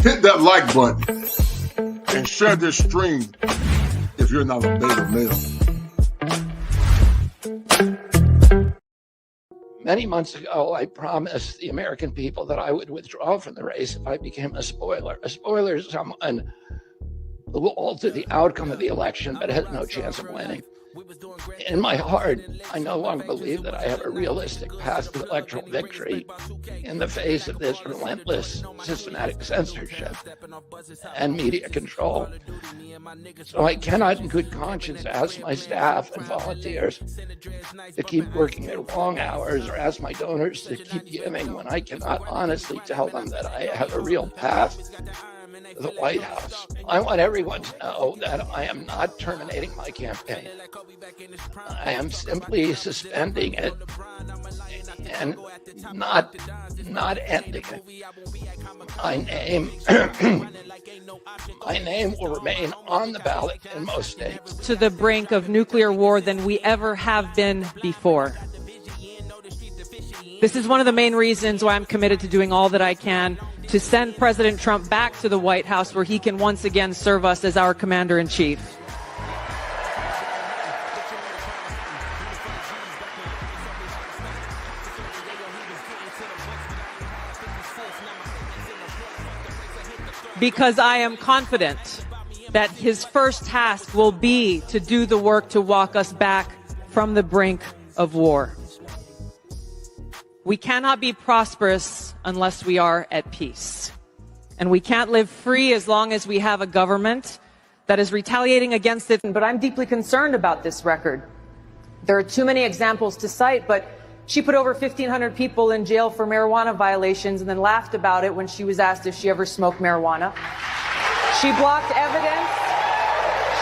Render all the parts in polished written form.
Hit that like button and share this stream if you're not a beta male. Many months ago, I promised the American people that I would withdraw from the race if I became a spoiler. A spoiler is someone who will alter the outcome of the election but has no chance of winning. In my heart, I no longer believe that I have a realistic path to electoral victory in the face of this relentless, systematic censorship and media control. So I cannot in good conscience ask my staff and volunteers to keep working their long hours or ask my donors to keep giving when I cannot honestly tell them that I have a real path to the White House. I want everyone to know that I am not terminating my campaign. I am simply suspending it and not ending it. My name will remain on the ballot in most states. To the brink of nuclear war than we ever have been before. This is one of the main reasons why I'm committed to doing all that I can to send President Trump back to the White House where he can once again serve us as our commander-in-chief. Because I am confident that his first task will be to do the work to walk us back from the brink of war. We cannot be prosperous unless we are at peace. And we can't live free as long as we have a government that is retaliating against it. But I'm deeply concerned about this record. There are too many examples to cite, but she put over 1,500 people in jail for marijuana violations and then laughed about it when she was asked if she ever smoked marijuana. She blocked evidence.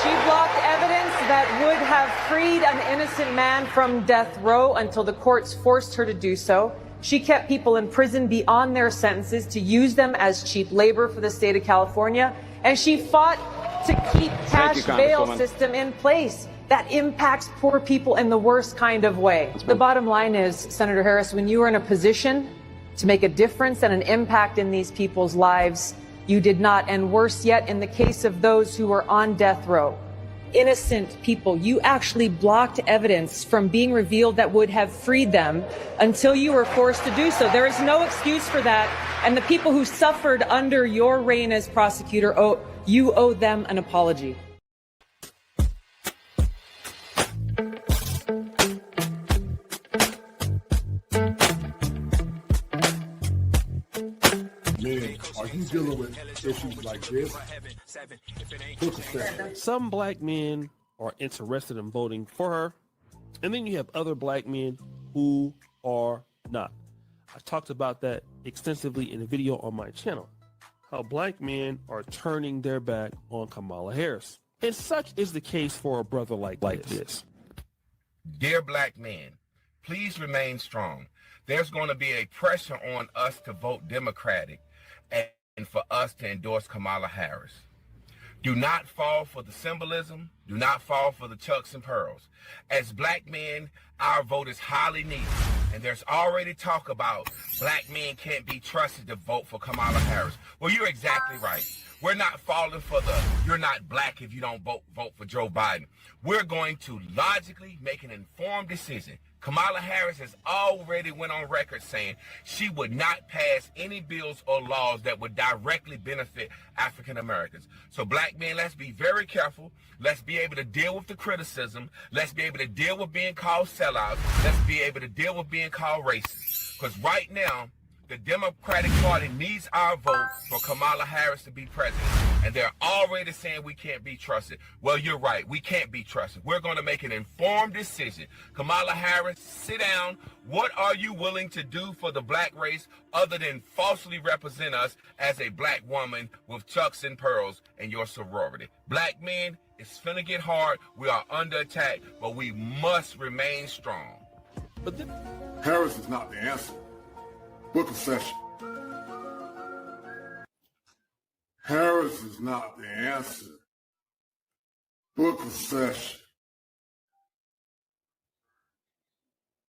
She blocked evidence that would have freed an innocent man from death row until the courts forced her to do so. She kept people in prison beyond their sentences to use them as cheap labor for the state of California. And she fought to keep cash bail system in place that impacts poor people in the worst kind of way. The bottom line is, Senator Harris, when you are in a position to make a difference and an impact in these people's lives, you did not. And worse yet, in the case of those who were on death row, innocent people, you actually blocked evidence from being revealed that would have freed them until you were forced to do so. There is no excuse for that. And the people who suffered under your reign as prosecutor, you owe them an apology. Are you dealing with issues like this? Some black men are interested in voting for her, and then you have other black men who are not. I talked about that extensively in a video on my channel, how black men are turning their back on Kamala Harris. And such is the case for a brother like this. Dear black men, please remain strong. There's going to be a pressure on us to vote Democratic and for us to endorse Kamala Harris. Do not fall for the symbolism. Do not fall for the chucks and pearls. As black men, our vote is highly needed. And there's already talk about black men can't be trusted to vote for Kamala Harris. Well, you're exactly right. We're not falling for the you're not black if you don't vote for Joe Biden. We're going to logically make an informed decision. Kamala Harris has already went on record saying she would not pass any bills or laws that would directly benefit African Americans. So black men, let's be very careful. Let's be able to deal with the criticism. Let's be able to deal with being called sellouts. Let's be able to deal with being called racist. Because right now, the Democratic Party needs our vote for Kamala Harris to be president. And they're already saying we can't be trusted. Well, you're right. We can't be trusted. We're going to make an informed decision. Kamala Harris, sit down. What are you willing to do for the black race other than falsely represent us as a black woman with chucks and pearls in your sorority? Black men, it's finna get hard. We are under attack, but we must remain strong. But Harris is not the answer. Book a session. Harris is not the answer. Book a session.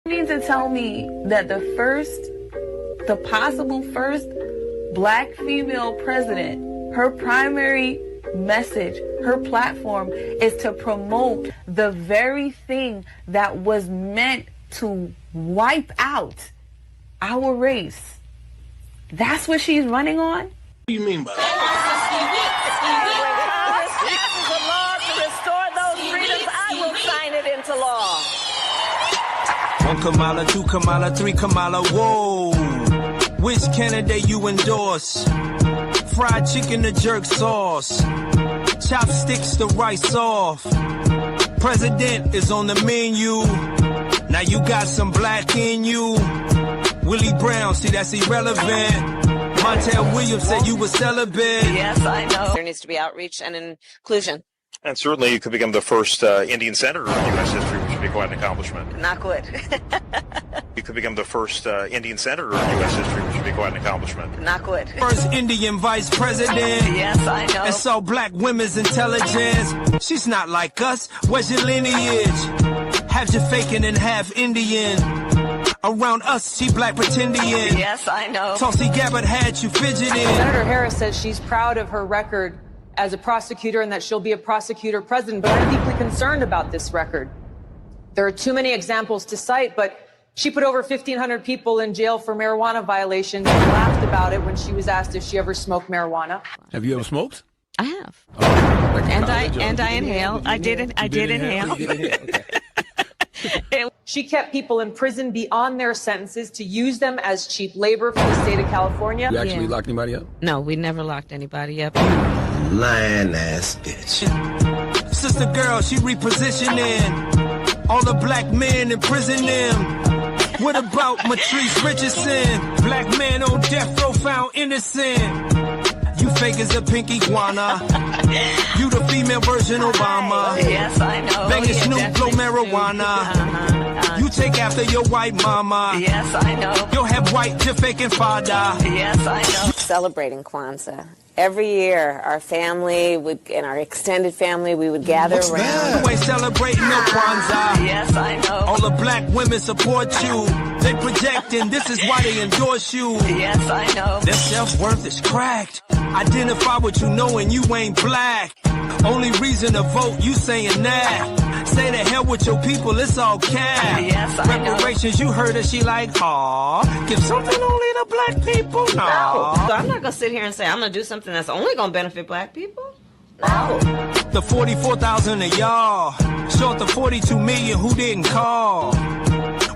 You mean to tell me that the possible first black female president, her primary message, her platform is to promote the very thing that was meant to wipe out our race. That's what she's running on? What do you mean by that? One Kamala, two Kamala, three Kamala, whoa. Which candidate you endorse? Fried chicken to jerk sauce. Chopsticks to rice off. President is on the menu. Now you got some black in you. Willie Brown, see that's irrelevant. Montel Williams said you were celibate. Yes, I know. There needs to be outreach and inclusion. And certainly you could become the first Indian senator in U.S. history, which would be quite an accomplishment. Not good. You could become the first Indian senator in U.S. history, which would be quite an accomplishment. Not good. First Indian vice president. Yes, I know. And so black women's intelligence. She's not like us. Where's your lineage? Half Jamaican and half Indian. Around us, she black pretendian. Yes, I know. Tulsi Gabbert had you fidgeting. Senator Harris says she's proud of her record as a prosecutor and that she'll be a prosecutor president, but I'm deeply concerned about this record. There are too many examples to cite, but she put over 1,500 people in jail for marijuana violations and laughed about it when she was asked if she ever smoked marijuana. Have you ever smoked? I have. Oh, like And I inhale. I did inhale. Okay. She kept people in prison beyond their sentences to use them as cheap labor for the state of California. You actually locked anybody up? No, we never locked anybody up. Lying ass bitch. Sister girl, she repositioning all the black men in prison them. What about Matrice Richardson? Black man on death row found innocent. You fake as a pink iguana. You the female version Obama. Yes, I know. Banging Snoop, blow marijuana. You take after your white mama. Yes, I know. You'll have white Jamaican father. Yes, I know. Celebrating Kwanzaa. Every year, our family and our extended family, we would gather around. You ain't celebrating no Kwanzaa. Yes, I know. All the black women support you. They projecting, this is why they endorse you. Yes, I know. Their self-worth is cracked. Identify what you know and you ain't black. Only reason to vote, you saying that. Say the hell with your people, it's all cap. Yes, I know. Reparations, you heard her, she like, aw. Give something only to black people? No. So I'm not going to sit here and say I'm going to do something that's only going to benefit black people. No. The 44,000 of y'all, short the 42 million who didn't call.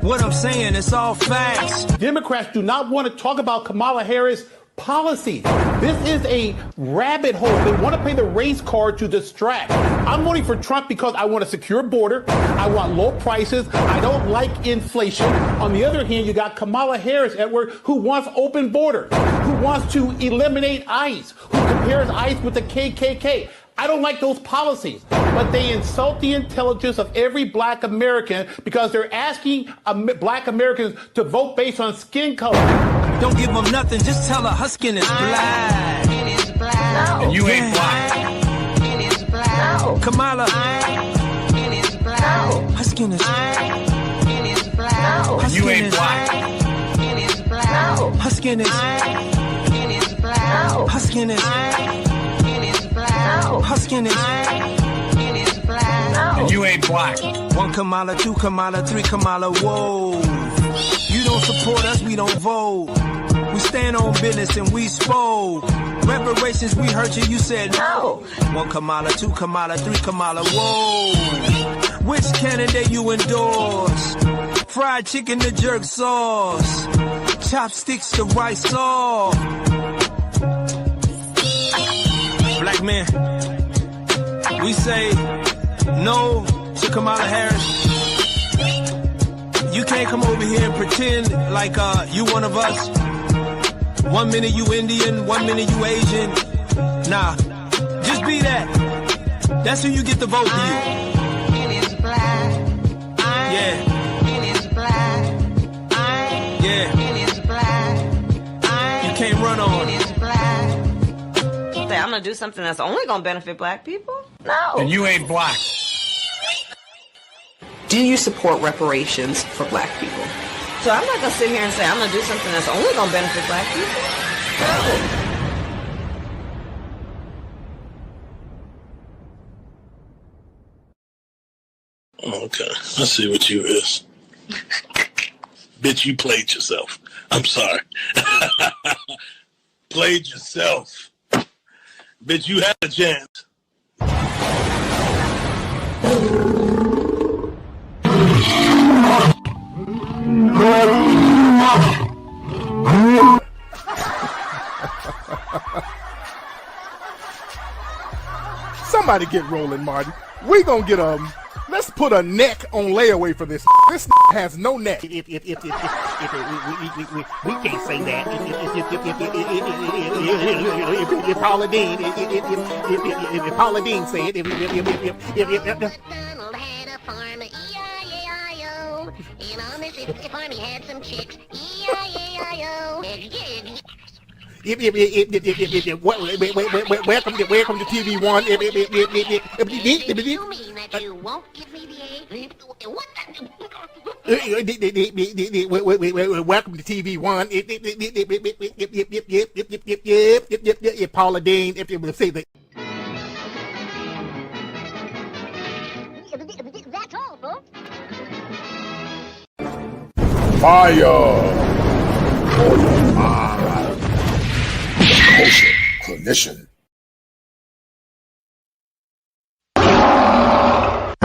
What I'm saying, it's all facts. Democrats do not want to talk about Kamala Harris' policy. This is a rabbit hole. They want to play the race card to distract. I'm voting for Trump because I want a secure border. I want low prices. I don't like inflation. On the other hand, you got Kamala Harris, Edward, who wants open border, who wants to eliminate ICE, who compares ICE with the KKK. I don't like those policies, but they insult the intelligence of every black American because they're asking black Americans to vote based on skin color. Don't give them nothing, just tell her skin is black. No. And you ain't black. No. Kamala, No. her skin is No. her You skin ain't is black. No. her skin is No. her skin is No. her skin is And you ain't black. One Kamala, two Kamala, three Kamala, whoa. You don't support us, we don't vote. We stand on business and we spoke. Reparations, we hurt you, you said no. One Kamala, two Kamala, three Kamala, whoa. Which candidate you endorse? Fried chicken to jerk sauce. Chopsticks to rice off. Black men, we say no to Kamala Harris. You can't come over here and pretend like you one of us. 1 minute you Indian, 1 minute you Asian. Nah, just be that. That's who you get to vote for you. Yeah. Yeah. You can't run on. I'm going to do something that's only going to benefit black people? No. And you ain't black. Do you support reparations for black people? So I'm not going to sit here and say I'm going to do something that's only going to benefit black people? Okay, I see what you is. Bitch, you played yourself. I'm sorry. Played yourself. Bitch, you had a chance. Somebody get rolling, Marty. We gonna get let's put a neck on layaway for this. This has no neck. We can't say that. If Paula Dean, if Paula Dean say it, McDonald had a farm, E-I-E-I-O. And on this farm he had some chicks, E-I-E-I-O. Welcome to TV One. You mean that you won't give me the A? What Welcome to TV One. If Paula Dean, if you will say that. That's all, folks. Fire! Oh, my. Kosher clinician.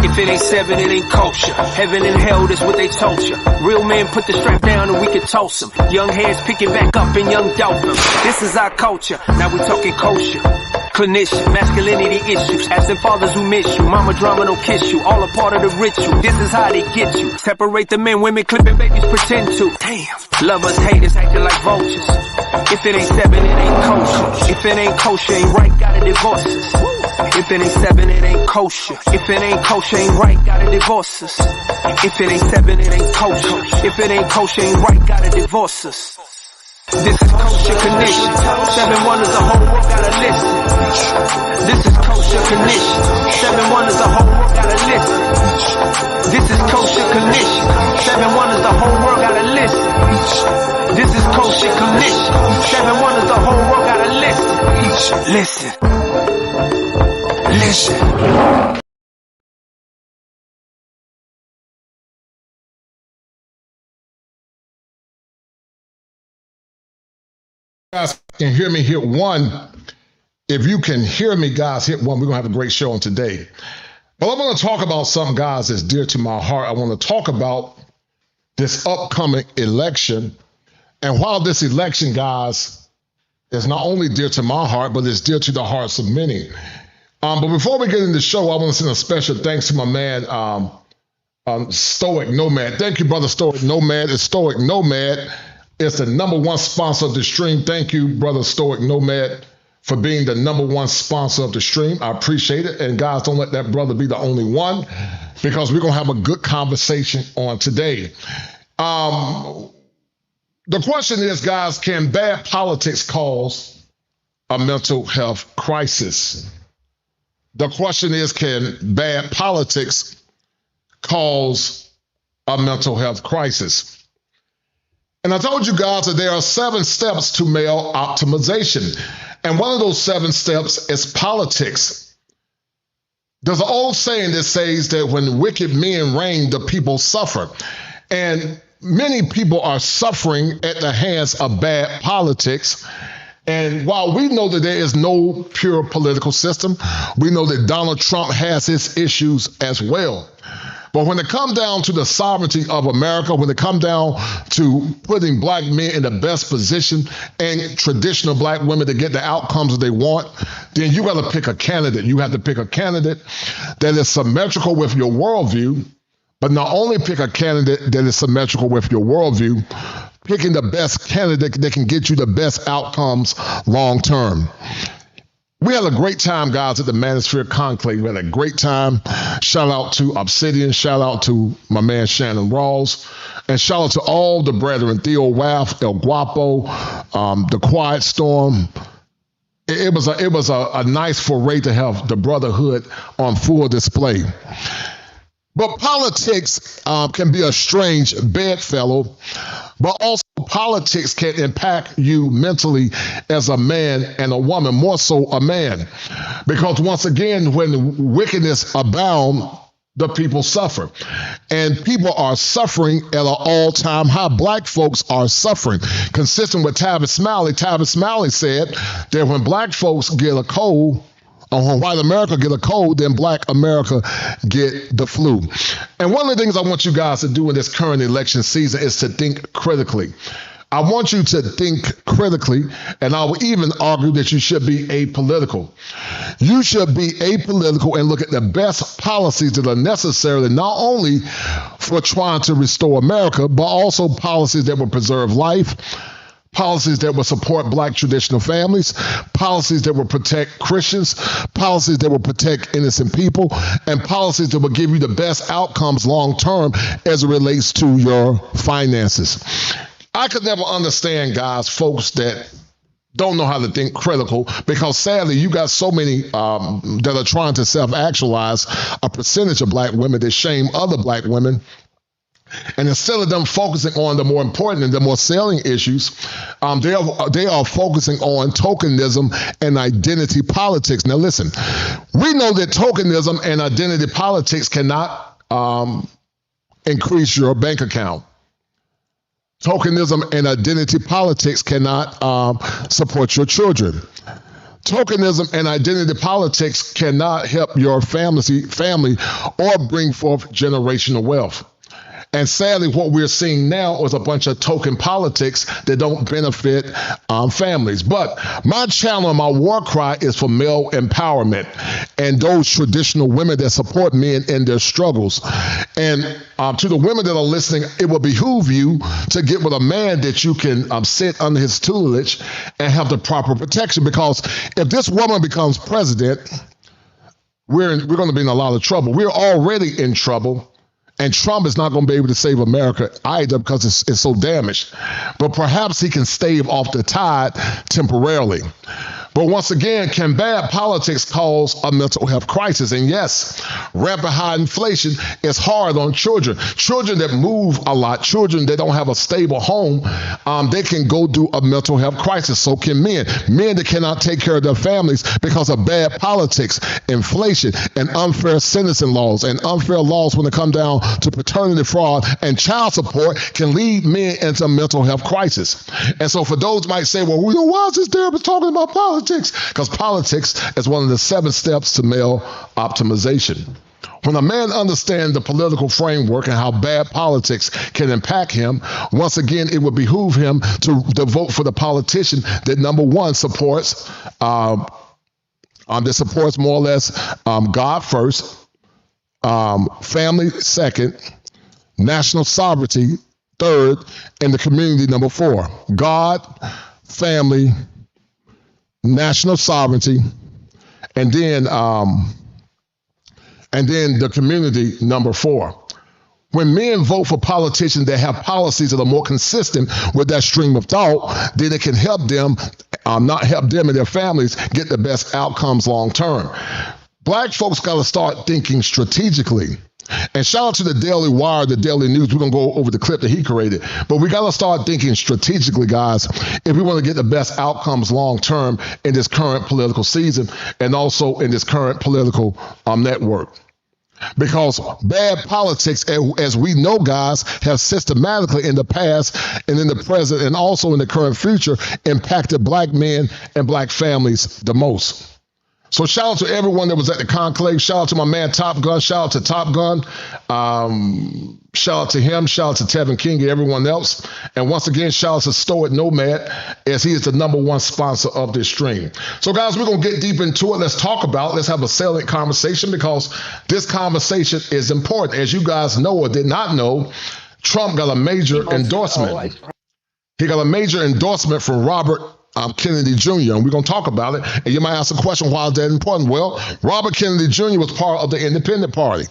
If it ain't seven, it ain't kosher. Heaven and hell, that's what they told you. Real men put the strap down and we can toss them. Young heads picking back up and young dolphins. This is our culture. Now we talking kosher. Clinician, masculinity issues. Absent fathers who miss you. Mama drama don't kiss you. All a part of the ritual. This is how they get you. Separate the men, women, clipping babies pretend to. Damn. Lovers, haters, acting like vultures. If it ain't seven, it ain't kosher. If it ain't kosher, ain't right, gotta divorce us. If it ain't seven, it ain't kosher. If it ain't kosher, ain't right, gotta divorce us. If it ain't seven, it ain't kosher. If it ain't kosher, ain't right, gotta divorce us. This is kosher condition. 7 wonders, the whole world gotta listen. This is kosher condition. 7 wonders, the whole world gotta listen. This is kosher condition. 7 wonders, the whole world gotta listen. This is kosher condition. 7 wonders, the whole world gotta listen. Listen. Guys can hear me, hit one. If you can hear me, guys, hit one. We're going to have a great show on today. But I'm going to talk about something, guys, that's dear to my heart. I want to talk about this upcoming election. And while this election, guys, is not only dear to my heart, but it's dear to the hearts of many. But before we get into the show, I want to send a special thanks to my man, Stoic Nomad. Thank you, brother Stoic Nomad. It's Stoic Nomad. It's the #1 sponsor of the stream. Thank you, brother Stoic Nomad, for being the #1 sponsor of the stream. I appreciate it. And guys, don't let that brother be the only one, because we're going to have a good conversation on today. The question is, guys, can bad politics cause a mental health crisis? The question is, can bad politics cause a mental health crisis? And I told you guys that there are 7 steps to male optimization. And one of those 7 steps is politics. There's an old saying that says that when wicked men reign, the people suffer. And many people are suffering at the hands of bad politics. And while we know that there is no pure political system, we know that Donald Trump has his issues as well. But when it comes down to the sovereignty of America, when it comes down to putting black men in the best position and traditional black women to get the outcomes that they want, then you got to pick a candidate. You have to pick a candidate that is symmetrical with your worldview, but not only pick a candidate that is symmetrical with your worldview, picking the best candidate that can get you the best outcomes long term. We had a great time, guys, at the Manosphere Conclave. We had a great time. Shout out to Obsidian. Shout out to my man Shannon Rawls. And shout out to all the brethren, Theo Waff, El Guapo, The Quiet Storm. It was a nice foray to have the brotherhood on full display. But politics can be a strange bedfellow, but also politics can impact you mentally as a man and a woman, more so a man. Because once again, when wickedness abound, the people suffer. And people are suffering at an all-time high. Black folks are suffering. Consistent with Tavis Smiley said that when black folks get a cold, or when white America get a cold, then black America get the flu. And one of the things I want you guys to do in this current election season is to think critically. I want you to think critically, and I will even argue that you should be apolitical. You should be apolitical and look at the best policies that are necessary, not only for trying to restore America, but also policies that will preserve life, policies that will support black traditional families, policies that will protect Christians, policies that will protect innocent people, and policies that will give you the best outcomes long term as it relates to your finances. I could never understand, guys, folks that don't know how to think critical, because sadly you got so many that are trying to self-actualize a percentage of black women that shame other black women. And instead of them focusing on the more important and the more salient issues, they are focusing on tokenism and identity politics. Now listen, we know that tokenism and identity politics cannot increase your bank account. Tokenism and identity politics cannot support your children. Tokenism and identity politics cannot help your family or bring forth generational wealth. And sadly, what we're seeing now is a bunch of token politics that don't benefit families. But my channel and my war cry is for male empowerment and those traditional women that support men in their struggles. And to the women that are listening, it will behoove you to get with a man that you can sit under his tutelage and have the proper protection. Because if this woman becomes president, we're going to be in a lot of trouble. We're already in trouble. And Trump is not going to be able to save America either because it's so damaged. But perhaps he can stave off the tide temporarily. But once again, can bad politics cause a mental health crisis? And yes, rampant high inflation is hard on children. Children that move a lot, children that don't have a stable home, they can go through a mental health crisis. So can men. Men that cannot take care of their families because of bad politics, inflation, and unfair sentencing laws, and unfair laws when it comes down to paternity fraud and child support can lead men into a mental health crisis. And so for those who might say, well, why is this therapist talking about politics? Because politics is one of the 7 steps to male optimization. When a man understands the political framework and how bad politics can impact him, once again, it would behoove him to vote for the politician that, number one, supports more or less God first, family second, national sovereignty third, and the community number 4. God, family, national sovereignty, and then the community number 4. When men vote for politicians that have policies that are more consistent with that stream of thought, then it can help them, not help them and their families get the best outcomes long term. Black folks got to start thinking strategically. And shout out to the Daily Wire, the Daily News. We're going to go over the clip that he created. But we got to start thinking strategically, guys, if we want to get the best outcomes long term in this current political season and also in this current political network. Because bad politics, as we know, guys, have systematically in the past and in the present and also in the current future impacted black men and black families the most. So shout out to everyone that was at the conclave. Shout out to my man Top Gun. Shout out to Top Gun. Shout out to him. Shout out to Tevin King and everyone else. And once again, shout out to Stoic Nomad, as he is the #1 sponsor of this stream. So guys, we're going to get deep into it. Let's have a salient conversation, because this conversation is important. As you guys know or did not know, Trump got a major endorsement. He got a major endorsement from Robert Kennedy Jr., and we're going to talk about it. And you might ask the question, why is that important? Well, Robert Kennedy Jr. was part of the Independent Party.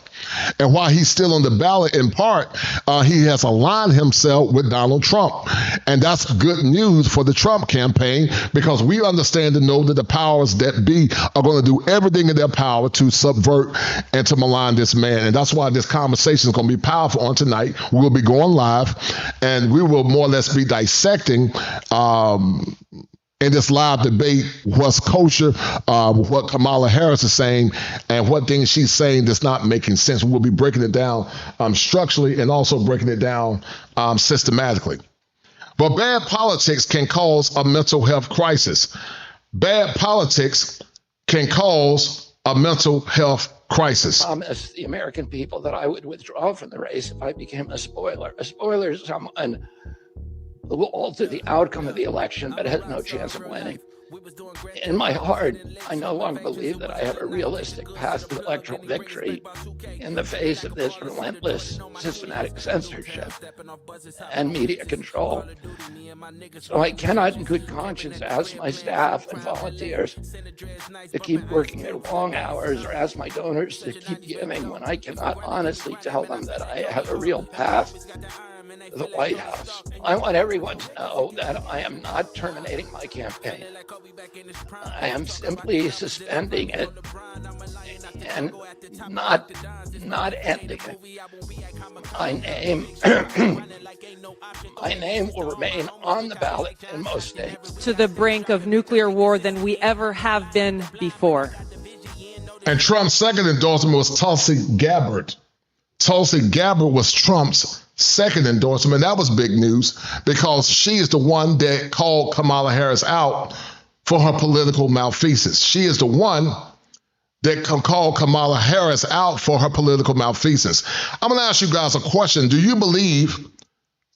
And while he's still on the ballot in part, he has aligned himself with Donald Trump. And that's good news for the Trump campaign, because we understand and know that the powers that be are going to do everything in their power to subvert and to malign this man. And that's why this conversation is going to be powerful on tonight. We'll be going live, and we will more or less be dissecting in this live debate what's kosher, what Kamala Harris is saying, and what things she's saying that's not making sense. We'll be breaking it down structurally and also breaking it down systematically. But bad politics can cause a mental health crisis. Bad politics can cause a mental health crisis. I promised the American people that I would withdraw from the race if I became a spoiler. A spoiler is someone who will alter the outcome of the election but has no chance of winning. In my heart, I no longer believe that I have a realistic path to electoral victory in the face of this relentless, systematic censorship and media control. So I cannot in good conscience ask my staff and volunteers to keep working at long hours or ask my donors to keep giving when I cannot honestly tell them that I have a real path to the White House. I want everyone to know that I am not terminating my campaign. I am simply suspending it and not ending it. My name will remain on the ballot in most states. To the brink of nuclear war than we ever have been before. And Trump's second endorsement was Tulsi Gabbert. Tulsi Gabbert was Trump's second endorsement. That was big news because she is the one that called Kamala Harris out for her political malfeasance. She is the one that called Kamala Harris out for her political malfeasance. I'm going to ask you guys a question. Do you believe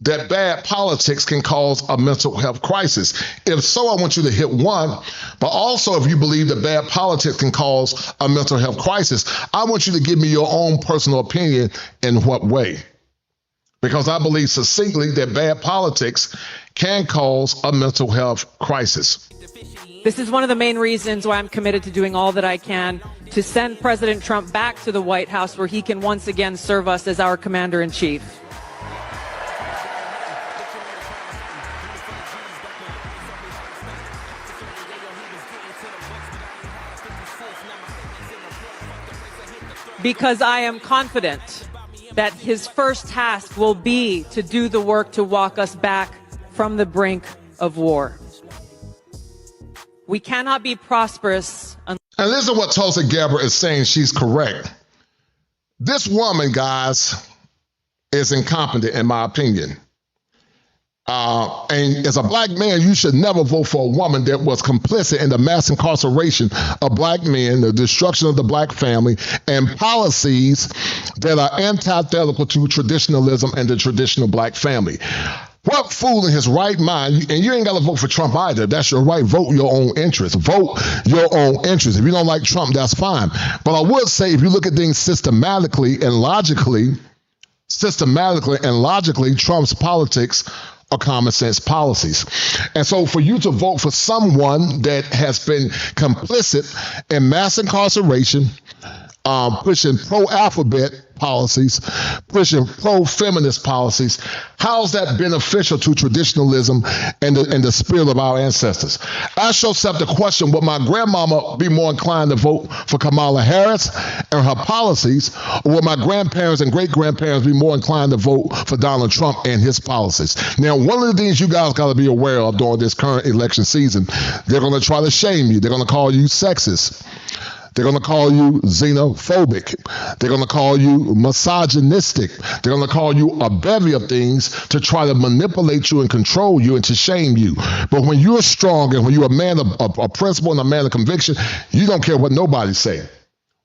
that bad politics can cause a mental health crisis? If so, I want you to hit 1. But also, if you believe that bad politics can cause a mental health crisis, I want you to give me your own personal opinion in what way. Because I believe succinctly that bad politics can cause a mental health crisis. This is one of the main reasons why I'm committed to doing all that I can to send President Trump back to the White House, where he can once again serve us as our commander-in-chief. Because I am confident that his first task will be to do the work to walk us back from the brink of war. We cannot be prosperous. And listen to what Tulsi Gabbert is saying. She's correct. This woman, guys, is incompetent, in my opinion. And as a black man, you should never vote for a woman that was complicit in the mass incarceration of black men, the destruction of the black family, and policies that are antithetical to traditionalism and the traditional black family. What fool in his right mind, and you ain't got to vote for Trump either. That's your right. Vote your own interest. Vote your own interest. If you don't like Trump, that's fine. But I would say if you look at things systematically and logically, Trump's politics are common sense policies. And so for you to vote for someone that has been complicit in mass incarceration, pushing pro-alphabet policies, pushing pro-feminist policies, how's that beneficial to traditionalism and the spirit of our ancestors? Ask yourself the question, would my grandmama be more inclined to vote for Kamala Harris and her policies, or would my grandparents and great-grandparents be more inclined to vote for Donald Trump and his policies? Now, one of the things you guys got to be aware of during this current election season, they're going to try to shame you. They're going to call you sexist. They're going to call you xenophobic. They're going to call you misogynistic. They're going to call you a bevy of things to try to manipulate you and control you and to shame you. But when you're strong and when you're a man of principle and a man of conviction, you don't care what nobody say.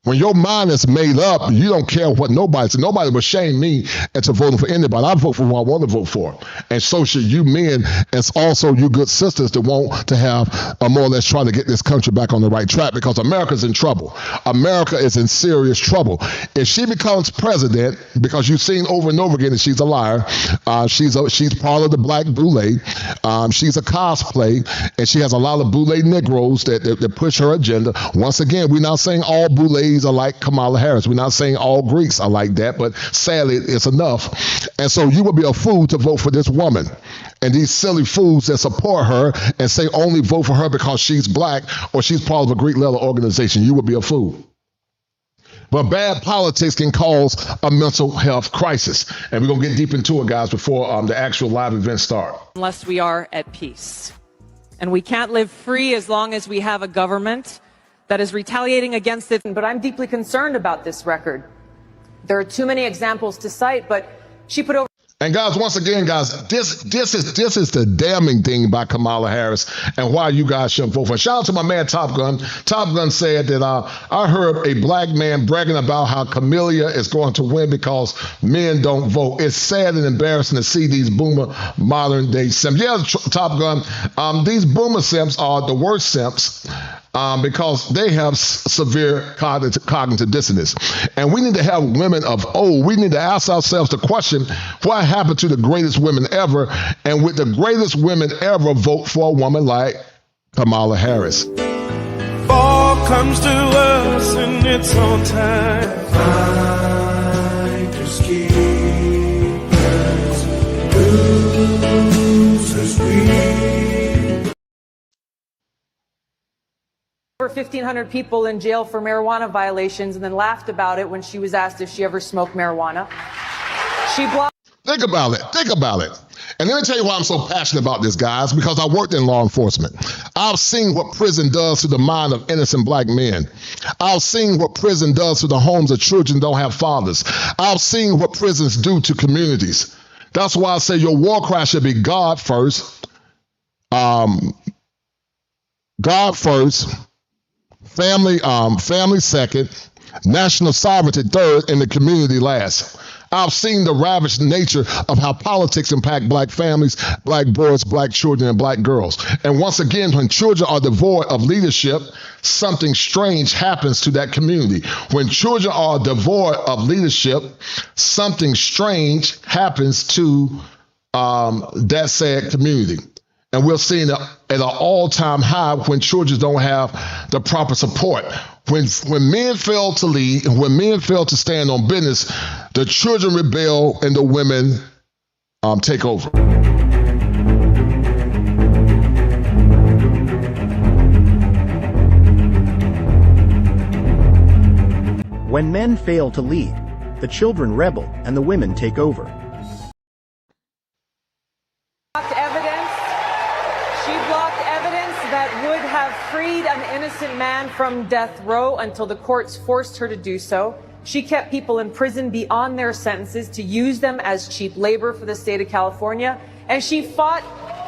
When your mind is made up, you don't care what nobody says. Nobody will shame me into voting for anybody. I vote for who I want to vote for. And so should you men, and also you good sisters that want to have more or less trying to get this country back on the right track, because America's in trouble. America is in serious trouble. If she becomes president, because you've seen over and over again that she's a liar, she's part of the black boule. She's a cosplay, and she has a lot of boule Negroes that push her agenda. Once again, we're not saying all boules are like Kamala Harris. We're not saying all Greeks are like that, but sadly, it's enough. And so you would be a fool to vote for this woman. And these silly fools that support her and say only vote for her because she's black or she's part of a Greek-level organization, you would be a fool. But bad politics can cause a mental health crisis. And we're going to get deep into it, guys, before the actual live event starts. Unless we are at peace. And we can't live free as long as we have a government that is retaliating against it. But I'm deeply concerned about this record. There are too many examples to cite, but she put over. And guys, once again, guys, this is the damning thing by Kamala Harris and why you guys should vote for her. Shout out to my man Top Gun. Top Gun said that I heard a black man bragging about how Camellia is going to win because men don't vote. It's sad and embarrassing to see these boomer modern day simps. Yeah, Top Gun, these boomer simps are the worst simps. Because they have severe cognitive dissonance. And we need to have women of old. We need to ask ourselves the question, what happened to the greatest women ever? And with the greatest women ever, vote for a woman like Kamala Harris. Fall comes to us and it's on time. Fighters keepers, losers we. Over 1,500 people in jail for marijuana violations, and then laughed about it when she was asked if she ever smoked marijuana. She blocked. Think about it. Think about it. And let me tell you why I'm so passionate about this, guys, because I worked in law enforcement. I've seen what prison does to the mind of innocent black men. I've seen what prison does to the homes of children who don't have fathers. I've seen what prisons do to communities. That's why I say your war cry should be God first. God first. Family second, national sovereignty third, and the community last. I've seen the ravaged nature of how politics impact black families, black boys, black children, and black girls. And once again, when children are devoid of leadership, something strange happens to that community. When children are devoid of leadership, something strange happens to that said community. And we're seeing it at an all-time high when children don't have the proper support. When men fail to lead and when men fail to stand on business, the children rebel and the women take over. When men fail to lead, the children rebel and the women take over. Freed an innocent man from death row until the courts forced her to do so. She kept people in prison beyond their sentences to use them as cheap labor for the state of California. And she fought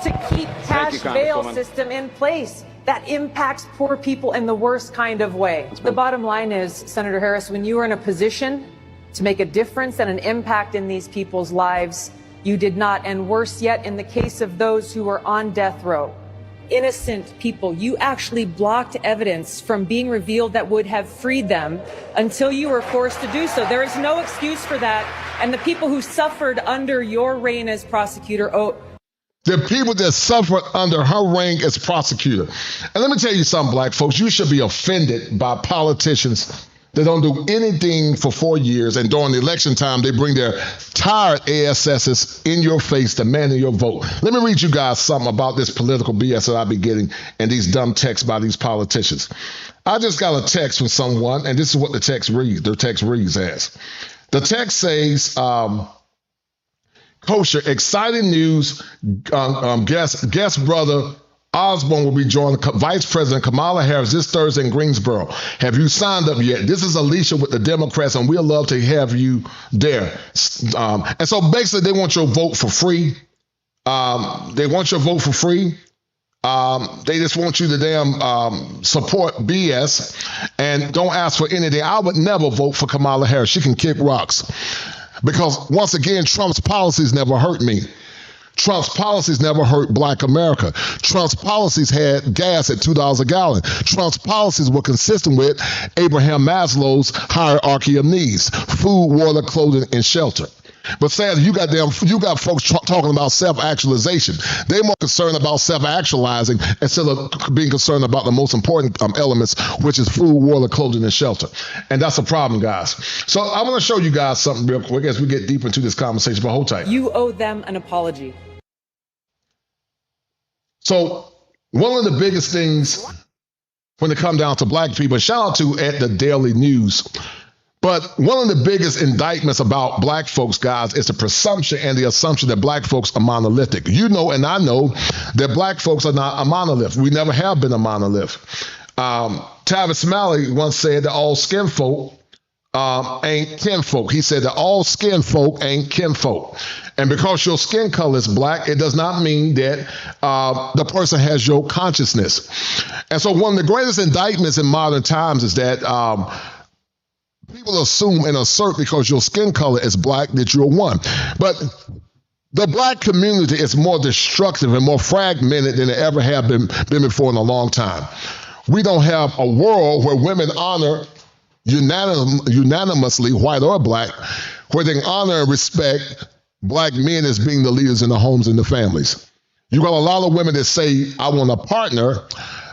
to keep cash bail system in place that impacts poor people in the worst kind of way. The bottom line is, Senator Harris, when you are in a position to make a difference and an impact in these people's lives, you did not. And worse yet, in the case of those who were on death row, innocent people, you actually blocked evidence from being revealed that would have freed them until you were forced to do so. There is no excuse for that. And the people who suffered under your reign as prosecutor, the people that suffered under her reign as prosecutor. And let me tell you something, black folks, you should be offended by politicians that don't do anything for 4 years, and during the election time, they bring their tired ASSs in your face demanding your vote. Let me read you guys something about this political BS that I be getting and these dumb texts by these politicians. I just got a text from someone, and this is what the text reads. Their text reads as. The text says, Kosher, exciting news, guest brother Osborne will be joining Vice President Kamala Harris this Thursday in Greensboro. Have you signed up yet? This is Alicia with the Democrats, and we'd love to have you there. And so basically, they want your vote for free. They want your vote for free. They just want you to damn support BS and don't ask for anything. I would never vote for Kamala Harris. She can kick rocks. Because once again, Trump's policies never hurt me. Trump's policies never hurt black America. Trump's policies had gas at $2 a gallon. Trump's policies were consistent with Abraham Maslow's hierarchy of needs: food, water, clothing, and shelter. But sadly, you got folks talking about self-actualization. They're more concerned about self-actualizing instead of being concerned about the most important elements, which is food, water, clothing, and shelter. And that's a problem, guys. So I want to show you guys something real quick as we get deeper into this conversation. But hold tight. You owe them an apology. So one of the biggest things when it comes down to black people, shout out to at the Daily News. But one of the biggest indictments about black folks, guys, is the presumption and the assumption that black folks are monolithic. You know, and I know that black folks are not a monolith. We never have been a monolith. Tavis Smiley once said that all skin folk ain't kinfolk. He said that all skin folk ain't kinfolk. And because your skin color is black, it does not mean that the person has your consciousness. And so one of the greatest indictments in modern times is that people assume and assert because your skin color is black that you're one. But the black community is more destructive and more fragmented than it ever have been before in a long time. We don't have a world where women honor unanimously, white or black, where they honor and respect black men as being the leaders in the homes and the families. You got a lot of women that say, I want a partner,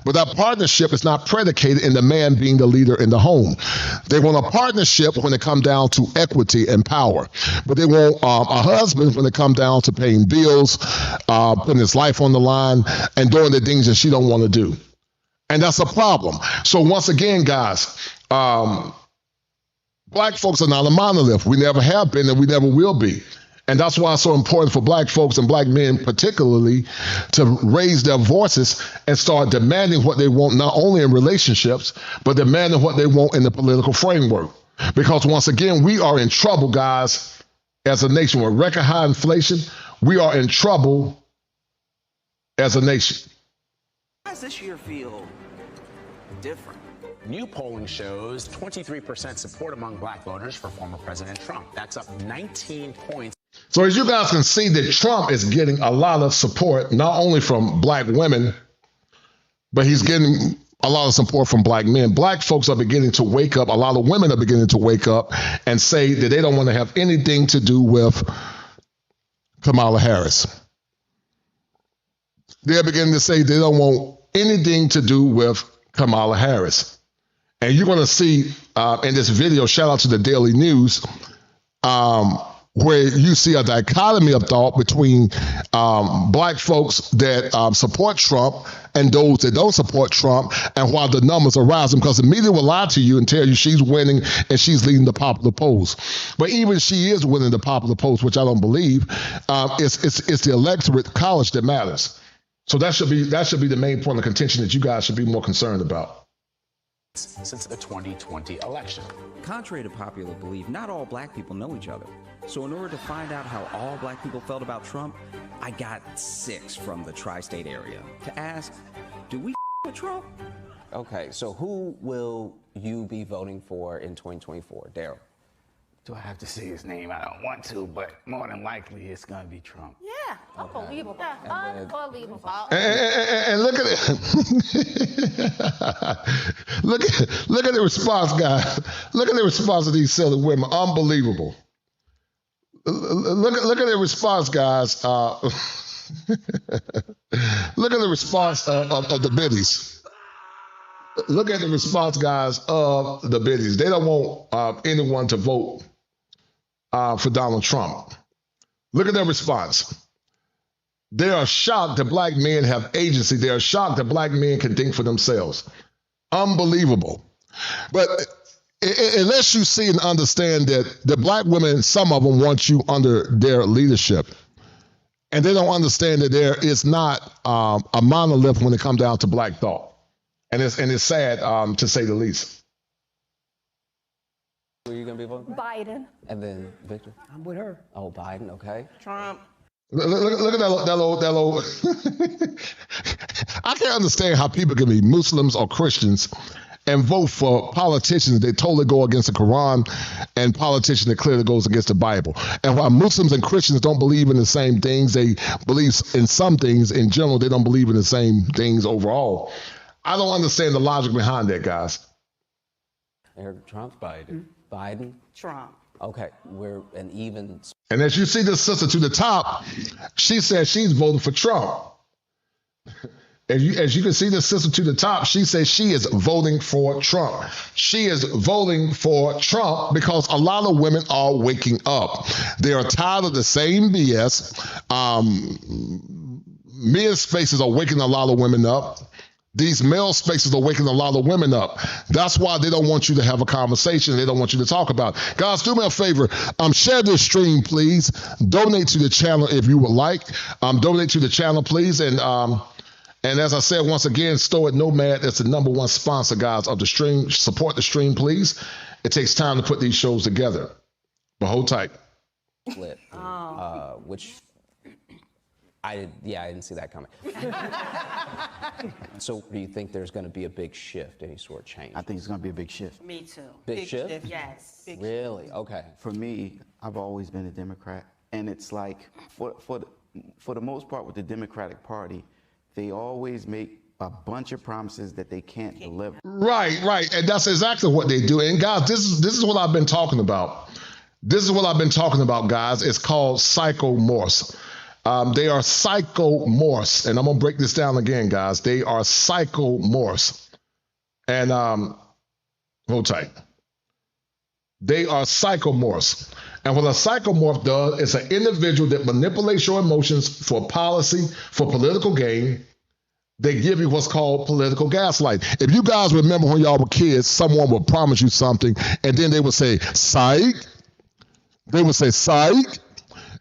but that partnership is not predicated in the man being the leader in the home. They want a partnership when it comes down to equity and power. But they want a husband when it comes down to paying bills, putting his life on the line, and doing the things that she don't want to do. And that's a problem. So once again, guys, black folks are not a monolith. We never have been and we never will be. And that's why it's so important for black folks and black men particularly to raise their voices and start demanding what they want, not only in relationships, but demanding what they want in the political framework. Because once again, we are in trouble, guys, as a nation. With record high inflation, we are in trouble as a nation. How does this year feel different? New polling shows 23% support among black voters for former President Trump. That's up 19 points. So as you guys can see, that Trump is getting a lot of support, not only from black women, but he's getting a lot of support from black men. Black folks are beginning to wake up. A lot of women are beginning to wake up and say that they don't want to have anything to do with Kamala Harris. They're beginning to say they don't want anything to do with Kamala Harris. And you're going to see in this video, shout out to the Daily News, where you see a dichotomy of thought between black folks that support Trump and those that don't support Trump, and why the numbers are rising, because the media will lie to you and tell you she's winning and she's leading the popular polls. But even she is winning the popular polls, which I don't believe, it's the electorate college that matters. So that should be the main point of contention that you guys should be more concerned about. Since the 2020 election. Contrary to popular belief, not all black people know each other. So in order to find out how all black people felt about Trump, I got 6 from the tri-state area to ask, do we with Trump? Okay, so who will you be voting for in 2024? Daryl? Do I have to say his name? I don't want to, but more than likely it's going to be Trump. Yeah, unbelievable. Unbelievable. And look at it. look at the response, guys. Look at the response of these silly women. Unbelievable. Look at the response, guys. Look at the response of the biddies. Look at the response, guys, of the biddies. They don't want anyone to vote for Donald Trump. Look at their response. They are shocked that black men have agency. They are shocked that black men can think for themselves. Unbelievable. But unless you see and understand that the black women, some of them want you under their leadership, and they don't understand that there is not a monolith when it comes down to black thought. And it's sad to say the least. Who are you going to be voting for? Biden. And then Victor? I'm with her. Oh, Biden, okay. Trump. Look at that little. I can't understand how people can be Muslims or Christians and vote for politicians that totally go against the Quran and politicians that clearly goes against the Bible. And while Muslims and Christians don't believe in the same things, they believe in some things. In general, they don't believe in the same things overall. I don't understand the logic behind that, guys. Trump, Biden, Trump. Okay, we're an even. And as you see the sister to the top, she says she's voting for Trump. As you can see the sister to the top, she says she is voting for Trump. She is voting for Trump because a lot of women are waking up. They are tired of the same BS. Men's spaces are waking a lot of women up. These male spaces are waking a lot of women up. That's why they don't want you to have a conversation. They don't want you to talk about it. Guys, do me a favor. Share this stream, please. Donate to the channel if you would like. Donate to the channel, please. And as I said, once again, Stoic Nomad is the #1 sponsor, guys, of the stream. Support the stream, please. It takes time to put these shows together. But hold tight. Split, which I didn't see that coming. So do you think there's going to be a big shift, any sort of change? I think it's going to be a big shift. Me too. Big shift? Yes. Big really? shift. Okay. For me, I've always been a Democrat, and it's like for the most part with the Democratic Party, they always make a bunch of promises that they can't deliver. Right. And that's exactly what they do. And guys, this is what I've been talking about. This is what I've been talking about, guys. It's called psychomorphs. They are psychomorphs. And I'm going to break this down again, guys. They are psychomorphs. And hold tight. They are psychomorphs. And what a psychomorph does is an individual that manipulates your emotions for policy, for political gain. They give you what's called political gaslight. If you guys remember when y'all were kids, someone would promise you something, and then they would say, psych. They would say, psych.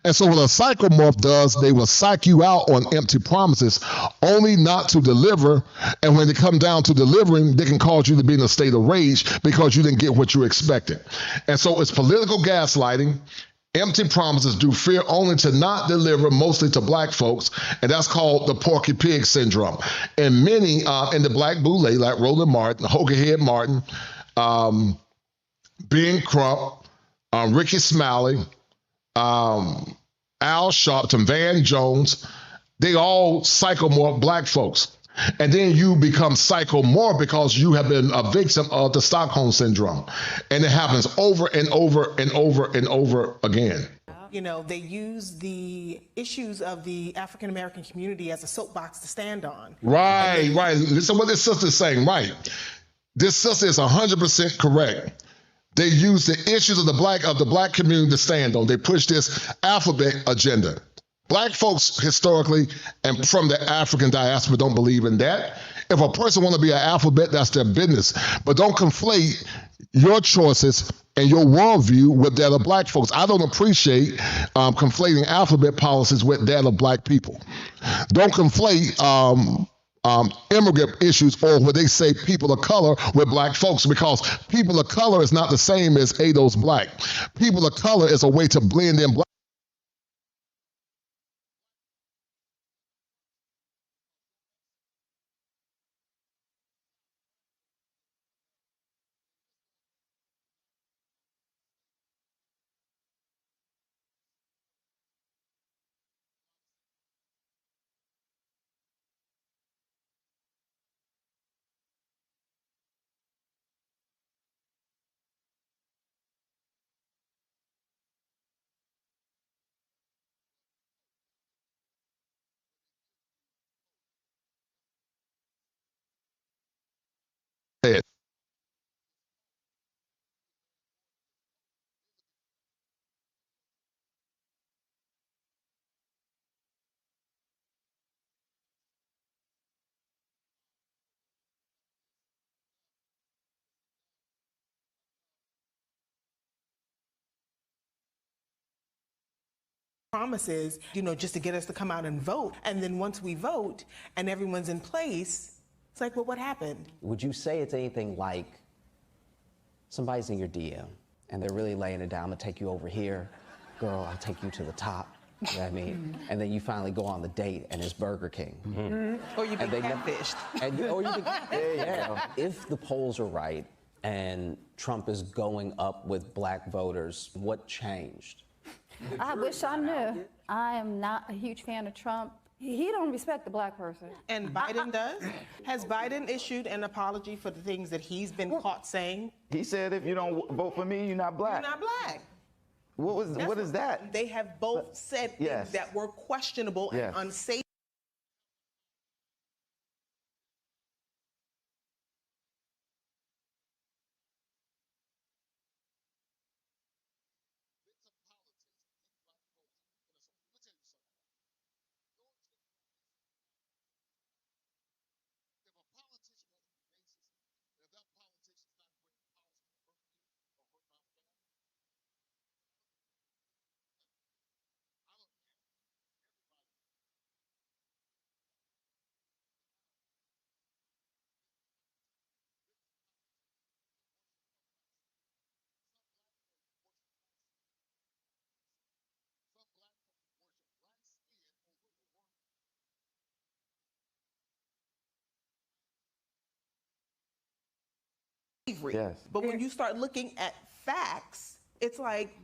And so what a psychomorph does, they will psych you out on empty promises, only not to deliver. And when they come down to delivering, they can cause you to be in a state of rage because you didn't get what you expected. And so it's political gaslighting. Empty promises do fear only to not deliver, mostly to black folks, and that's called the Porky Pig syndrome. And many in the black boule, like Roland Martin, Hogan Head Martin, Ben Crump, Ricky Smiley, Al Sharpton, Van Jones, they all psychomorph black folks. And then you become psychomorph because you have been a victim of the Stockholm syndrome. And it happens over and over and over and over again. You know, they use the issues of the African American community as a soapbox to stand on. Right. Listen to what this sister is saying, right. This sister is 100% correct. They use the issues of the black community to stand on. They push this alphabet agenda. Black folks historically and from the African diaspora don't believe in that. If a person want to be an alphabet, that's their business. But don't conflate your choices and your worldview with that of black folks. I don't appreciate conflating alphabet policies with that of black people. Don't conflate immigrant issues or what they say people of color with black folks, because people of color is not the same as ADOS black. People of color is a way to blend in black. Promises, you know, just to get us to come out and vote. And then once we vote and everyone's in place, it's like, well, what happened? Would you say it's anything like somebody's in your DM and they're really laying it down? I'm gonna take you over here. Girl, I'll take you to the top. You know what I mean? And then you finally go on the date and it's Burger King. Or you've been catfished. Or you yeah. If the polls are right and Trump is going up with black voters, what changed? I wish I knew. I am not a huge fan of Trump. He don't respect the black person. And Biden does? Has Biden issued an apology for the things that he's been caught saying? He said, if you don't vote for me, you're not black. You're not black. What is that? They have both said things that were questionable and unsafe. Yes. But when you start looking at facts, it's like,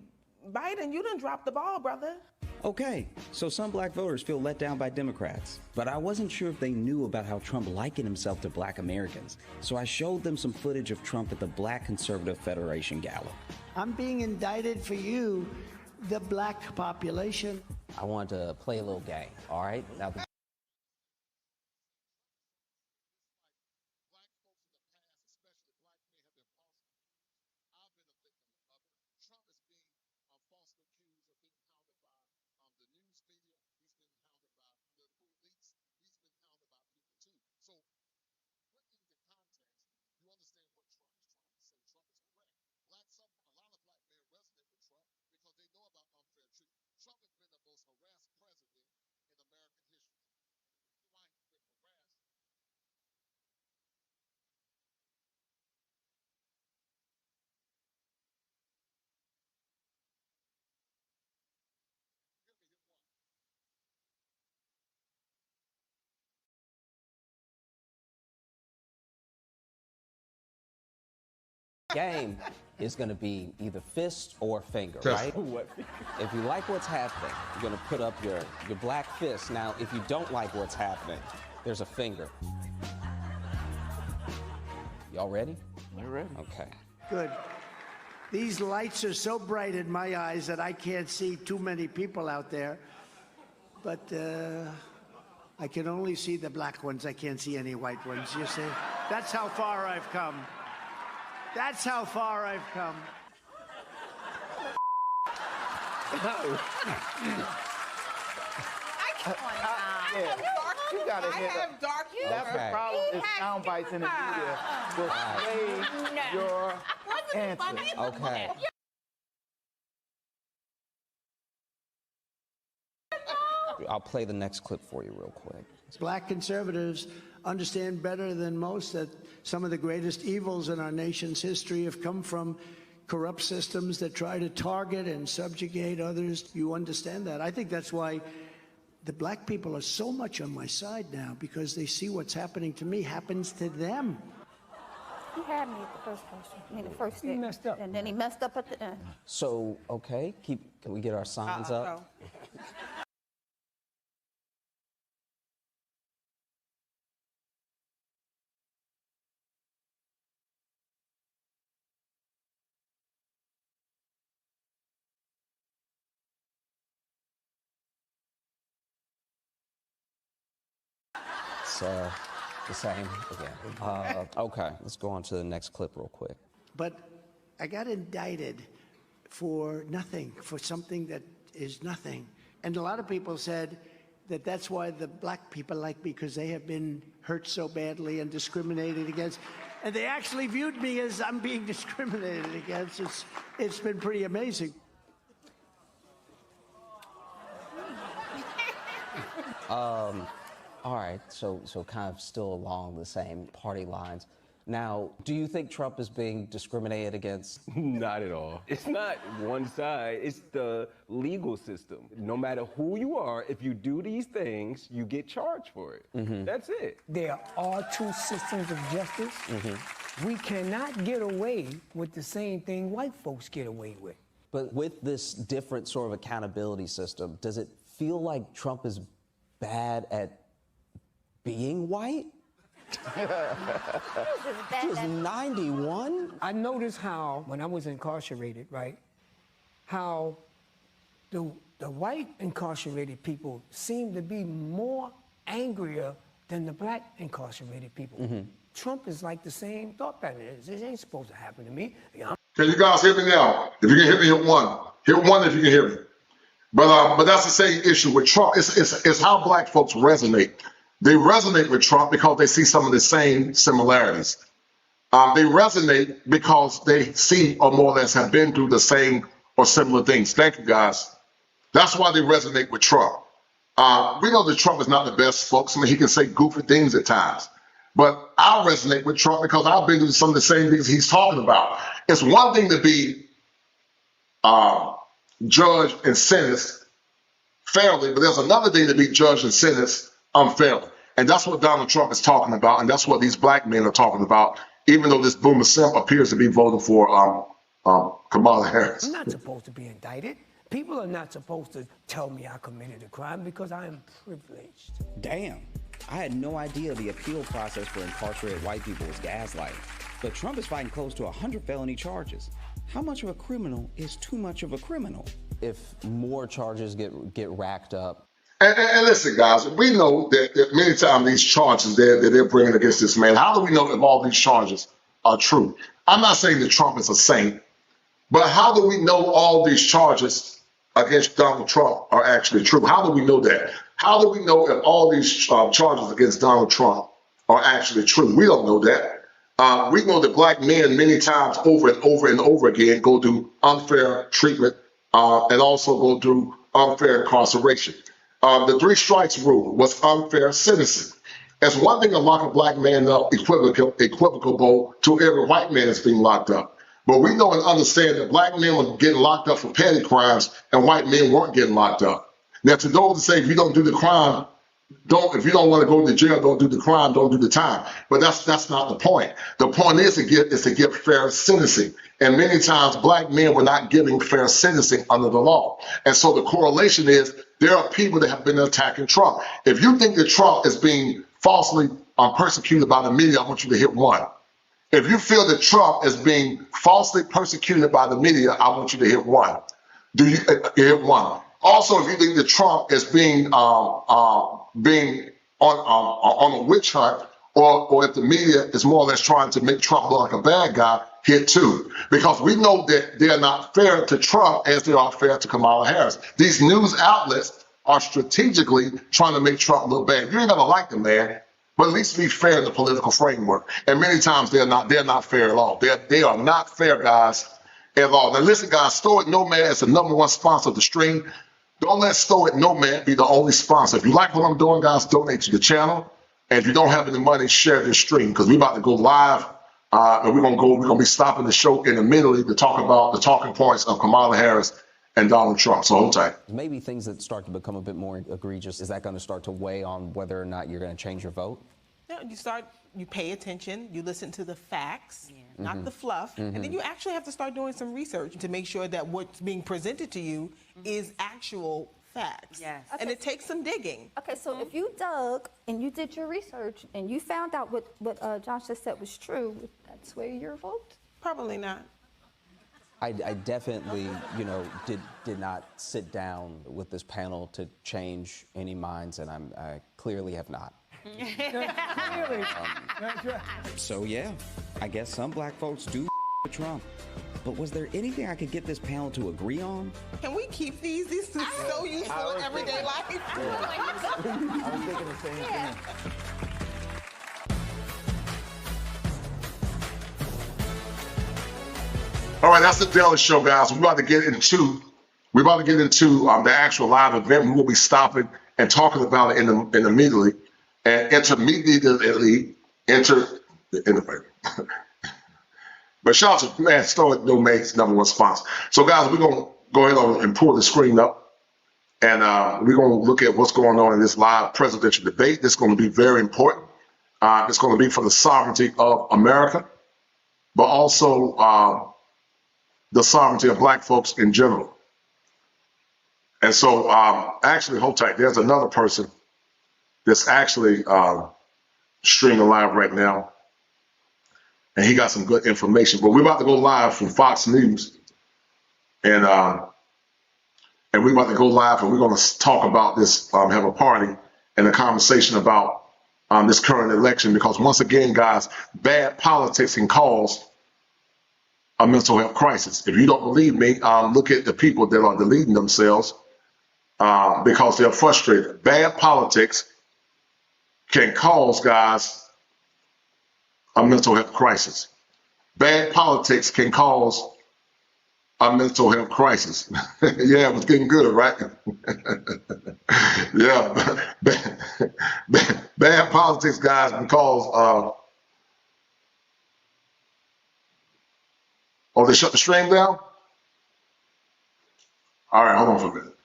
Biden, you done dropped the ball, brother. Okay, so some black voters feel let down by Democrats, but I wasn't sure if they knew about how Trump likened himself to black Americans. So I showed them some footage of Trump at the Black Conservative Federation Gala. I'm being indicted for you, the black population. I want to play a little game, all right? Now, game is going to be either fist or finger, right? If you like what's happening, you're going to put up your black fist. Now, if you don't like what's happening, there's a finger. Y'all ready? We're ready. Okay. Good. These lights are so bright in my eyes that I can't see too many people out there. But I can only see the black ones. I can't see any white ones, you see? That's how far I've come. That's how far I've come. You gotta hit have dark humor. That's the problem. Is sound bites in the media will sway your answer. Okay. I'll play the next clip for you real quick. Black conservatives understand better than most that some of the greatest evils in our nation's history have come from corrupt systems that try to target and subjugate others. You understand that. I think that's why the black people are so much on my side now, because they see what's happening to me happens to them. He had me at the first question. I mean, the first day. He messed up. And then he messed up at the end. So, okay, can we get our signs up? It's the same again. Okay, let's go on to the next clip real quick. But I got indicted for nothing, for something that is nothing. And a lot of people said that that's why the black people like me, because they have been hurt so badly and discriminated against. And they actually viewed me as I'm being discriminated against. It's been pretty amazing. All right, so kind of still along the same party lines. Now, do you think Trump is being discriminated against? Not at all. It's not one side, it's the legal system. No matter who you are, if you do these things, you get charged for it. That's it. There are two systems of justice. We cannot get away with the same thing white folks get away with. But with this different sort of accountability system, does it feel like Trump is bad at being white? He was 91? I noticed how, when I was incarcerated, right, how the white incarcerated people seem to be more angrier than the black incarcerated people. Trump is like the same thought pattern. This ain't supposed to happen to me. Can you guys hear me now? If you can hear me, hit one. Hit one if you can hear me. But that's the same issue with Trump. It's how black folks resonate. They resonate with Trump because they see some of the same similarities. They resonate because they see or more or less have been through the same or similar things. Thank you, guys. That's why they resonate with Trump. We know that Trump is not the best spokesman. He can say goofy things at times. But I resonate with Trump because I've been through some of the same things he's talking about. It's one thing to be judged and sentenced fairly, but there's another thing to be judged and sentenced unfairly. And that's what Donald Trump is talking about, and that's what these black men are talking about, even though this boomer simp appears to be voting for Kamala Harris. I'm not supposed to be indicted. People are not supposed to tell me I committed a crime because I am privileged. Damn. I had no idea the appeal process for incarcerated white people was gaslighting. But Trump is fighting close to 100 felony charges. How much of a criminal is too much of a criminal? If more charges get racked up. And listen, guys, we know that many times these charges that they're bringing against this man, how do we know if all these charges are true? I'm not saying that Trump is a saint, but how do we know all these charges against Donald Trump are actually true? How do we know that? How do we know if all these charges against Donald Trump are actually true? We don't know that. We know that black men many times over and over and over again go through unfair treatment and also go through unfair incarceration. The 3 strikes rule was unfair sentencing. It's one thing to lock a black man up equivocal to every white man that's being locked up. But we know and understand that black men were getting locked up for petty crimes and white men weren't getting locked up. Now, to those that say if you don't do the crime, if you don't want to go to jail, don't do the crime, don't do the time. But that's not the point. The point is to get fair sentencing. And many times black men were not getting fair sentencing under the law. And so the correlation is there are people that have been attacking Trump. If you think that Trump is being falsely persecuted by the media, I want you to hit 1. If you feel that Trump is being falsely persecuted by the media, I want you to hit 1. Do you hit 1? Also, if you think that Trump is being on a witch hunt, or if the media is more or less trying to make Trump look like a bad guy, hit 2. Because we know that they're not fair to Trump as they are fair to Kamala Harris. These news outlets are strategically trying to make Trump look bad. You ain't gonna like the man, but at least be fair in the political framework. And many times they're not fair at all. They are not fair, guys, at all. Now listen, guys, Stoic Nomad is the #1 sponsor of the stream. Don't let Stoic Nomad be the only sponsor. If you like what I'm doing, guys, donate to the channel. And if you don't have any money, share this stream because we're about to go live. And we're gonna be stopping the show immediately to talk about the talking points of Kamala Harris and Donald Trump. So hold tight. Maybe things that start to become a bit more egregious, is that going to start to weigh on whether or not you're going to change your vote? No, you pay attention, you listen to the facts, not the fluff, and then you actually have to start doing some research to make sure that what's being presented to you is actual facts. Yes. And it takes some digging. Okay, so if you dug and you did your research and you found out what Josh just said was true, would that sway your vote? Probably not. I definitely, did not sit down with this panel to change any minds, and I clearly have not. So yeah, I guess some black folks do with Trump. But was there anything I could get this panel to agree on? Can we keep these? These are so useful in everyday life. I was thinking the same thing. All right, that's the Daily Show, guys. We're about to get into the actual live event. We will be stopping and talking about it immediately. And intermediately, But shout out to man, Store Domain's #1 sponsor. So guys, we're gonna go ahead and pull the screen up, and we're gonna look at what's going on in this live presidential debate. This is going to be very important. It's going to be for the sovereignty of America, but also the sovereignty of Black folks in general. And so, actually, hold tight. There's another person that's actually streaming live right now, and he got some good information. But we're about to go live from Fox News, and we're about to go live, and we're going to talk about this, have a party and a conversation about this current election, because once again, guys, bad politics can cause a mental health crisis. If you don't believe me, look at the people that are deleting themselves because they're frustrated. Bad politics can cause, guys, a mental health crisis. Bad politics can cause a mental health crisis. Yeah, it was getting good, right? Yeah, bad politics, guys, can cause. Oh, they shut the stream down? All right, hold on for a minute.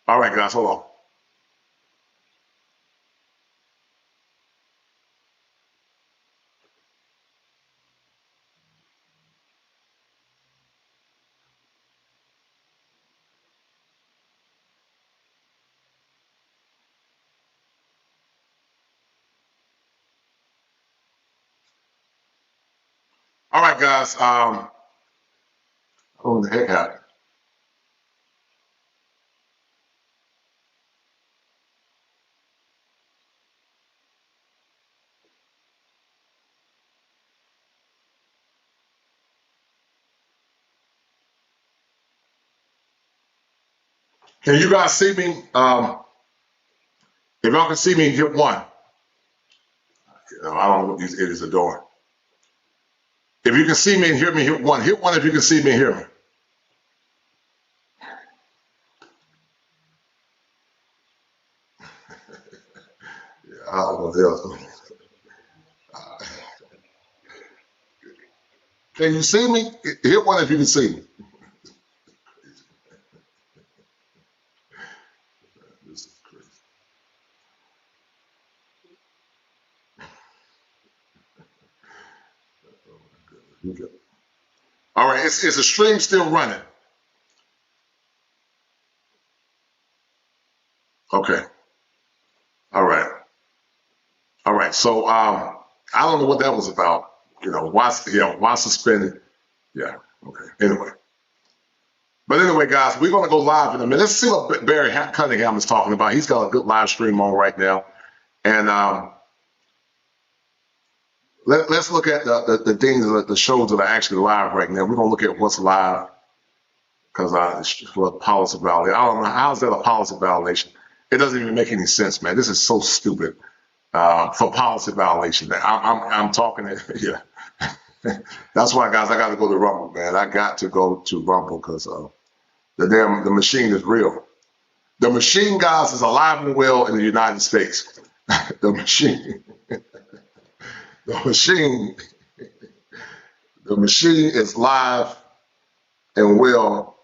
All right, guys, hold on. All right, guys. Oh, the heck happened? Can you guys see me? If y'all can see me, hit 1. I don't know what these idiots are doing. If you can see me and hear me, hit 1. Hit 1 if you can see me and hear me. I don't know what else. Can you see me? Hit 1 if you can see me. This is crazy. Okay. All right, is the stream still running? Okay. All right. All right. So I don't know what that was about. Why suspended? Yeah. Okay. Anyway. But anyway, guys, we're going to go live in a minute. Let's see what Barry Cunningham is talking about. He's got a good live stream on right now. And let's look at the things, the shows that are actually live right now. We're going to look at what's live because for policy violation. I don't know. How's that a policy violation? It doesn't even make any sense, man. This is so stupid for policy violation. I'm talking it. Yeah. That's why, guys, I got to go to Rumble, man. I got to go to Rumble because the machine is real. The machine, guys, is alive and well in the United States. The machine, the machine is live and well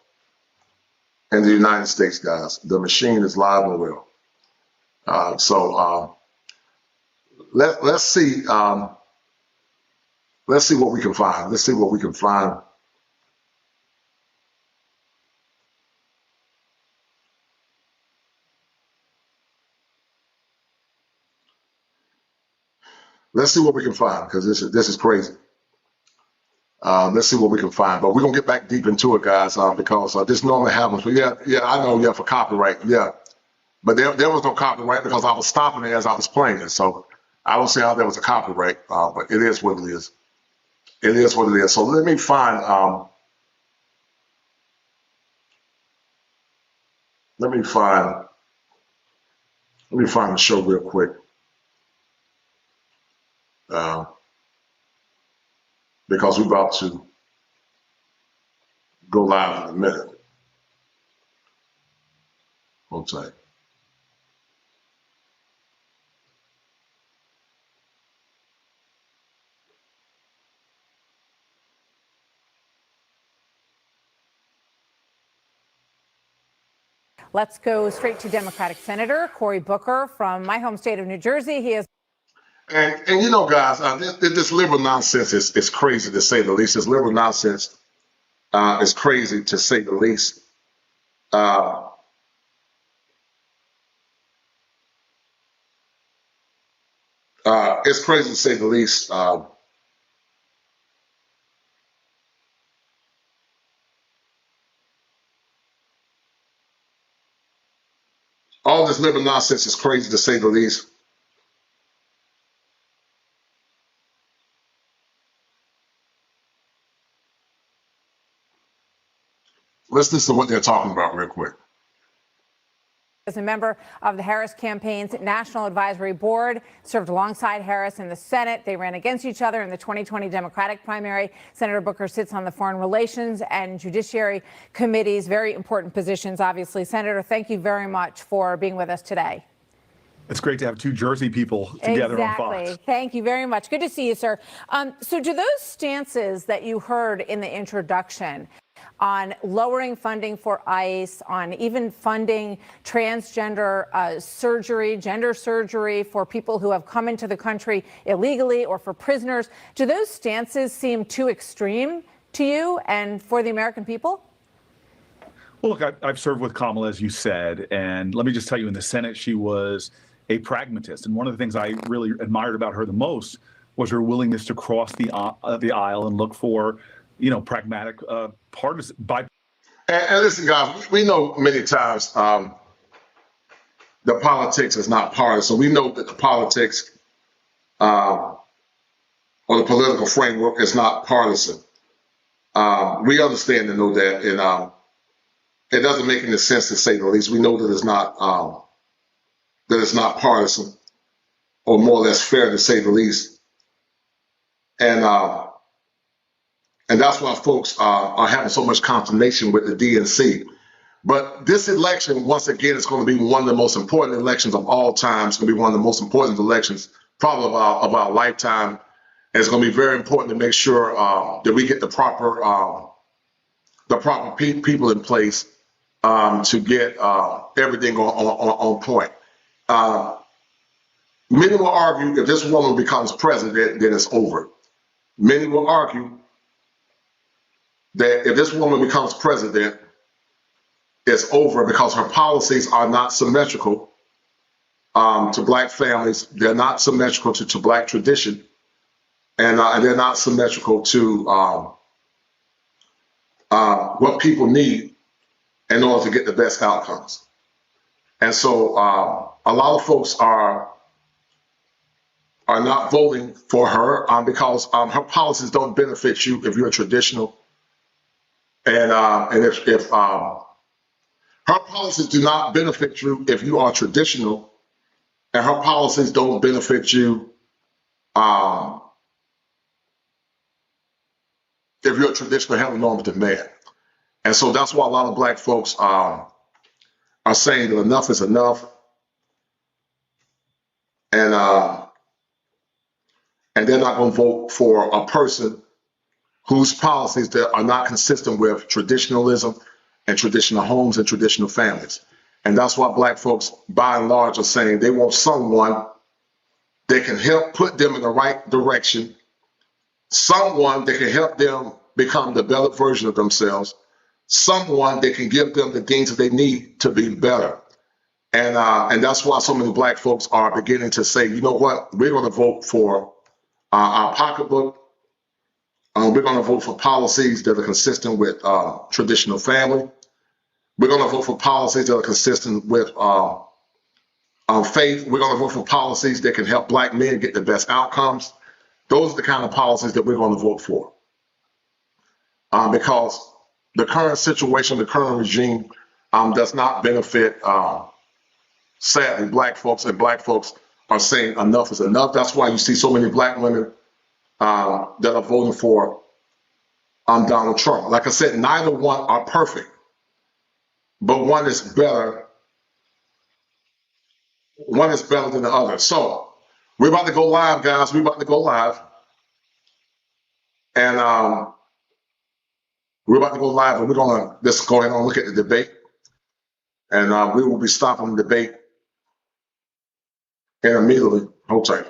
in the United States, guys. The machine is live and well. Let's see. Let's see what we can find. Let's see what we can find. Let's see what we can find because this is crazy. Let's see what we can find. But we're gonna get back deep into it, guys, because this normally happens. But yeah, I know, yeah, for copyright, yeah. But there was no copyright because I was stopping it as I was playing it. So I don't see how there was a copyright, but it is what it is. It is what it is. So let me find the show real quick. Because we're about to go live in a minute. Hold tight. Let's go straight to Democratic Senator Cory Booker from my home state of New Jersey. He is. And you know, guys, this liberal nonsense is crazy to say the least. This liberal nonsense is crazy to say the least. It's crazy to say the least. All this liberal nonsense is crazy to say the least. Let's listen to what they're talking about real quick. As a member of the Harris campaign's National Advisory Board, served alongside Harris in the Senate. They ran against each other in the 2020 Democratic primary. Senator Booker sits on the Foreign Relations and Judiciary Committees, very important positions, obviously. Senator, thank you very much for being with us today. It's great to have two Jersey people together on Fox. Thank you very much. Good to see you, sir. So do those stances that you heard in the introduction on lowering funding for ICE, on even funding transgender surgery, gender surgery for people who have come into the country illegally or for prisoners, do those stances seem too extreme to you and for the American people? Well, look, I've served with Kamala, as you said, and let me just tell you, in the Senate, she was a pragmatist. And one of the things I really admired about her the most was her willingness to cross the aisle and look for, pragmatic, partisan. And listen, guys, we know many times the politics is not partisan. We know that the politics or the political framework is not partisan. We understand and know that, and it doesn't make any sense to say the least. We know that it's not partisan, or more or less fair to say the least. And that's why folks are having so much consternation with the DNC. But this election, once again, is going to be one of the most important elections of all time. It's going to be one of the most important elections probably of our lifetime. And it's going to be very important to make sure that we get the proper people in place to get everything on point. Many will argue if this woman becomes president, then it's over. Many will argue that if this woman becomes president, it's over because her policies are not symmetrical to Black families. They're not symmetrical to Black tradition, and they're not symmetrical to what people need in order to get the best outcomes. And so a lot of folks are not voting for her because her policies don't benefit you if you're traditional. And if her policies do not benefit you if you are traditional, and her policies don't benefit you if you're a traditional heteronormative man. And so that's why a lot of Black folks are saying that enough is enough. And they're not going to vote for a person whose policies that are not consistent with traditionalism and traditional homes and traditional families. And that's why Black folks, by and large, are saying they want someone that can help put them in the right direction, someone that can help them become the better version of themselves, someone that can give them the things that they need to be better. And that's why so many Black folks are beginning to say, you know what, we're going to vote for our pocketbook. We're going to vote for policies that are consistent with traditional family. We're going to vote for policies that are consistent with faith. We're going to vote for policies that can help Black men get the best outcomes. Those are the kind of policies that we're going to vote for. Because the current situation, the current regime does not benefit, sadly, Black folks, and Black folks are saying enough is enough. That's why you see so many Black women that are voting for Donald Trump. Like I said, neither one are perfect, but one is better. One is better than the other. So we're about to go live, guys. We're about to go live, and we're about to go live, and we're gonna just go ahead and look at the debate. And we will be stopping the debate immediately. Hold tight.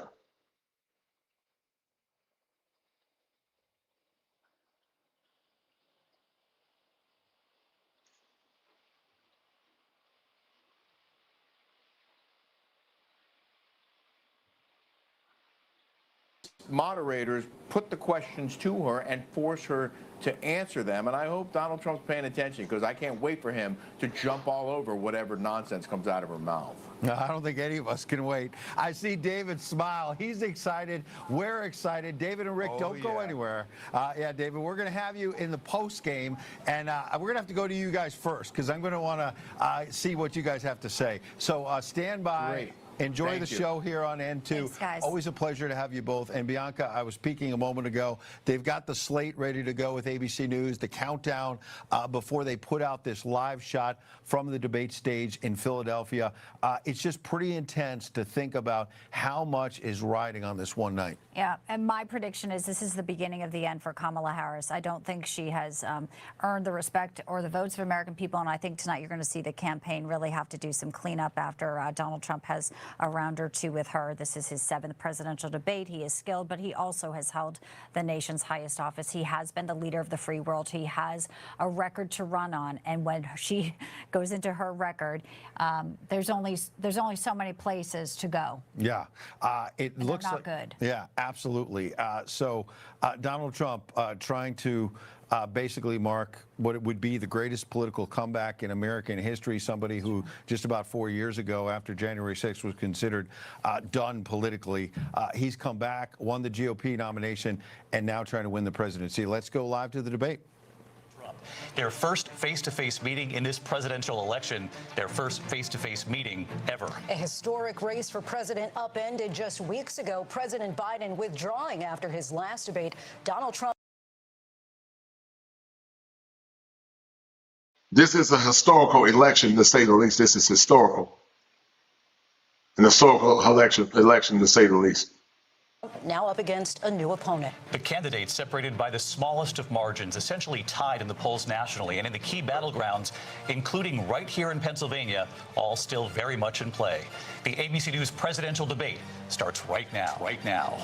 Moderators put the questions to her and force her to answer them. And I hope Donald Trump's paying attention, because I can't wait for him to jump all over whatever nonsense comes out of her mouth. No, I don't think any of us can wait. I see David smile. He's excited. We're excited. David and Rick, don't go anywhere. Yeah, David, we're going to have you in the post game, and we're going to have to go to you guys first, because I'm going to want to see what you guys have to say. So stand by. Great. Enjoy the show here on N2. Thanks, guys. Always a pleasure to have you both. And Bianca, I was speaking a moment ago. They've got the slate ready to go with ABC News, the countdown before they put out this live shot from the debate stage in Philadelphia. It's just pretty intense to think about how much is riding on this one night. Yeah, and my prediction is this is the beginning of the end for Kamala Harris. I don't think she has earned the respect or the votes of American people, and I think tonight you're going to see the campaign really have to do some cleanup after Donald Trump has a round or two with her. This is his 7th presidential debate. He is skilled, but he also has held the nation's highest office. He has been the leader of the free world. He has a record to run on, and when she goes into her record, there's only so many places to go. Yeah, it And looks they're like not good. Yeah, absolutely. So Donald Trump trying to basically mark what it would be the greatest political comeback in American history. Somebody who just about 4 years ago, after January 6th, was considered done politically. He's come back, won the GOP nomination, and now trying to win the presidency. Let's go live to the debate. Their first face-to-face meeting in this presidential election, their first face-to-face meeting ever. A historic race for president upended just weeks ago. President Biden withdrawing after his last debate. Donald Trump. This is a historical election, to say the least. This is historical. An historical election, to say the least. Now up against a new opponent. The candidates separated by the smallest of margins, essentially tied in the polls nationally and in the key battlegrounds, including right here in Pennsylvania, all still very much in play. The ABC News presidential debate starts right now.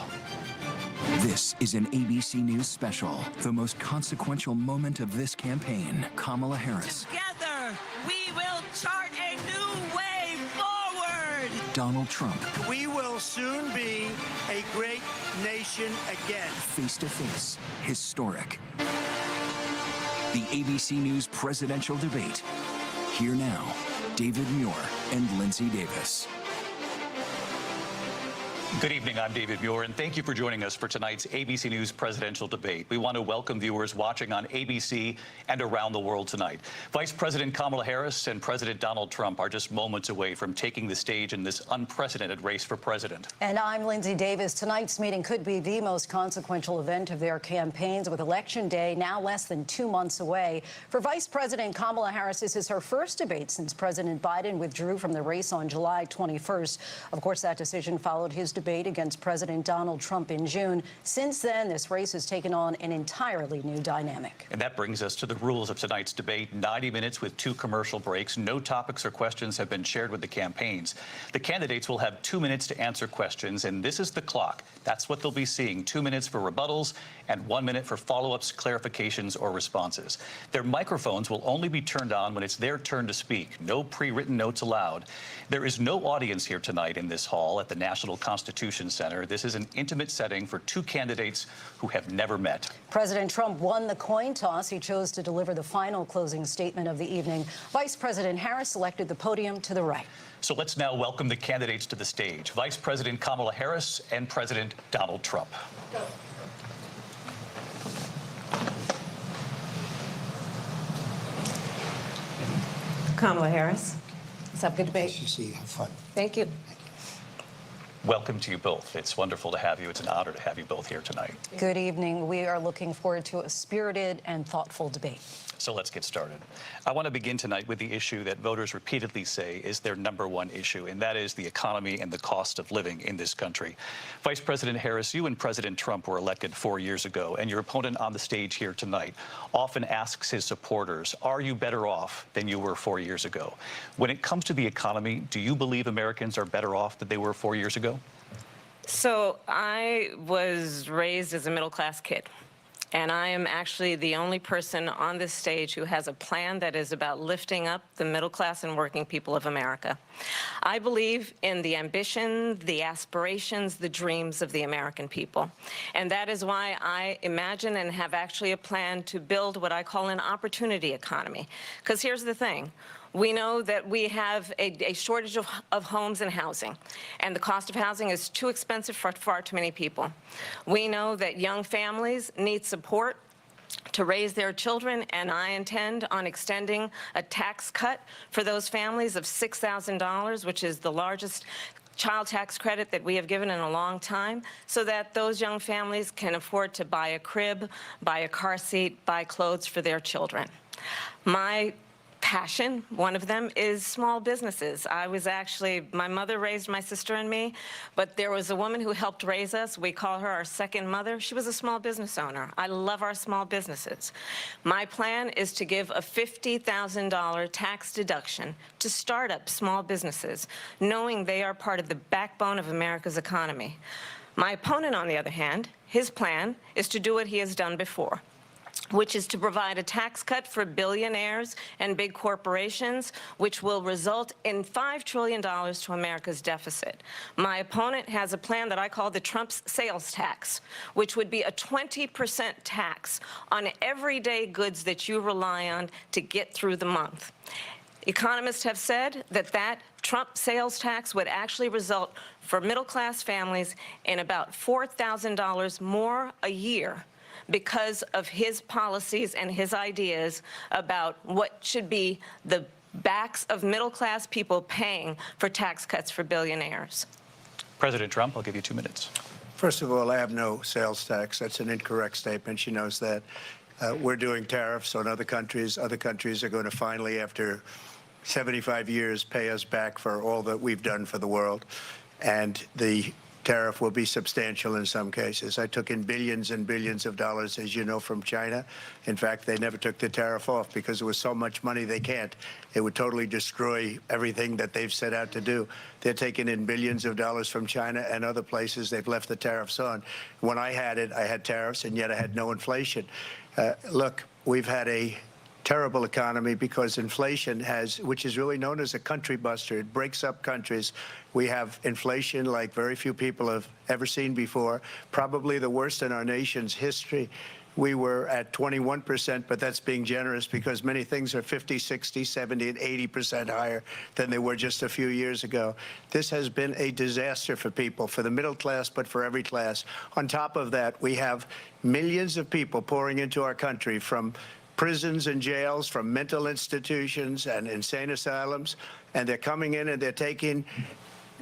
This is an ABC News special, the most consequential moment of this campaign. Kamala Harris. Together, we will chart a new way forward. Donald Trump. We will soon be a great nation again. Face to face, historic. The ABC News presidential debate. Here now, David Muir and Lindsay Davis. Good evening, I'm David Muir, and thank you for joining us for tonight's ABC News presidential debate. We want to welcome viewers watching on ABC and around the world tonight. Vice President Kamala Harris and President Donald Trump are just moments away from taking the stage in this unprecedented race for president. And I'm Lindsay Davis. Tonight's meeting could be the most consequential event of their campaigns, with Election Day now less than 2 months away. For Vice President Kamala Harris, this is her first debate since President Biden withdrew from the race on July 21st. Of course, that decision followed his debate against President Donald Trump in June. Since then, this race has taken on an entirely new dynamic. And that brings us to the rules of tonight's debate. 90 minutes with 2 commercial breaks. No topics or questions have been shared with the campaigns. The candidates will have 2 minutes to answer questions, and this is the clock. That's what they'll be seeing. 2 minutes for rebuttals and 1 minute for follow-ups, clarifications, or responses. Their microphones will only be turned on when it's their turn to speak. No pre-written notes allowed. There is no audience here tonight in this hall at the National Constitution Center. This is an intimate setting for 2 candidates who have never met. President Trump won the coin toss. He chose to deliver the final closing statement of the evening. Vice President Harris selected the podium to the right. So let's now welcome the candidates to the stage. Vice President Kamala Harris and President Donald Trump. Kamala Harris. Let's have a good debate. Nice to see you. Have fun. Thank you. Welcome to you both. It's wonderful to have you. It's an honor to have you both here tonight. Good evening. We are looking forward to a spirited and thoughtful debate. So let's get started. I want to begin tonight with the issue that voters repeatedly say is their #1 issue, and that is the economy and the cost of living in this country. Vice President Harris, you and President Trump were elected 4 years ago, and your opponent on the stage here tonight often asks his supporters, are you better off than you were 4 years ago? When it comes to the economy, do you believe Americans are better off than they were 4 years ago? So I was raised as a middle-class kid. And I am actually the only person on this stage who has a plan that is about lifting up the middle class and working people of America. I believe in the ambition, the aspirations, the dreams of the American people. And that is why I imagine and have actually a plan to build what I call an opportunity economy. Because here's the thing. We know that we have a shortage of homes and housing, and the cost of housing is too expensive for far too many people. We know that young families need support to raise their children, and I intend on extending a tax cut for those families of $6,000, which is the largest child tax credit that we have given in a long time, so that those young families can afford to buy a crib, buy a car seat, buy clothes for their children. My passion, one of them, is small businesses. My mother raised my sister and me, but there was a woman who helped raise us. We call her our second mother. She was a small business owner. I love our small businesses. My plan is to give a $50,000 tax deduction to startup small businesses, knowing they are part of the backbone of America's economy. My opponent, on the other hand, his plan is to do what he has done before, which is to provide a tax cut for billionaires and big corporations, which will result in $5 trillion to America's deficit. My opponent has a plan that I call the Trump's sales tax, which would be a 20% tax on everyday goods that you rely on to get through the month. Economists have said that Trump sales tax would actually result for middle-class families in about $4,000 more a year, because of his policies and his ideas about what should be the backs of middle-class people paying for tax cuts for billionaires. President Trump, I'll give you 2 minutes. First of all, I have no sales tax. That's an incorrect statement. She knows that. We're doing tariffs on other countries. Other countries are going to finally, after 75 years, pay us back for all that we've done for the world. And the tariff will be substantial in some cases. I took in billions and billions of dollars, as you know, from China. In fact, they never took the tariff off because there was so much money they can't. It would totally destroy everything that they've set out to do. They're taking in billions of dollars from China and other places. They've left the tariffs on. When I had it, I had tariffs, and yet I had no inflation. Look, we've had a terrible economy because inflation which is really known as a country buster. It breaks up countries. We have inflation like very few people have ever seen before, probably the worst in our nation's history. We were at 21%, but that's being generous because many things are 50, 60, 70, and 80% higher than they were just a few years ago. This has been a disaster for people, for the middle class, but for every class. On top of that, we have millions of people pouring into our country from prisons and jails, from mental institutions and insane asylums, and they're coming in and they're taking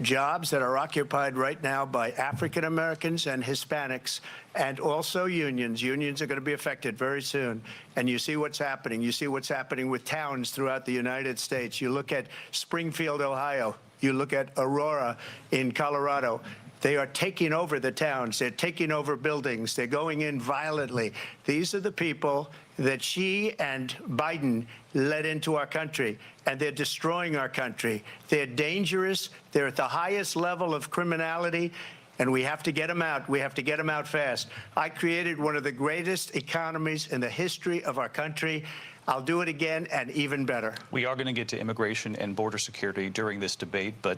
jobs that are occupied right now by African Americans and Hispanics, and also unions. Unions are going to be affected very soon. And you see what's happening. You see what's happening with towns throughout the United States. You look at Springfield, Ohio. You look at Aurora in Colorado. They are taking over the towns. They're taking over buildings. They're going in violently. These are the people that she and Biden led into our country, and they're destroying our country. They're dangerous. They're at the highest level of criminality, and we have to get them out. We have to get them out fast. I created one of the greatest economies in the history of our country. I'll do it again and even better. We are going to get to immigration and border security during this debate, but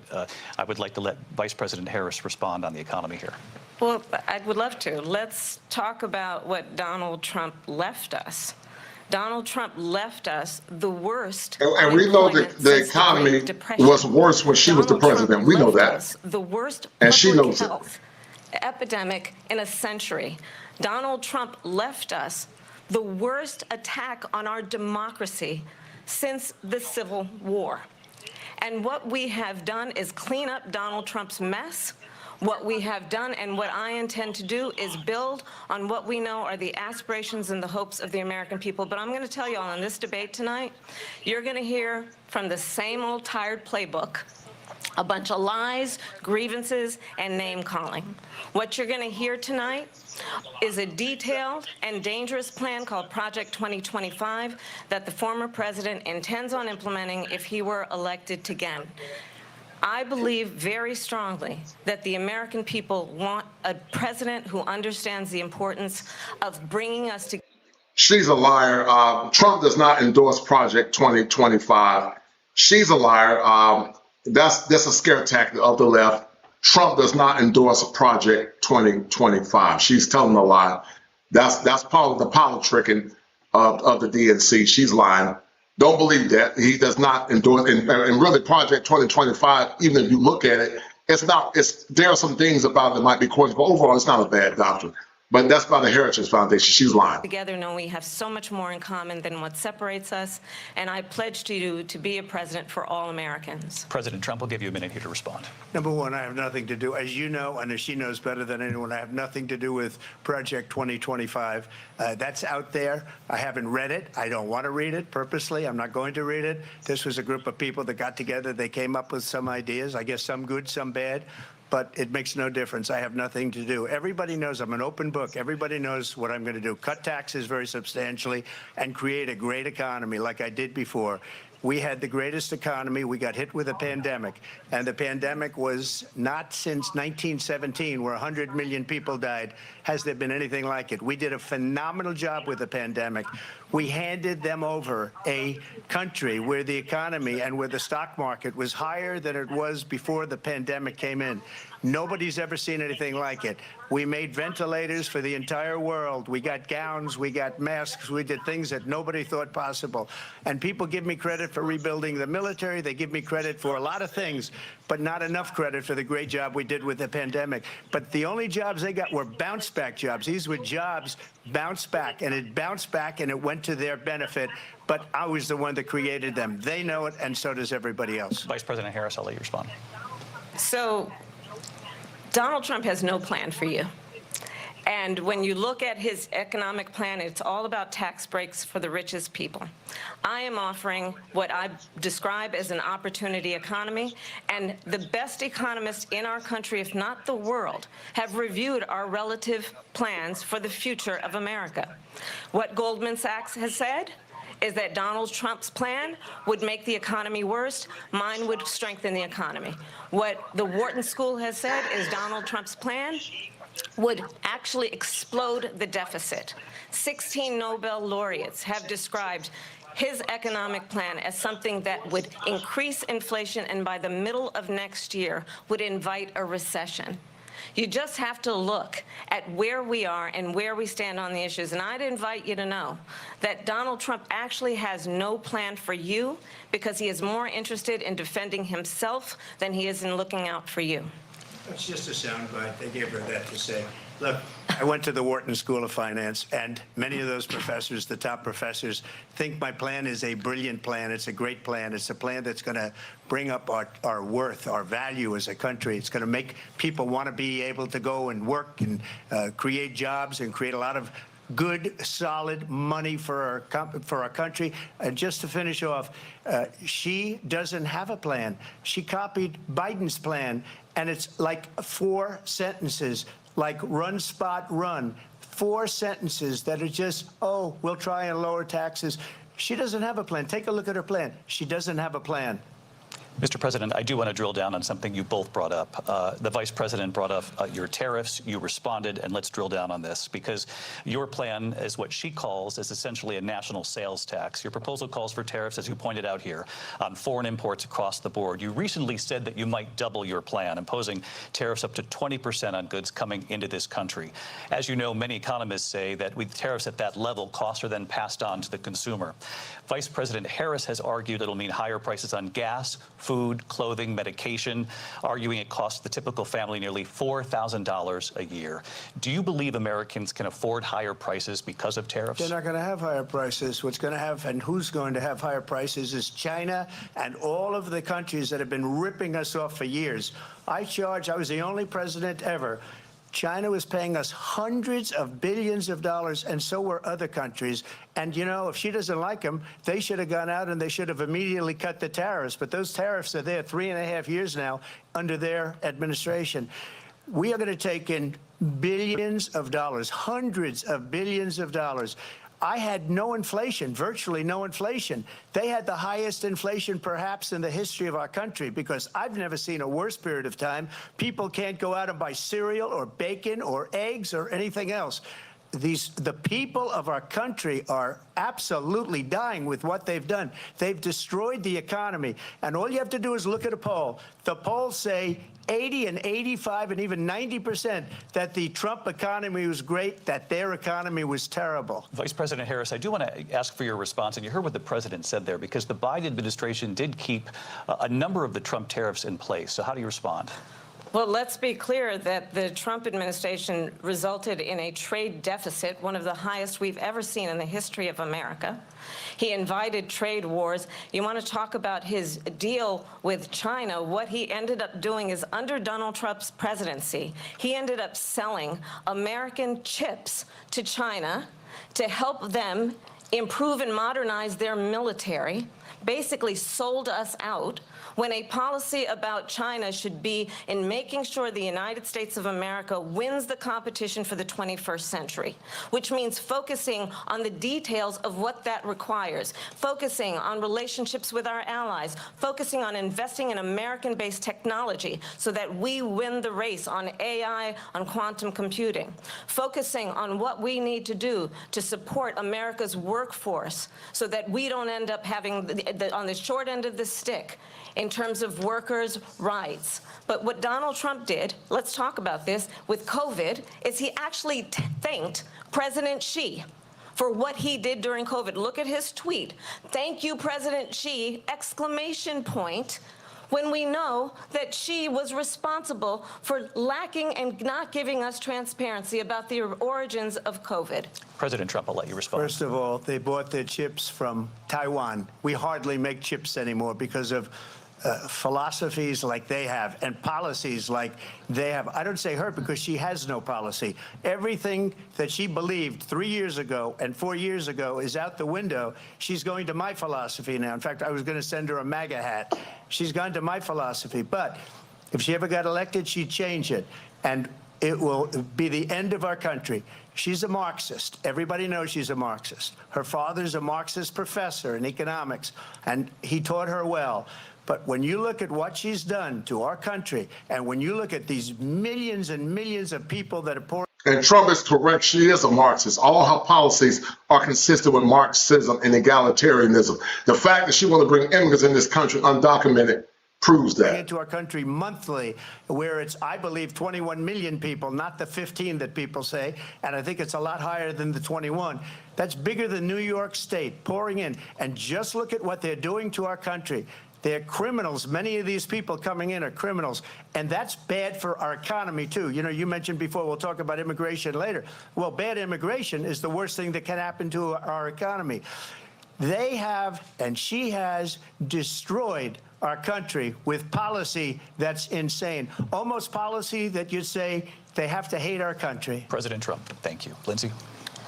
I would like to let Vice President Harris respond on the economy here. Well, I would love to. Let's talk about what Donald Trump left us. Donald Trump left us the worst. And we know that the economy was worse when she was the president. We know that. The worst and she knows health epidemic in a century. Donald Trump left us the worst attack on our democracy since the Civil War. And what we have done is clean up Donald Trump's mess What we have done and what I intend to do is build on what we know are the aspirations and the hopes of the American people. But I'm going to tell you all in this debate tonight, you're going to hear from the same old tired playbook a bunch of lies, grievances, and name-calling. What you're going to hear tonight is a detailed and dangerous plan called Project 2025 that the former president intends on implementing if he were elected again. I believe very strongly that the American people want a president who understands the importance of bringing us together. She's a liar. Trump does not endorse Project 2025. She's a liar. That's a scare tactic of the left. Trump does not endorse Project 2025. She's telling a lie. That's part of the politicking of the DNC. She's lying. Don't believe that. He does not endorse, and really Project 2025, even if you look at it, there are some things about it that might be questionable. Overall, it's not a bad doctrine. But that's by the Heritage Foundation. She's lying. Together, know we have so much more in common than what separates us, and I pledge to you to be a president for all Americans. President Trump will give you a minute here to respond. Number one, I have nothing to do, as you know, and as she knows better than anyone, I have nothing to do with Project 2025. That's out there. I haven't read it. I don't want to read it purposely. I'm not going to read it. This was a group of people that got together. They came up with some ideas, I guess some good, some bad. But it makes no difference. I have nothing to do. Everybody knows I'm an open book. Everybody knows what I'm going to do. Cut taxes very substantially and create a great economy like I did before. We had the greatest economy. We got hit with a pandemic. And the pandemic was not since 1917, where 100 million people died, has there been anything like it. We did a phenomenal job with the pandemic. We handed them over a country where the economy and where the stock market was higher than it was before the pandemic came in. Nobody's ever seen anything like it. We made ventilators for the entire world. We got gowns, we got masks, we did things that nobody thought possible. And people give me credit for rebuilding the military. They give me credit for a lot of things, but not enough credit for the great job we did with the pandemic. But the only jobs they got were bounce back jobs. These were jobs bounced back, and it bounced back and it went to their benefit. But I was the one that created them. They know it, and so does everybody else. Vice President Harris, I'll let you respond. So Donald Trump has no plan for you. And when you look at his economic plan, it's all about tax breaks for the richest people. I am offering what I describe as an opportunity economy, and the best economists in our country, if not the world, have reviewed our relative plans for the future of America. What Goldman Sachs has said is that Donald Trump's plan would make the economy worse. Mine would strengthen the economy. What the Wharton School has said is Donald Trump's plan would actually explode the deficit. 16 Nobel laureates have described his economic plan as something that would increase inflation and by the middle of next year would invite a recession. You just have to look at where we are and where we stand on the issues. And I'd invite you to know that Donald Trump actually has no plan for you because he is more interested in defending himself than he is in looking out for you. It's just a soundbite. They gave her that to say. Look, I went to the Wharton School of Finance, and many of those professors, the top professors, think my plan is a brilliant plan. It's a great plan. It's a plan that's going to bring up our worth, our value as a country. It's going to make people want to be able to go and work and create jobs and create a lot of good, solid money for our country. And just to finish off, she doesn't have a plan. She copied Biden's plan, and it's like 4 sentences, like run, spot, run. 4 sentences that are just, oh, we'll try and lower taxes. She doesn't have a plan. Take a look at her plan. She doesn't have a plan. Mr. President, I do want to drill down on something you both brought up. The Vice President brought up your tariffs. You responded, and let's drill down on this, because your plan is what she calls is essentially a national sales tax. Your proposal calls for tariffs, as you pointed out here, on foreign imports across the board. You recently said that you might double your plan, imposing tariffs up to 20% on goods coming into this country. As you know, many economists say that with tariffs at that level, costs are then passed on to the consumer. Vice President Harris has argued it'll mean higher prices on gas, food, clothing, medication, arguing it costs the typical family nearly $4,000 a year. Do you believe Americans can afford higher prices because of tariffs? They're not going to have higher prices. What's going to have, and who's going to have higher prices, is China and all of the countries that have been ripping us off for years. I was the only president ever. China was paying us hundreds of billions of dollars, and so were other countries. And, you know, if she doesn't like them, they should have gone out and they should have immediately cut the tariffs. But those tariffs are there 3.5 years now under their administration. We are going to take in billions of dollars, hundreds of billions of dollars. I had no inflation, virtually no inflation. They had the highest inflation perhaps in the history of our country, because I've never seen a worse period of time. People can't go out and buy cereal or bacon or eggs or anything else. The people of our country are absolutely dying with what they've done. They've destroyed the economy. And all you have to do is look at a poll. The polls say 80 and 85 and even 90% that the Trump economy was great, that their economy was terrible. Vice President Harris, I do want to ask for your response, and you heard what the president said there, because the Biden administration did keep a number of the Trump tariffs in place. So how do you respond? Well, let's be clear that the Trump administration resulted in a trade deficit, one of the highest we've ever seen in the history of America. He invited trade wars. You want to talk about his deal with China? What he ended up doing is, under Donald Trump's presidency, he ended up selling American chips to China to help them improve and modernize their military, basically sold us out, when a policy about China should be in making sure the United States of America wins the competition for the 21st century, which means focusing on the details of what that requires, focusing on relationships with our allies, focusing on investing in American-based technology so that we win the race on AI, on quantum computing, focusing on what we need to do to support America's workforce so that we don't end up having on the short end of the stick in terms of workers' rights. But what Donald Trump did, let's talk about this, with COVID, is he actually thanked President Xi for what he did during COVID. Look at his tweet. "Thank you, President Xi," exclamation point, when we know that Xi was responsible for lacking and not giving us transparency about the origins of COVID. President Trump, I'll let you respond. First of all, they bought their chips from Taiwan. We hardly make chips anymore because of philosophies like they have and policies like they have. I don't say her because she has no policy. Everything that she believed 3 years ago and 4 years ago is out the window. She's going to my philosophy now. In fact, I was going to send her a MAGA hat. She's gone to my philosophy. But if she ever got elected, she'd change it. And it will be the end of our country. She's a Marxist. Everybody knows she's a Marxist. Her father's a Marxist professor in economics, and he taught her well. But when you look at what she's done to our country, and when you look at these millions and millions of people that are pouring. And Trump is correct. She is a Marxist. All her policies are consistent with Marxism and egalitarianism. The fact that she wants to bring immigrants in this country undocumented proves that. Into our country monthly, where it's, I believe, 21 million people, not the 15 that people say, and I think it's a lot higher than the 21. That's bigger than New York State pouring in. And just look at what they're doing to our country. They're criminals. Many of these people coming in are criminals. And that's bad for our economy, too. You know, you mentioned before, we'll talk about immigration later. Well, bad immigration is the worst thing that can happen to our economy. They have, and she has, destroyed our country with policy that's insane. Almost policy that you'd say they have to hate our country. President Trump, thank you. Lindsay?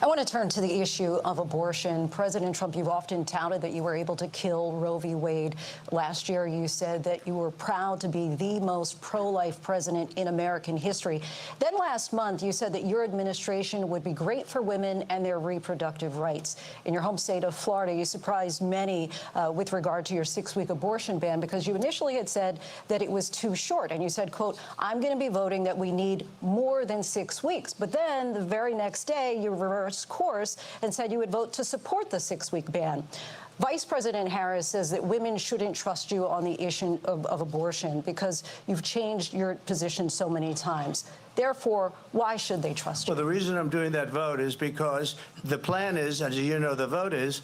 I want to turn to the issue of abortion. President Trump, you've often touted that you were able to kill Roe v. Wade. Last year, you said that you were proud to be the most pro-life president in American history. Then last month, you said that your administration would be great for women and their reproductive rights. In your home state of Florida, you surprised many with regard to your 6-week abortion ban, because you initially had said that it was too short. And you said, quote, "I'm going to be voting that we need more than 6 weeks." But then the very next day, you reversed course and said you would vote to support the 6-week ban. Vice President Harris says that women shouldn't trust you on the issue of abortion because you've changed your position so many times. Therefore, why should they trust you? Well, the reason I'm doing that vote is because the plan is, as you know, the vote is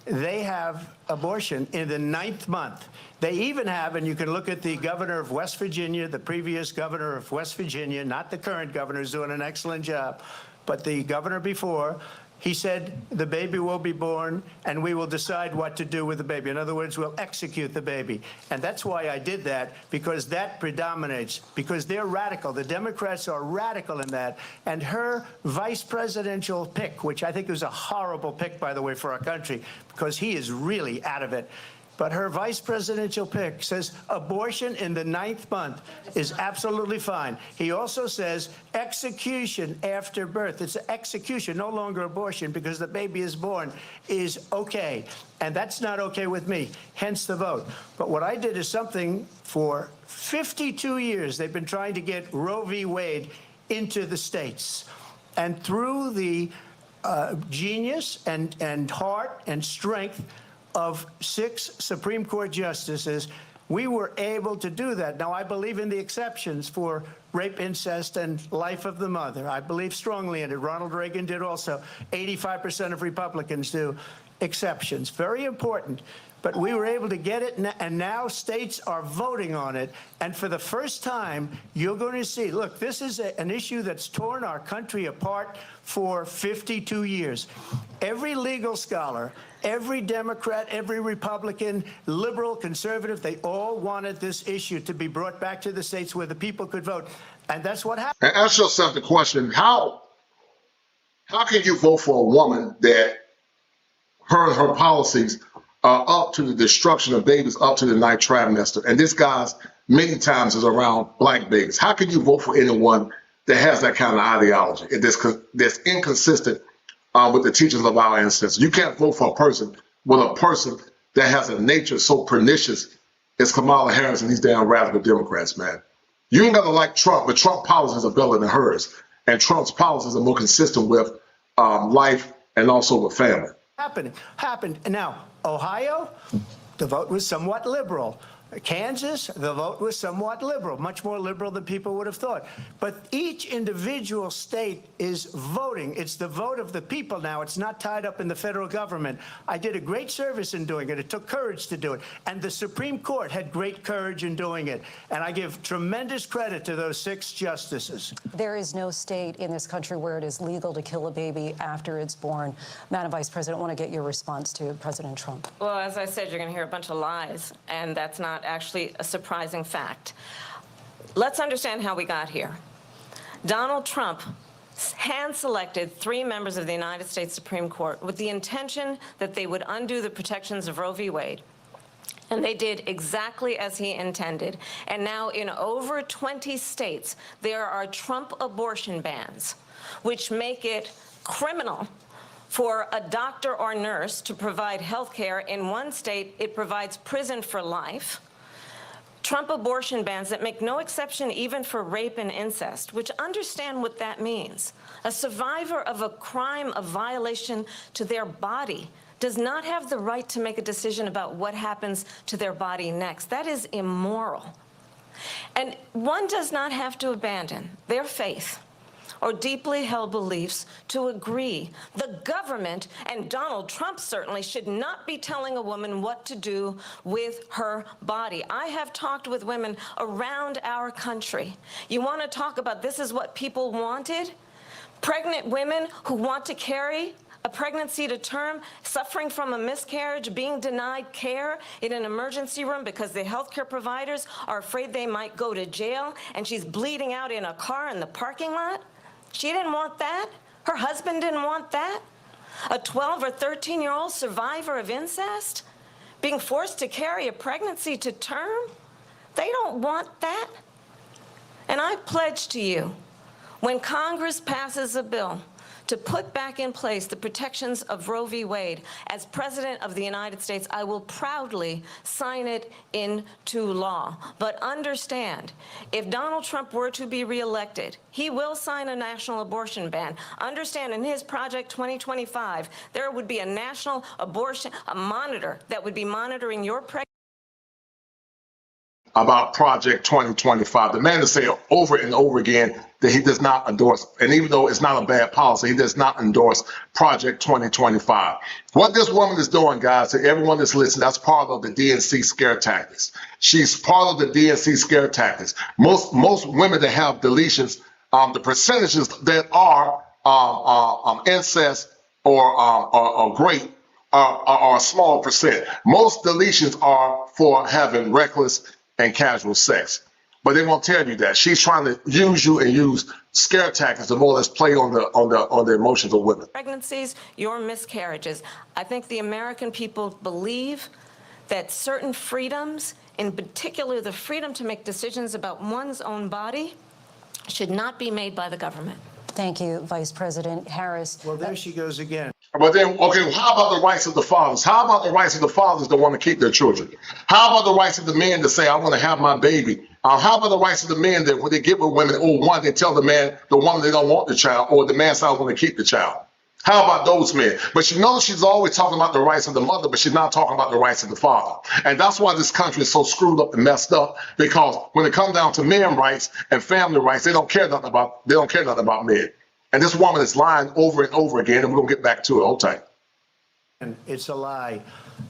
they have abortion in the 9th month. They even have, and you can look at the governor of West Virginia, the previous governor of West Virginia, not the current governor, who's doing an excellent job, but the governor before, he said the baby will be born and we will decide what to do with the baby. In other words, we'll execute the baby. And that's why I did that, because that predominates, because they're radical. The Democrats are radical in that. And her vice presidential pick, which I think was a horrible pick, by the way, for our country, because he is really out of it. But her vice presidential pick says abortion in the 9th month is absolutely fine. He also says execution after birth. It's execution, no longer abortion, because the baby is born, is okay. And that's not okay with me, hence the vote. But what I did is something for 52 years. They've been trying to get Roe v. Wade into the states. And through the genius and heart and strength of 6 Supreme Court justices, we were able to do that. Now, I believe in the exceptions for rape, incest, and life of the mother. I believe strongly in it. Ronald Reagan did also. 85% of Republicans do. Exceptions. Very important. But we were able to get it, and now states are voting on it. And for the first time, you're going to see, look, this is an issue that's torn our country apart for 52 years. Every legal scholar, every Democrat, every Republican, liberal, conservative, they all wanted this issue to be brought back to the states where the people could vote. And that's what happened. And ask yourself the question, how can you vote for a woman that her policies are up to the destruction of babies, up to the 9th trimester, and this guy's many times is around black babies? How can you vote for anyone that has that kind of ideology and that's inconsistent with the teachings of our ancestors? You can't vote for a person that has a nature so pernicious as Kamala Harris and these damn radical Democrats, man. You ain't got to like Trump, but Trump policies are better than hers, and Trump's policies are more consistent with life and also with family. Happened. Now, Ohio, the vote was somewhat liberal. Kansas, the vote was somewhat liberal, much more liberal than people would have thought. But each individual state is voting. It's the vote of the people now. It's not tied up in the federal government. I did a great service in doing it. It took courage to do it. And the Supreme Court had great courage in doing it. And I give tremendous credit to those 6 justices. There is no state in this country where it is legal to kill a baby after it's born. Madam Vice President, I want to get your response to President Trump. Well, as I said, you're going to hear a bunch of lies, and that's not actually a surprising fact. Let's understand how we got here. Donald Trump hand-selected 3 members of the United States Supreme Court with the intention that they would undo the protections of Roe v. Wade. And they did exactly as he intended. And now in over 20 states, there are Trump abortion bans, which make it criminal for a doctor or nurse to provide health care. In one state, it provides prison for life. Trump abortion bans that make no exception even for rape and incest, which understand what that means. A survivor of a crime of violation to their body does not have the right to make a decision about what happens to their body next. That is immoral. And one does not have to abandon their faith or deeply held beliefs to agree. The government, and Donald Trump certainly, should not be telling a woman what to do with her body. I have talked with women around our country. You want to talk about this is what people wanted? Pregnant women who want to carry a pregnancy to term, suffering from a miscarriage, being denied care in an emergency room because the healthcare providers are afraid they might go to jail, and she's bleeding out in a car in the parking lot. She didn't want that. Her husband didn't want that. A 12 or 13-year-old survivor of incest being forced to carry a pregnancy to term. They don't want that. And I pledge to you, when Congress passes a bill to put back in place the protections of Roe v. Wade, as President of the United States, I will proudly sign it into law. But understand, if Donald Trump were to be reelected, he will sign a national abortion ban. Understand, in his Project 2025, there would be a national abortion, a monitor that would be monitoring your pregnancy. about Project 2025. The man has said over and over again that he does not endorse, and even though it's not a bad policy, he does not endorse Project 2025. What this woman is doing, guys, to everyone that's listening, that's part of the DNC scare tactics. She's part of the DNC scare tactics. Most women that have deletions, the percentages that are incest or rape are a small percent. Most deletions are for having reckless and casual sex. But they won't tell you that. She's trying to use you and use scare tactics to more or less play on the emotions of women. Pregnancies, your miscarriages. I think the American people believe that certain freedoms, in particular the freedom to make decisions about one's own body, should not be made by the government. Thank you, Vice President Harris. Well, there she goes again. But then, okay, well, how about the rights of the fathers? How about the rights of the fathers that want to keep their children? How about the rights of the men that say, I want to have my baby? How about the rights of the men that when they get with women, one, they tell the woman they don't want the child, or the man says, I want to keep the child? How about those men? But you know she's always talking about the rights of the mother, but she's not talking about the rights of the father. And that's why this country is so screwed up and messed up, because when it comes down to men rights and family rights, they don't care nothing about men. And this woman is lying over and over again, and we're going to get back to it. Hold tight. It's a lie.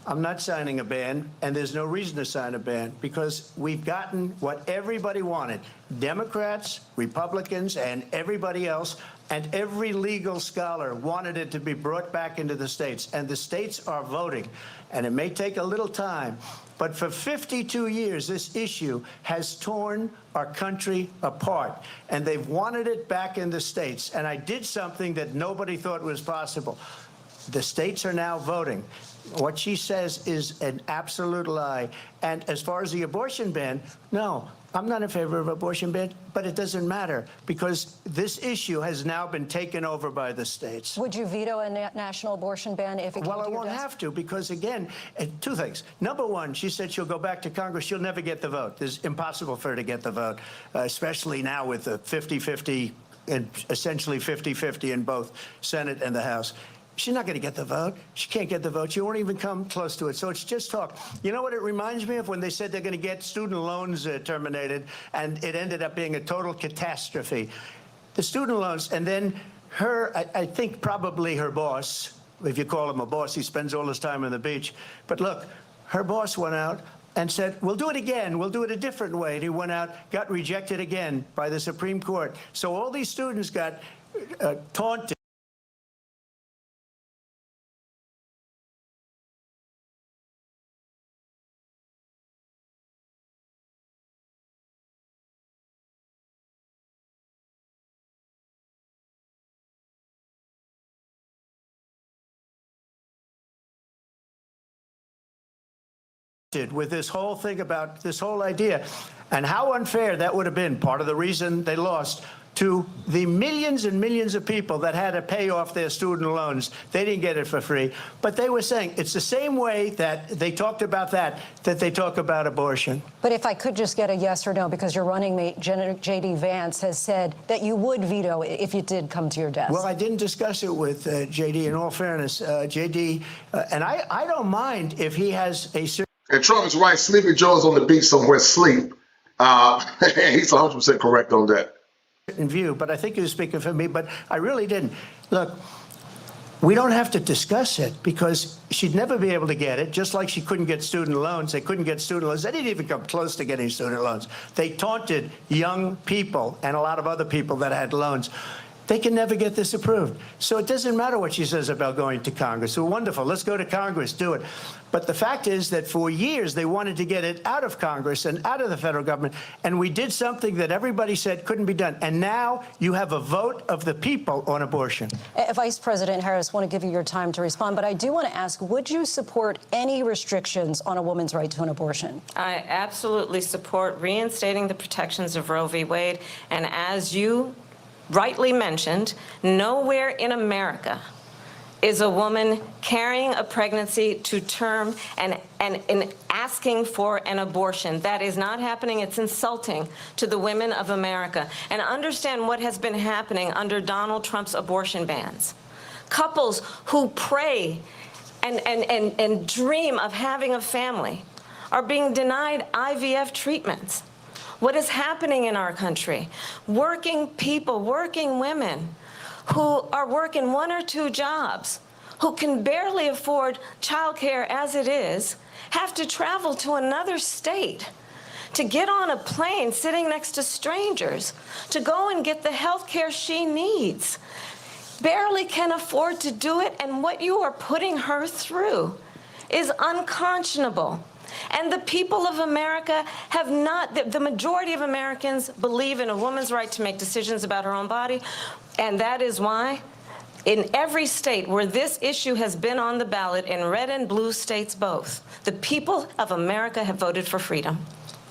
I'm not signing a ban, and there's no reason to sign a ban, because we've gotten what everybody wanted. Democrats, Republicans, and everybody else, and every legal scholar wanted it to be brought back into the states, and the states are voting. And it may take a little time, but for 52 years, this issue has torn our country apart, and they've wanted it back in the states. And I did something that nobody thought was possible. The states are now voting. What she says is an absolute lie. And as far as the abortion ban, no, I'm not in favor of abortion ban, but it doesn't matter, because this issue has now been taken over by the states. Would you veto a national abortion ban if it came to your desk? Well, I won't have to, because again, two things. Number one, she said she'll go back to Congress. She'll never get the vote. It's impossible for her to get the vote, especially now with the 50-50 and essentially 50-50 in both Senate and the House. She's not going to get the vote. She can't get the vote. She won't even come close to it. So it's just talk. You know what it reminds me of? When they said they're going to get student loans terminated, and it ended up being a total catastrophe. The student loans, and then I think probably her boss, if you call him a boss, he spends all his time on the beach. But look, her boss went out and said, we'll do it again. We'll do it a different way. And he went out, got rejected again by the Supreme Court. So all these students got taunted. With this whole thing about this whole idea, and how unfair that would have been, part of the reason they lost, to the millions and millions of people that had to pay off their student loans. They didn't get it for free, but they were saying it's the same way that they talked about that they talk about abortion. But if I could just get a yes or no, because your running mate, J.D. Vance, has said that you would veto it if it did come to your desk. Well, I didn't discuss it with J.D. In all fairness, J.D., and I don't mind if he has a certain... And Trump is right. Sleepy Joe's on the beach somewhere asleep. He's 100% correct on that. In view, but I think he was speaking for me, but I really didn't. Look, we don't have to discuss it, because she'd never be able to get it, just like she couldn't get student loans. They couldn't get student loans. They didn't even come close to getting student loans. They taunted young people and a lot of other people that had loans. They can never get this approved. So it doesn't matter what she says about going to Congress. So wonderful. Let's go to Congress, do it. But the fact is that for years they wanted to get it out of Congress and out of the federal government. And we did something that everybody said couldn't be done. And now you have a vote of the people on abortion. Vice President Harris, I want to give you your time to respond, but I do want to ask, would you support any restrictions on a woman's right to an abortion? I absolutely support reinstating the protections of Roe v. Wade. And as you rightly mentioned, nowhere in America is a woman carrying a pregnancy to term and asking for an abortion. That is not happening. It's insulting to the women of America. And understand what has been happening under Donald Trump's abortion bans. Couples who pray and dream of having a family are being denied IVF treatments. What is happening in our country? Working people, working women who are working 1 or 2 jobs, who can barely afford childcare as it is, have to travel to another state to get on a plane sitting next to strangers to go and get the health care she needs. Barely can afford to do it, and what you are putting her through is unconscionable. And the people of America have not, the majority of Americans believe in a woman's right to make decisions about her own body, and that is why in every state where this issue has been on the ballot, in red and blue states both, the people of America have voted for freedom.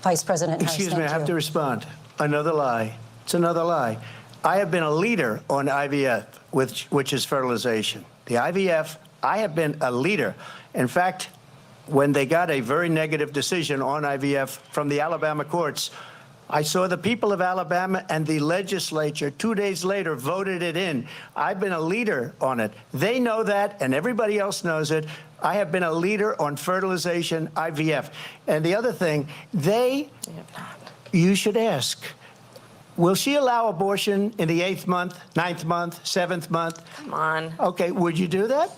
Vice President Harris, excuse me, I have to respond. Another lie. It's another lie. I have been a leader on IVF, which is fertilization. The IVF, I have been a leader. In fact, when they got a very negative decision on IVF from the Alabama courts, I saw the people of Alabama and the legislature 2 days later voted it in. I've been a leader on it. They know that, and everybody else knows it. I have been a leader on fertilization, IVF. And the other thing, you should ask, will she allow abortion in the 8th month, 9th month, 7th month? Come on. Okay, would you do that?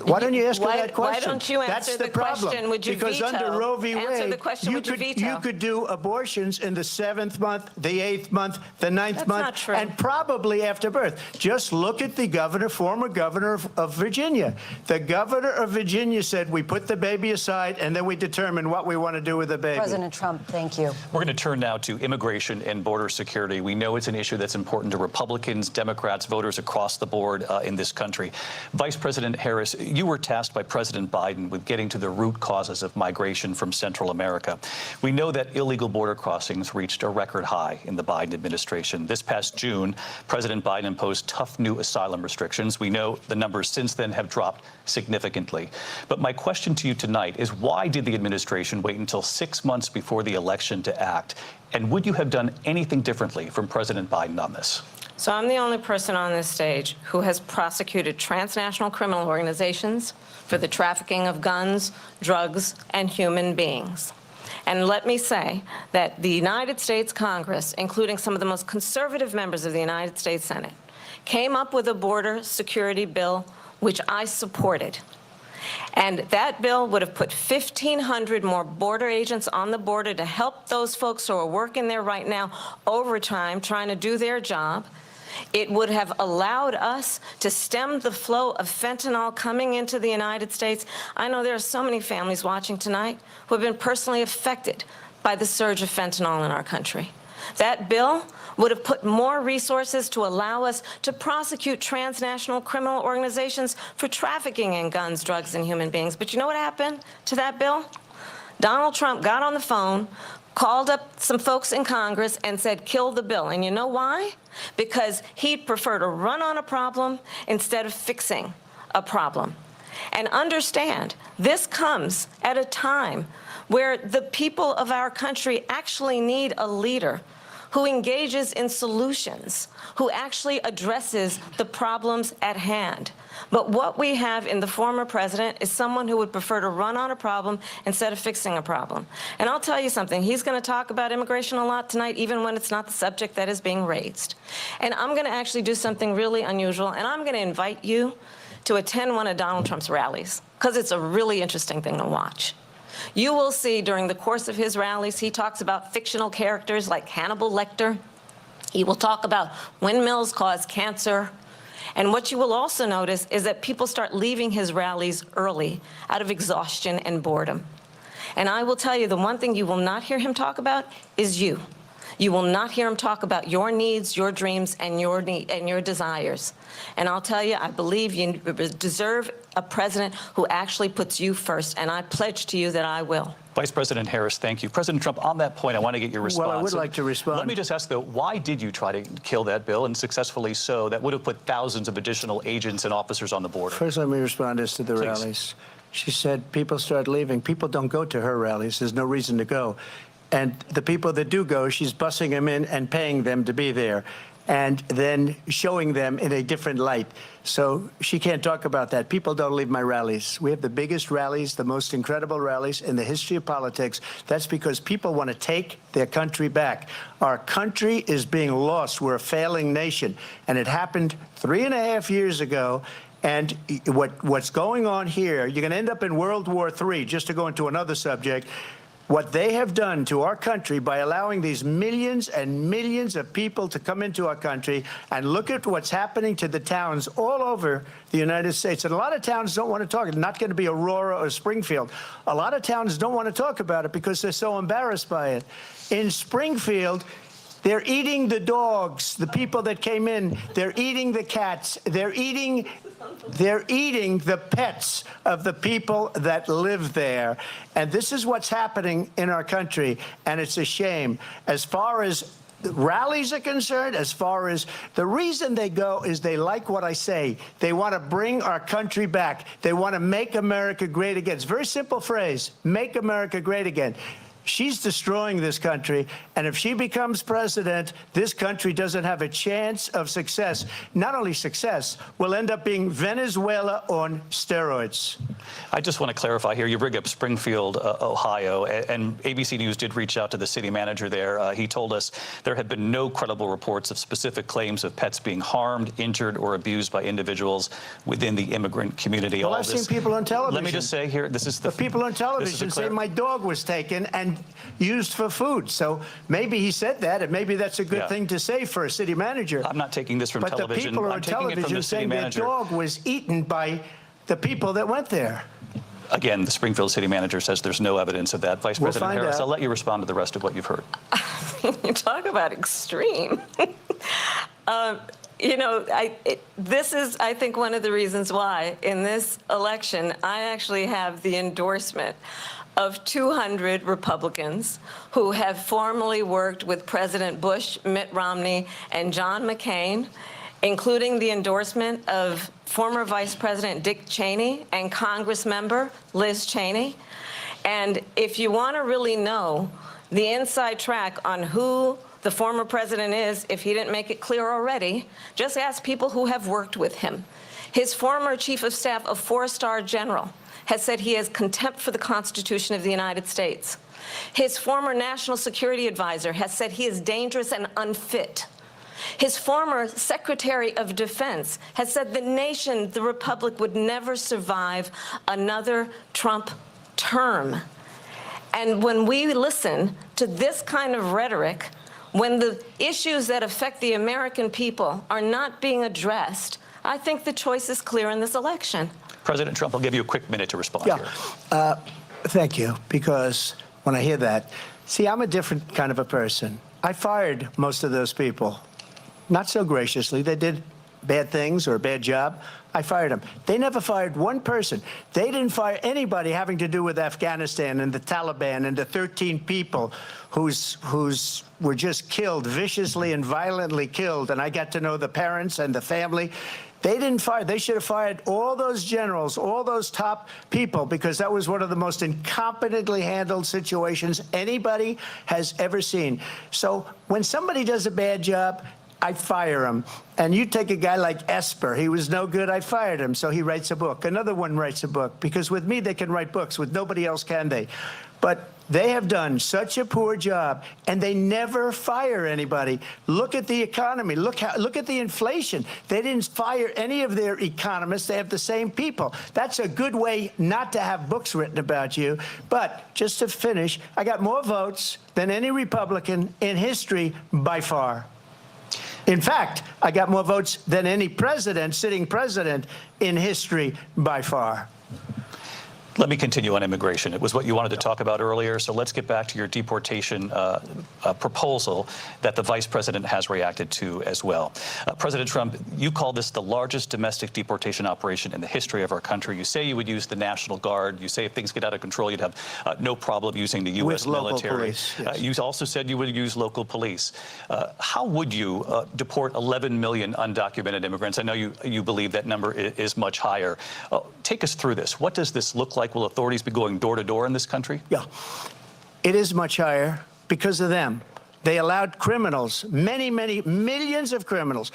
Why don't you ask her that question? Why don't you answer That's the question? problem. Would you because veto? Under Roe v. Wade, Answer the question. Would you veto? You could do abortions in the 7th month, the 8th month, the 9th That's month, not true. and probably after birth. Just look at the governor, former governor of Virginia. The governor of Virginia said we put the baby aside and then we determine what we want to do with the baby. President Trump, thank you. We're going to turn now to immigration and border security. We know it's an issue that's important to Republicans, Democrats, voters across the board in this country. Vice President Harris, you were tasked by President Biden with getting to the root causes of migration from Central America. We know that illegal border crossings reached a record high in the Biden administration. This past June, President Biden imposed tough new asylum restrictions. We know the numbers since then have dropped significantly. But my question to you tonight is, why did the administration wait until 6 months before the election to act? And would you have done anything differently from President Biden on this? So I'm the only person on this stage who has prosecuted transnational criminal organizations for the trafficking of guns, drugs, and human beings. And let me say that the United States Congress, including some of the most conservative members of the United States Senate, came up with a border security bill which I supported. And that bill would have put 1,500 more border agents on the border to help those folks who are working there right now overtime trying to do their job. It would have allowed us to stem the flow of fentanyl coming into the United States. I know there are so many families watching tonight who have been personally affected by the surge of fentanyl in our country. That bill would have put more resources to allow us to prosecute transnational criminal organizations for trafficking in guns, drugs, and human beings. But you know what happened to that bill? Donald Trump got on the phone, called up some folks in Congress and said, kill the bill. And you know why? Because he'd prefer to run on a problem instead of fixing a problem. And understand, this comes at a time where the people of our country actually need a leader who engages in solutions, who actually addresses the problems at hand. But what we have in the former president is someone who would prefer to run on a problem instead of fixing a problem. And I'll tell you something, he's going to talk about immigration a lot tonight, even when it's not the subject that is being raised. And I'm going to actually do something really unusual, and I'm going to invite you to attend one of Donald Trump's rallies, because it's a really interesting thing to watch. You will see during the course of his rallies, he talks about fictional characters like Hannibal Lecter. He will talk about windmills cause cancer. And what you will also notice is that people start leaving his rallies early out of exhaustion and boredom. And I will tell you, the one thing you will not hear him talk about is you. You will not hear him talk about your needs, your dreams, and your desires. And I'll tell you, I believe you deserve a president who actually puts you first, and I pledge to you that I will. Vice President Harris, thank you. President Trump, on that point, I want to get your response. Well, I would like to respond. Let me just ask, though, why did you try to kill that bill, and successfully so? That would have put thousands of additional agents and officers on the border. First, let me respond as to the rallies. She said people start leaving. People don't go to her rallies. There's no reason to go. And the people that do go, she's bussing them in and paying them to be there. and then showing them in a different light. So she can't talk about that. People don't leave my rallies. We have the biggest rallies, the most incredible rallies in the history of politics. That's because people want to take their country back. Our country is being lost. We're a failing nation. And it happened 3.5 years ago. And what's going on here, you're going to end up in World War III, just to go into another subject. What they have done to our country by allowing these millions and millions of people to come into our country, and look at what's happening to the towns all over the United States. And a lot of towns don't want to talk. It's not going to be Aurora or Springfield. A lot of towns don't want to talk about it because they're so embarrassed by it. In Springfield, they're eating the dogs, the people that came in. They're eating the cats. They're eating the pets of the people that live there. And this is what's happening in our country, and it's a shame. As far as rallies are concerned, as far as the reason they go is they like what I say. They want to bring our country back. They want to make America great again. It's a very simple phrase, make America great again. She's destroying this country, and if she becomes president, this country doesn't have a chance of success. Not only success, we'll end up being Venezuela on steroids. I just want to clarify here. You bring up Springfield, Ohio, and ABC News did reach out to the city manager there. He told us there had been no credible reports of specific claims of pets being harmed, injured, or abused by individuals within the immigrant community. Well, I've seen people on television. Let me just say here, this is the people on television say my dog was taken and used for food. So maybe he said that, and maybe that's a good thing to say for a city manager. I'm not taking this from television. But the people are on television saying their dog was eaten by the people that went there. Again, the Springfield city manager says there's no evidence of that. Vice President Harris, I'll let you respond to the rest of what you've heard. You talk about extreme. You know, this is, I think, one of the reasons why in this election I actually have the endorsement of 200 Republicans who have formally worked with President Bush, Mitt Romney, and John McCain, including the endorsement of former Vice President Dick Cheney and Congress member Liz Cheney. And if you want to really know the inside track on who the former president is, if he didn't make it clear already, just ask people who have worked with him. His former chief of staff, a 4-star general, has said he has contempt for the Constitution of the United States. His former national security advisor has said he is dangerous and unfit. His former Secretary of Defense has said the nation, the republic, would never survive another Trump term. And when we listen to this kind of rhetoric, when the issues that affect the American people are not being addressed, I think the choice is clear in this election. President Trump, I'll give you a quick minute to respond here. Thank you, because when I hear that, see, I'm a different kind of a person. I fired most of those people. Not so graciously. They did bad things or a bad job. I fired them. They never fired one person. They didn't fire anybody having to do with Afghanistan and the Taliban and the 13 people who's were just killed, viciously and violently killed. And I got to know the parents and the family. They didn't fire. They should have fired all those generals, all those top people, because that was one of the most incompetently handled situations anybody has ever seen. So when somebody does a bad job, I fire him. And you take a guy like Esper. He was no good. I fired him. So he writes a book. Another one writes a book. Because with me, they can write books. With nobody else can they. But they have done such a poor job, and they never fire anybody. Look at the economy. Look at the inflation. They didn't fire any of their economists. They have the same people. That's a good way not to have books written about you. But just to finish, I got more votes than any Republican in history by far. In fact, I got more votes than any president, sitting president in history by far. Let me continue on immigration. It was what you wanted to talk about earlier, so let's get back to your deportation proposal that the vice president has reacted to as well. President Trump, you call this the largest domestic deportation operation in the history of our country. You say you would use the National Guard. You say if things get out of control, you'd have no problem using the U.S. military. Police, yes. You also said you would use local police. How would you deport 11 million undocumented immigrants? I know you believe that number is much higher. Take us through this. What does this look like? Will authorities be going door to door in this country? Yeah, it is much higher because of them. They allowed criminals, many, many millions of criminals.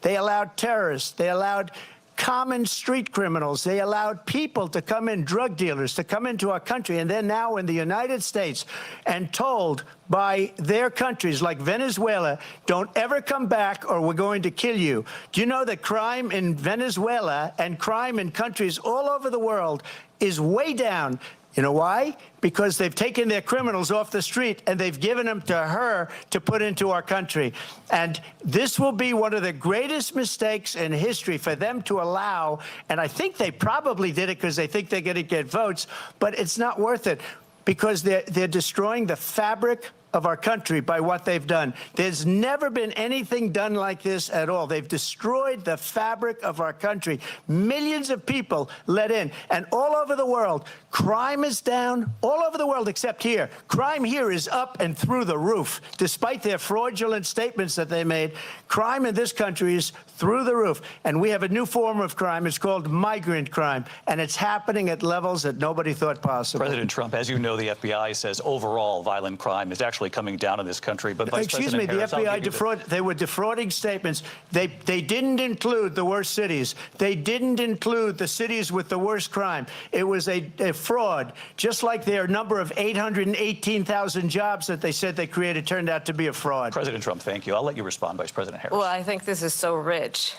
They allowed terrorists. They allowed common street criminals. They allowed people to come in, drug dealers, to come into our country. And they're now in the United States and told by their countries like Venezuela, don't ever come back or we're going to kill you. Do you know that crime in Venezuela and crime in countries all over the world is way down? You know why? Because they've taken their criminals off the street and they've given them to her to put into our country. And this will be one of the greatest mistakes in history for them to allow. And I think they probably did it because they think they're going to get votes, but it's not worth it because they're destroying the fabric of our country by what they've done. There's never been anything done like this at all. They've destroyed the fabric of our country. Millions of people let in. And all over the world, crime is down. All over the world except here. Crime here is up and through the roof. Despite their fraudulent statements that they made, crime in this country is through the roof. And we have a new form of crime. It's called migrant crime. And it's happening at levels that nobody thought possible. President Trump, as you know, the FBI says overall violent crime is actually coming down in this country. But Vice Excuse me, President the Harris, FBI they were defrauding statements. They didn't include the worst cities. They didn't include the cities with the worst crime. It was a fraud, just like their number of 818,000 jobs that they said they created turned out to be a fraud. President Trump, thank you. I'll let you respond, Vice President Harris. Well, I think this is so rich,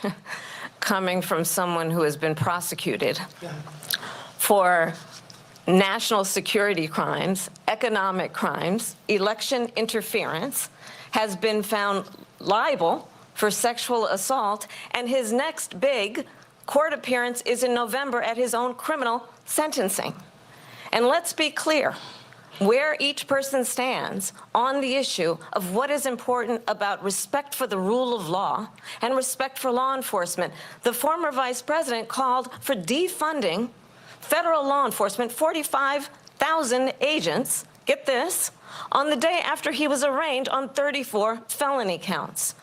coming from someone who has been prosecuted for national security crimes, economic crimes, election interference, has been found liable for sexual assault, and his next big court appearance is in November at his own criminal sentencing. And let's be clear where each person stands on the issue of what is important about respect for the rule of law and respect for law enforcement. The former vice president called for defunding federal law enforcement, 45,000 agents, get this, on the day after he was arraigned on 34 felony counts.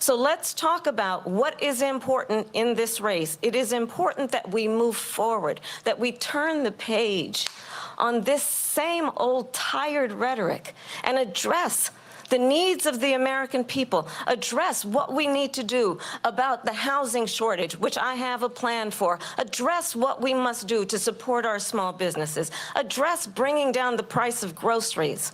So let's talk about what is important in this race. It is important that we move forward, that we turn the page on this same old tired rhetoric and address the needs of the American people, address what we need to do about the housing shortage, which I have a plan for, address what we must do to support our small businesses, address bringing down the price of groceries.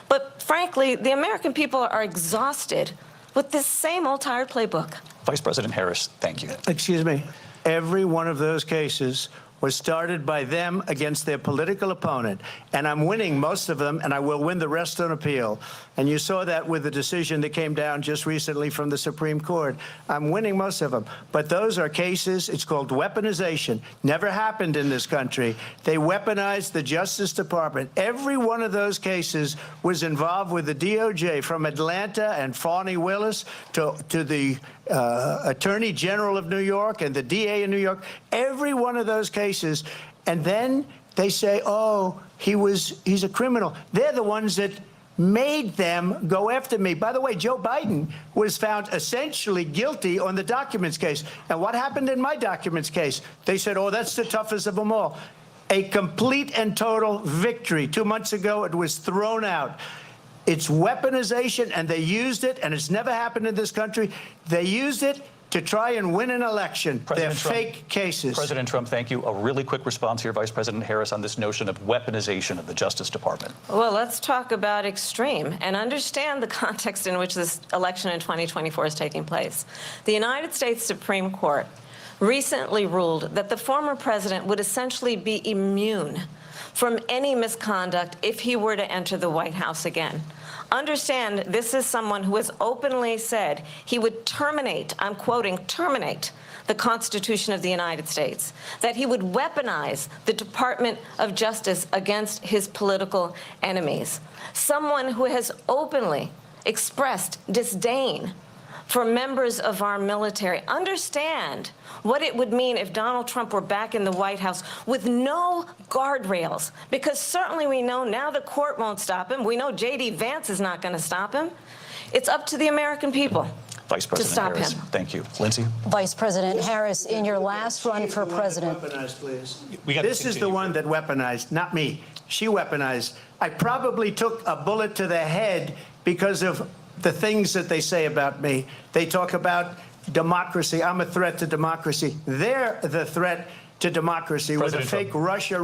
But frankly, the American people are exhausted with this same old tired playbook. Vice President Harris, thank you. Excuse me. Every one of those cases was started by them against their political opponent. And I'm winning most of them, and I will win the rest on appeal. And you saw that with the decision that came down just recently from the Supreme Court. I'm winning most of them. But those are cases, it's called weaponization. Never happened in this country. They weaponized the Justice Department. Every one of those cases was involved with the DOJ, from Atlanta and Fani Willis to the Attorney General of New York and the DA in New York. Every one of those cases. And then they say, oh, he's a criminal. They're the ones that made them go after me. By the way, Joe Biden was found essentially guilty on the documents case. And what happened in my documents case? They said, oh, that's the toughest of them all. A complete and total victory. 2 months ago, it was thrown out. It's weaponization, and they used it, and it's never happened in this country. They used it to try and win an election. They're fake cases. President Trump, thank you. A really quick response here, Vice President Harris, on this notion of weaponization of the Justice Department. Well, let's talk about extreme and understand the context in which this election in 2024 is taking place. The United States Supreme Court recently ruled that the former president would essentially be immune from any misconduct if he were to enter the White House again. Understand, this is someone who has openly said he would terminate, I'm quoting, terminate the Constitution of the United States, that he would weaponize the Department of Justice against his political enemies. Someone who has openly expressed disdain for members of our military. Understand what it would mean if Donald Trump were back in the White House with no guardrails, because certainly we know now the court won't stop him. We know J.D. Vance is not going to stop him. It's up to the American people Vice President to stop Harris, him. Thank you. Lindsay? Vice President Harris, in your last run for president. Weaponized, please. This is the one that weaponized, not me. She weaponized. I probably took a bullet to the head because of the things that they say about me. They talk about democracy. I'm a threat to democracy. They're the threat to democracy with a fake Russia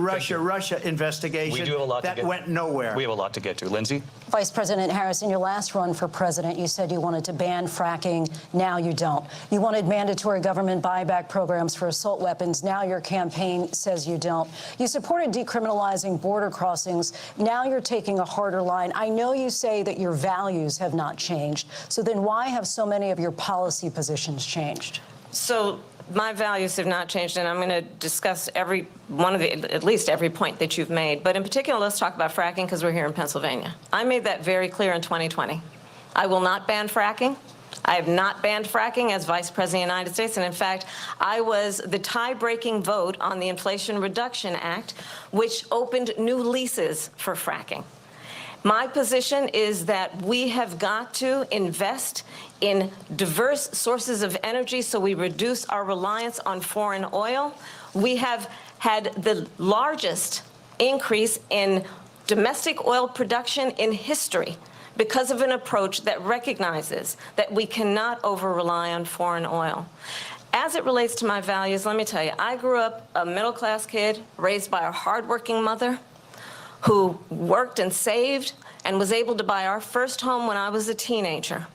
investigation We do have a lot that went nowhere. We have a lot to get to. Lindsay? Vice President Harris, in your last run for president, you said you wanted to ban fracking. Now you don't. You wanted mandatory government buyback programs for assault weapons. Now your campaign says you don't. You supported decriminalizing border crossings. Now you're taking a harder line. I know you say that your values have not changed. So then why have so many of your policy positions changed? So my values have not changed, and I'm going to discuss every one of the, at least every point that you've made. But in particular, let's talk about fracking because we're here in Pennsylvania. I made that very clear in 2020. I will not ban fracking. I have not banned fracking as Vice President of the United States. And in fact, I was the tie-breaking vote on the Inflation Reduction Act, which opened new leases for fracking. My position is that we have got to invest in diverse sources of energy so we reduce our reliance on foreign oil. We have had the largest increase in domestic oil production in history because of an approach that recognizes that we cannot over-rely on foreign oil. As it relates to my values, let me tell you, I grew up a middle-class kid raised by a hardworking mother who worked and saved and was able to buy our first home when I was a teenager.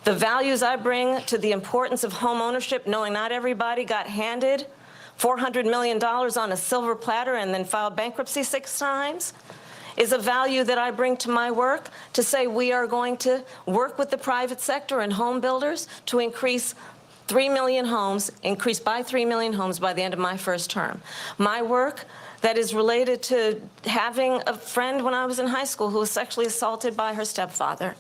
The values I bring to the importance of home ownership, knowing not everybody got handed $400 million on a silver platter and then filed bankruptcy 6 times, is a value that I bring to my work to say we are going to work with the private sector and home builders to increase 3 million homes, increase by 3 million homes by the end of my first term. My work that is related to having a friend when I was in high school who was sexually assaulted by her stepfather.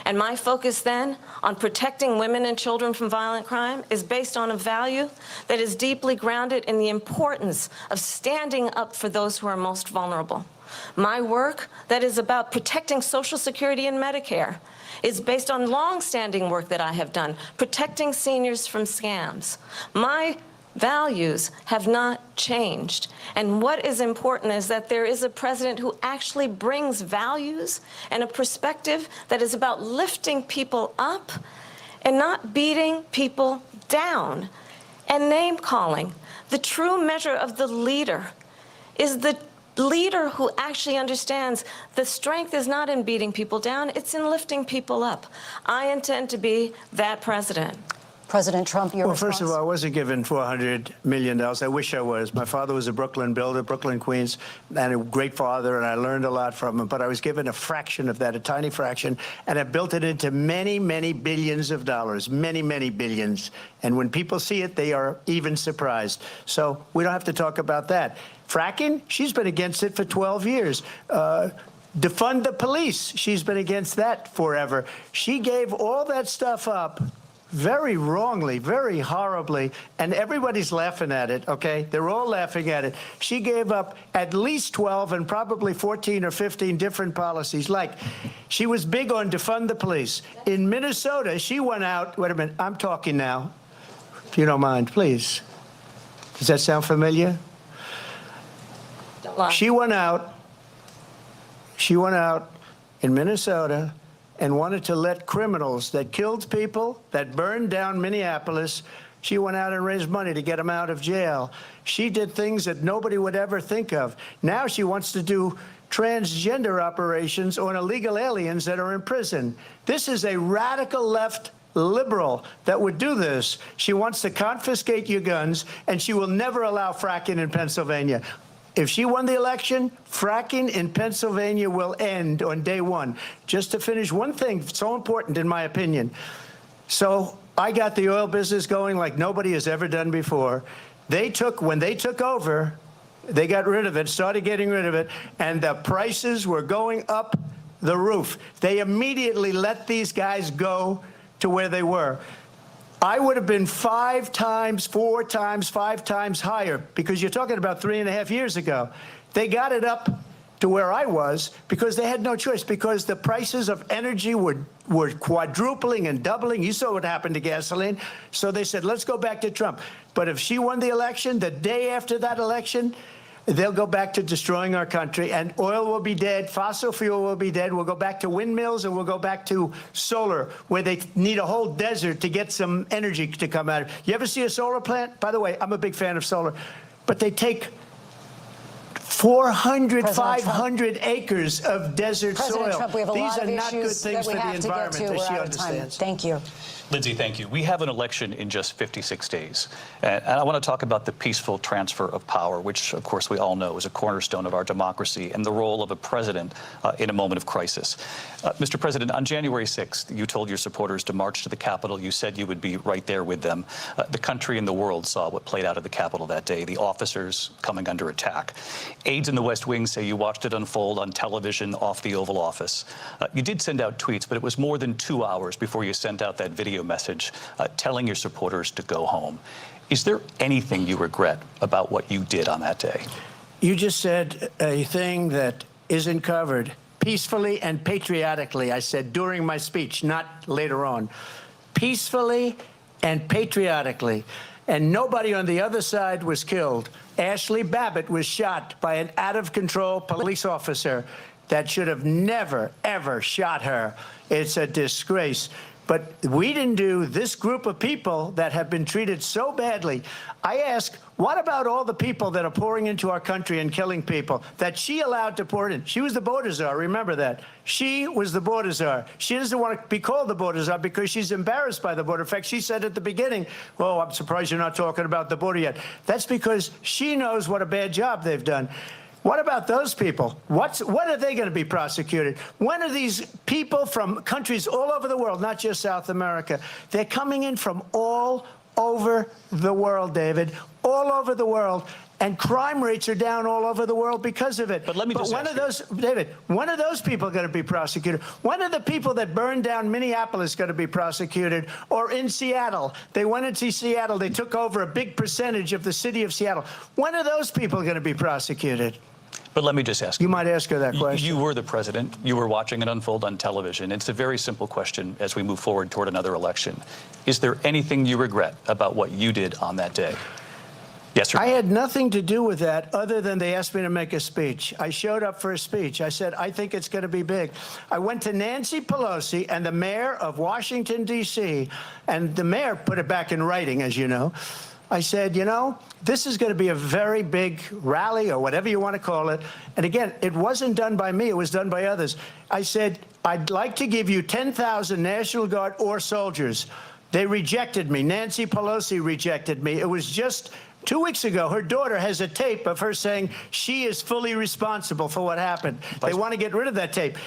And my focus then on protecting women and children from violent crime is based on a value that is deeply grounded in the importance of standing up for those who are most vulnerable. My work that is about protecting Social Security and Medicare is based on long-standing work that I have done, protecting seniors from scams. My values have not changed. And what is important is that there is a president who actually brings values and a perspective that is about lifting people up and not beating people down and name-calling. The true measure of the leader is the leader who actually understands the strength is not in beating people down, it's in lifting people up. I intend to be that president. President Trump, your response? First of all, I wasn't given $400 million. I wish I was. My father was a Brooklyn builder, Brooklyn, Queens, and a great father, and I learned a lot from him. But I was given a fraction of that, a tiny fraction, and I built it into many, many billions of dollars, many, many billions. And when people see it, they are even surprised. So we don't have to talk about that. Fracking, she's been against it for 12 years. Defund the police, she's been against that forever. She gave all that stuff up very wrongly, very horribly, and everybody's laughing at it, okay? They're all laughing at it. She gave up at least 12 and probably 14 or 15 different policies. Like, she was big on defund the police. In Minnesota, she went out, wait a minute, I'm talking now, if you don't mind, please. Does that sound familiar? She went out in Minnesota and wanted to let criminals that killed people, that burned down Minneapolis, she went out and raised money to get them out of jail. She did things that nobody would ever think of. Now she wants to do transgender operations on illegal aliens that are in prison. This is a radical left liberal that would do this. She wants to confiscate your guns, and she will never allow fracking in Pennsylvania. If she won the election, fracking in Pennsylvania will end on day one. Just to finish, one thing so important in my opinion. So I got the oil business going like nobody has ever done before. When they took over, they got rid of it, started getting rid of it, and the prices were going up the roof. They immediately let these guys go to where they were. I would have been 5 times, 4 times, 5 times higher, because you're talking about 3.5 years ago. They got it up to where I was because they had no choice, because the prices of energy were quadrupling and doubling. You saw what happened to gasoline. So they said, let's go back to Trump. But if she won the election, the day after that election, they'll go back to destroying our country, and oil will be dead, fossil fuel will be dead, we'll go back to windmills, and we'll go back to solar, where they need a whole desert to get some energy to come out of it. You ever see a solar plant? By the way, I'm a big fan of solar, but they take 400, 500 acres of desert President soil. Trump, we have a These lot are of not good issues things that we for the have to get environment to. that We're she out of time. understands. Thank you. Lindsay, thank you. We have an election in just 56 days. And I want to talk about the peaceful transfer of power, which, of course, we all know is a cornerstone of our democracy, and the role of a president in a moment of crisis. Mr. President, on January 6th, you told your supporters to march to the Capitol. You said you would be right there with them. The country and the world saw what played out at the Capitol that day, the officers coming under attack. Aides in the West Wing say you watched it unfold on television off the Oval Office. You did send out tweets, but it was more than 2 hours before you sent out that video message telling your supporters to go home. Is there anything you regret about what you did on that day? You just said a thing that isn't covered. Peacefully and patriotically, I said during my speech, not later on. Peacefully and patriotically. And nobody on the other side was killed. Ashley Gabbert was shot by an out-of-control police officer that should have never, ever shot her. It's a disgrace. But we didn't do this group of people that have been treated so badly. I ask, what about all the people that are pouring into our country and killing people that she allowed to pour in? She was the border czar, remember that. She was the border czar. She doesn't want to be called the border czar because she's embarrassed by the border. In fact, she said at the beginning, oh, I'm surprised you're not talking about the border yet. That's because she knows what a bad job they've done. What about those people? When are they going to be prosecuted? When are these people from countries all over the world, not just South America? They're coming in from all over the world, David, all over the world. And crime rates are down all over the world because of it. But let me just when are those, David, when are those people going to be prosecuted? When are the people that burned down Minneapolis going to be prosecuted? Or in Seattle? They went into Seattle. They took over a big percentage of the city of Seattle. When are those people going to be prosecuted? But let me just ask you. You might ask her that question. You were the president. You were watching it unfold on television. It's a very simple question as we move forward toward another election. Is there anything you regret about what you did on that day? Yes, sir. I had nothing to do with that other than they asked me to make a speech. I showed up for a speech. I said, I think it's going to be big. I went to Nancy Pelosi and the mayor of Washington, D.C., and the mayor put it back in writing, as you know. I said, you know, this is going to be a very big rally or whatever you want to call it. And again, it wasn't done by me. It was done by others. I said, I'd like to give you 10,000 National Guard or soldiers. They rejected me. Nancy Pelosi rejected me. It was just 2 weeks ago. Her daughter has a tape of her saying she is fully responsible for what happened. They want to get rid of that tape.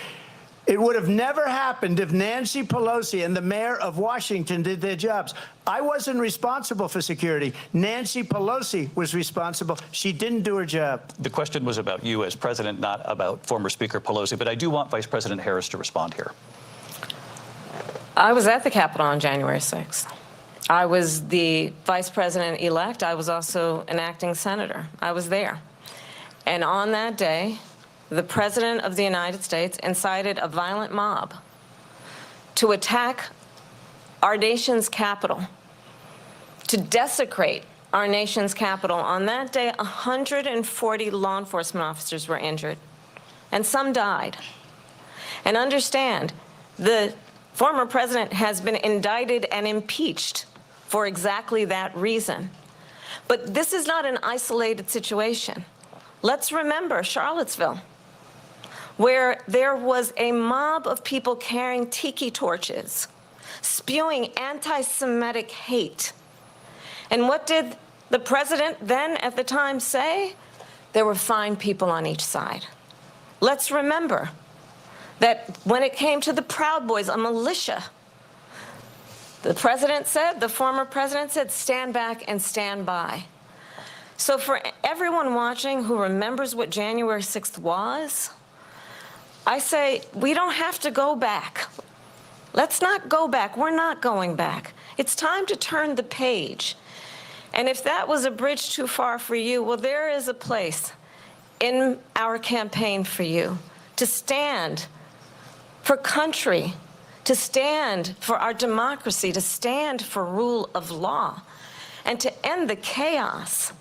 It would have never happened if Nancy Pelosi and the mayor of Washington did their jobs. I wasn't responsible for security. Nancy Pelosi was responsible. She didn't do her job. The question was about you as president, not about former Speaker Pelosi, but I do want Vice President Harris to respond here. I was at the Capitol on January 6th. I was the vice president-elect. I was also an acting senator. I was there. And on that day, the President of the United States incited a violent mob to attack our nation's capital, to desecrate our nation's capital. On that day, 140 law enforcement officers were injured, and some died. And understand, the former president has been indicted and impeached for exactly that reason. But this is not an isolated situation. Let's remember Charlottesville, where there was a mob of people carrying tiki torches, spewing anti-Semitic hate. And what did the president then at the time say? There were fine people on each side. Let's remember that when it came to the Proud Boys, a militia, the president said, the former president said, stand back and stand by. So for everyone watching who remembers what January 6th was, I say, we don't have to go back. Let's not go back. We're not going back. It's time to turn the page. And if that was a bridge too far for you, well, there is a place in our campaign for you to stand for country, to stand for our democracy, to stand for rule of law, and to end the chaos,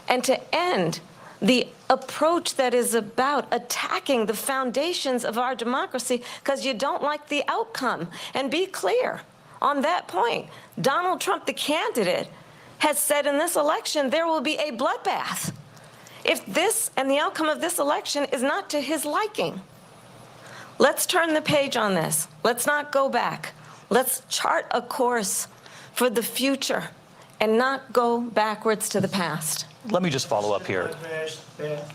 and to end the approach that is about attacking the foundations of our democracy because you don't like the outcome. And be clear on that point. Donald Trump, the candidate, has said in this election there will be a bloodbath if this and the outcome of this election is not to his liking. Let's turn the page on this. Let's not go back. Let's chart a course for the future and not go backwards to the past. Let me just follow up here.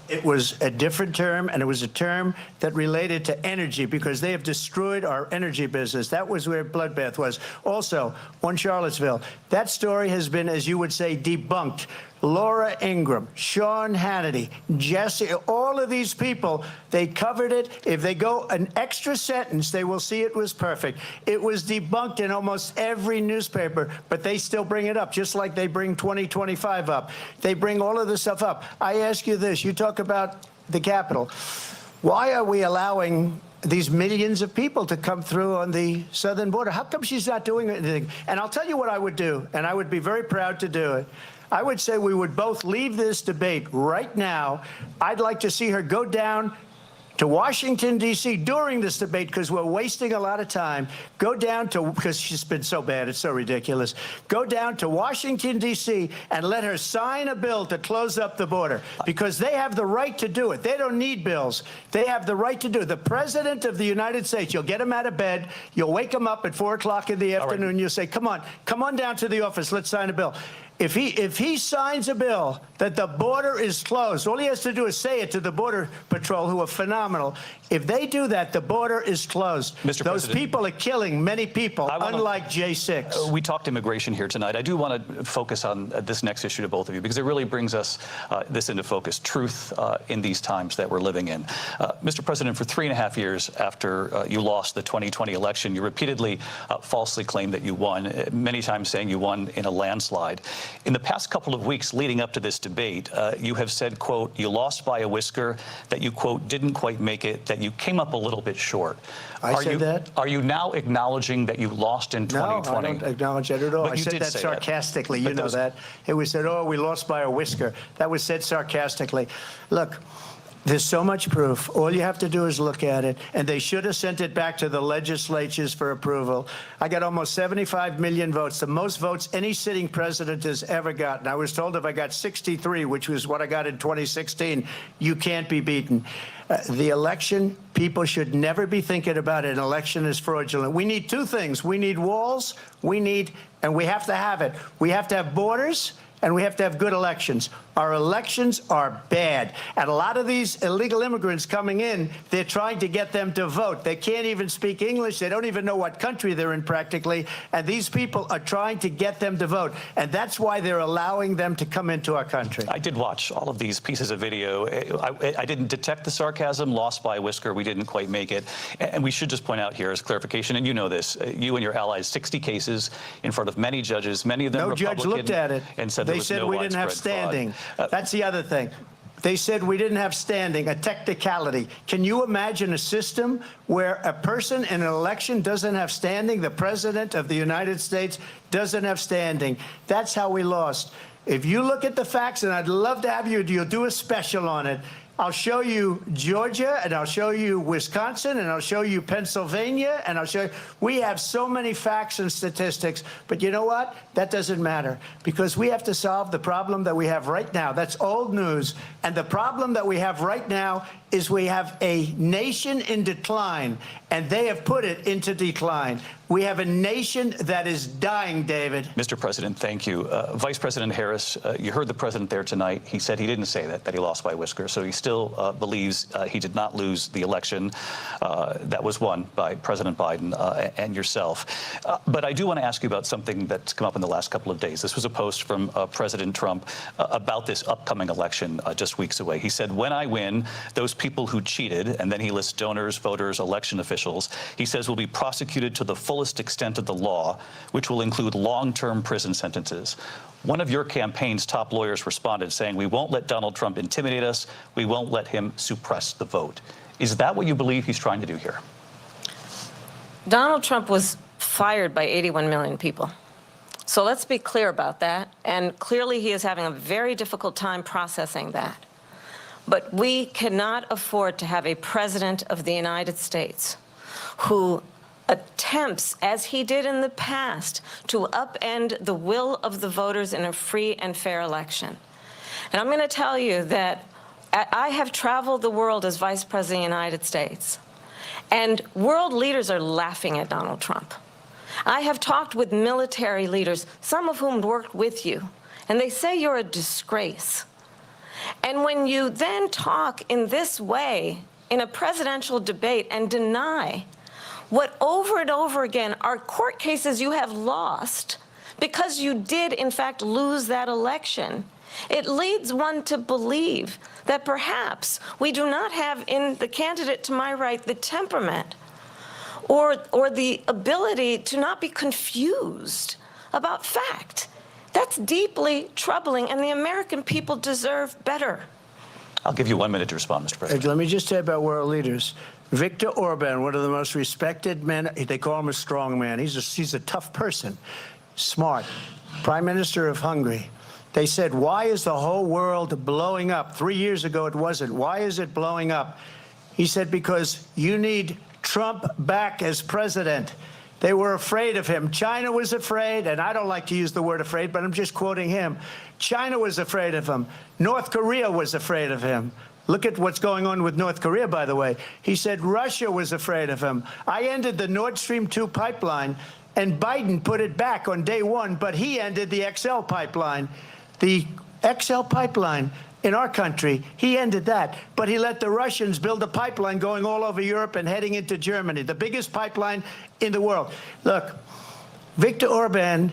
It was a different term, and it was a term that related to energy because they have destroyed our energy business. That was where bloodbath was. Also, on Charlottesville, that story has been, as you would say, debunked. Laura Ingraham, Sean Hannity, Jesse, all of these people, they covered it. If they go an extra sentence, they will see it was perfect. It was debunked in almost every newspaper, but they still bring it up, just like they bring 2025 up. They bring all of this stuff up. I ask you this, you talk about the Capitol. Why are we allowing these millions of people to come through on the southern border? How come she's not doing anything? And I'll tell you what I would do, and I would be very proud to do it. I would say we would both leave this debate right now. I'd like to see her go down to Washington, D.C. during this debate because we're wasting a lot of time. Go down to, because she's been so bad, it's so ridiculous. Go down to Washington, D.C. and let her sign a bill to close up the border because they have the right to do it. They don't need bills. They have the right to do it. The President of the United States, you'll get him out of bed. You'll wake him up at 4 o'clock in the afternoon. You'll say, come on down to the office. Let's sign a bill. If he signs a bill that the border is closed, all he has to do is say it to the Border Patrol, who are phenomenal. If they do that, the border is closed. Those people are killing many people, unlike J6. We talked immigration here tonight. I do want to focus on this next issue to both of you because it really brings us this into focus, truth in these times that we're living in. Mr. President, for 3.5 years after you lost the 2020 election, you repeatedly falsely claimed that you won, many times saying you won in a landslide. In the past couple of weeks leading up to this debate, you have said, quote, you lost by a whisker, that you, quote, didn't quite make it, that you came up a little bit short. I said that? Are you now acknowledging that you lost in 2020? No, I don't acknowledge that at all. I said that sarcastically. You know that. It was said, oh, we lost by a whisker. That was said sarcastically. Look, there's so much proof. All you have to do is look at it. And they should have sent it back to the legislatures for approval. I got almost 75 million votes, the most votes any sitting president has ever gotten. I was told if I got 63, which was what I got in 2016, you can't be beaten. The election, people should never be thinking about it. An election is fraudulent. We need two things. We need walls. And we have to have it. We have to have borders. And we have to have good elections. Our elections are bad. And a lot of these illegal immigrants coming in, they're trying to get them to vote. They can't even speak English. They don't even know what country they're in practically. And these people are trying to get them to vote. And that's why they're allowing them to come into our country. I did watch all of these pieces of video. I didn't detect the sarcasm, lost by a whisker. We didn't quite make it. And we should just point out here as clarification, and you know this, you and your allies, 60 cases in front of many judges, many of them Republican. No judge looked at it. And said they said we didn't have standing. That's the other thing. They said we didn't have standing, a technicality. Can you imagine a system where a person in an election doesn't have standing? The President of the United States doesn't have standing. That's how we lost. If you look at the facts, and I'd love to have you'll do a special on it. I'll show you Georgia, and I'll show you Wisconsin, and I'll show you Pennsylvania, and I'll show you. We have so many facts and statistics, but you know what? That doesn't matter because we have to solve the problem that we have right now. That's old news. And the problem that we have right now is we have a nation in decline, and they have put it into decline. We have a nation that is dying, David. Mr. President, thank you. Vice President Harris, you heard the president there tonight. He said he didn't say that he lost by a whisker. So he still believes he did not lose the election that was won by President Biden and yourself. But I do want to ask you about something that's come up in the last couple of days. This was a post from President Trump about this upcoming election just weeks away. He said, when I win, those people who cheated, and then he lists donors, voters, election officials, he says will be prosecuted to the fullest extent of the law, which will include long-term prison sentences. One of your campaign's top lawyers responded saying, we won't let Donald Trump intimidate us. We won't let him suppress the vote. Is that what you believe he's trying to do here? Donald Trump was fired by 81 million people. So let's be clear about that. And clearly he is having a very difficult time processing that. But we cannot afford to have a president of the United States who attempts, as he did in the past, to upend the will of the voters in a free and fair election. And I'm going to tell you that I have traveled the world as Vice President of the United States, and world leaders are laughing at Donald Trump. I have talked with military leaders, some of whom worked with you, and they say you're a disgrace. And when you then talk in this way in a presidential debate and deny what over and over again are court cases you have lost because you did, in fact, lose that election, it leads one to believe that perhaps we do not have in the candidate to my right the temperament or the ability to not be confused about fact. That's deeply troubling, and the American people deserve better. I'll give you 1 minute to respond, Mr. President. Let me just say about world leaders. Viktor Orban, one of the most respected men, they call him a strong man. He's a tough person, smart. Prime Minister of Hungary. They said, why is the whole world blowing up? 3 years ago it wasn't. Why is it blowing up? He said, because you need Trump back as president. They were afraid of him. China was afraid, and I don't like to use the word afraid, but I'm just quoting him. China was afraid of him. North Korea was afraid of him. Look at what's going on with North Korea, by the way. He said Russia was afraid of him. I ended the Nord Stream 2 pipeline, and Biden put it back on day one, but he ended the XL pipeline. The XL pipeline in our country, he ended that, but he let the Russians build a pipeline going all over Europe and heading into Germany, the biggest pipeline in the world. Look, Viktor Orban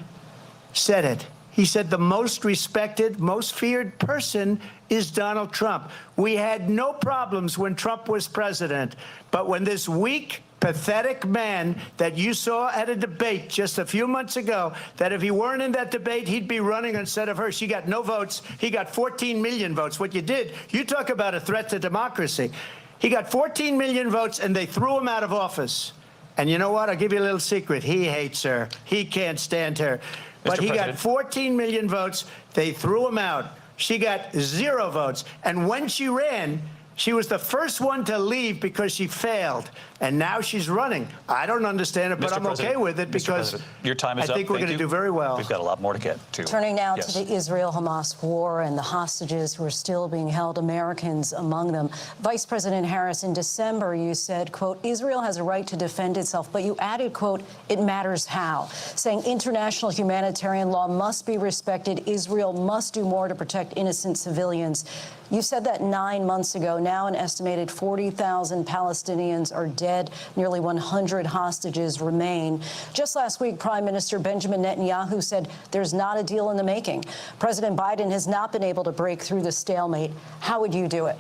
said it. He said the most respected, most feared person is Donald Trump. We had no problems when Trump was president, but when this weak, pathetic man that you saw at a debate just a few months ago, that if he weren't in that debate, he'd be running instead of her. She got no votes. He got 14 million votes. What you did, you talk about a threat to democracy. He got 14 million votes, and they threw him out of office. And you know what? I'll give you a little secret. He hates her. He can't stand her. But he got 14 million votes. They threw him out. She got 0 votes. And when she ran, she was the first one to leave because she failed, and now she's running. I don't understand it, but I'm okay with it because your time is I think we're going to do very well. We've got a lot more to get to. Turning now to the Israel-Hamas war and the hostages who are still being held, Americans among them. Vice President Harris, in December, you said, quote, Israel has a right to defend itself, but you added, quote, it matters how, saying international humanitarian law must be respected. Israel must do more to protect innocent civilians. You said that 9 months ago. Now an estimated 40,000 Palestinians are dead. Nearly 100 hostages remain. Just last week, Prime Minister Benjamin Netanyahu said there's not a deal in the making. President Biden has not been able to break through the stalemate. How would you do it?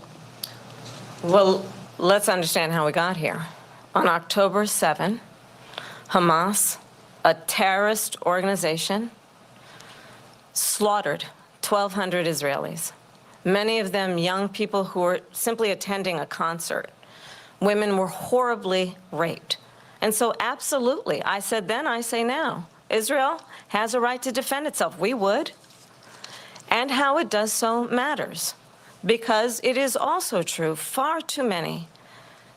Well, let's understand how we got here. On October 7, Hamas, a terrorist organization, slaughtered 1,200 Israelis. Many of them young people who were simply attending a concert. Women were horribly raped. And so absolutely, I said then, I say now, Israel has a right to defend itself. We would. And how it does so matters. Because it is also true, far too many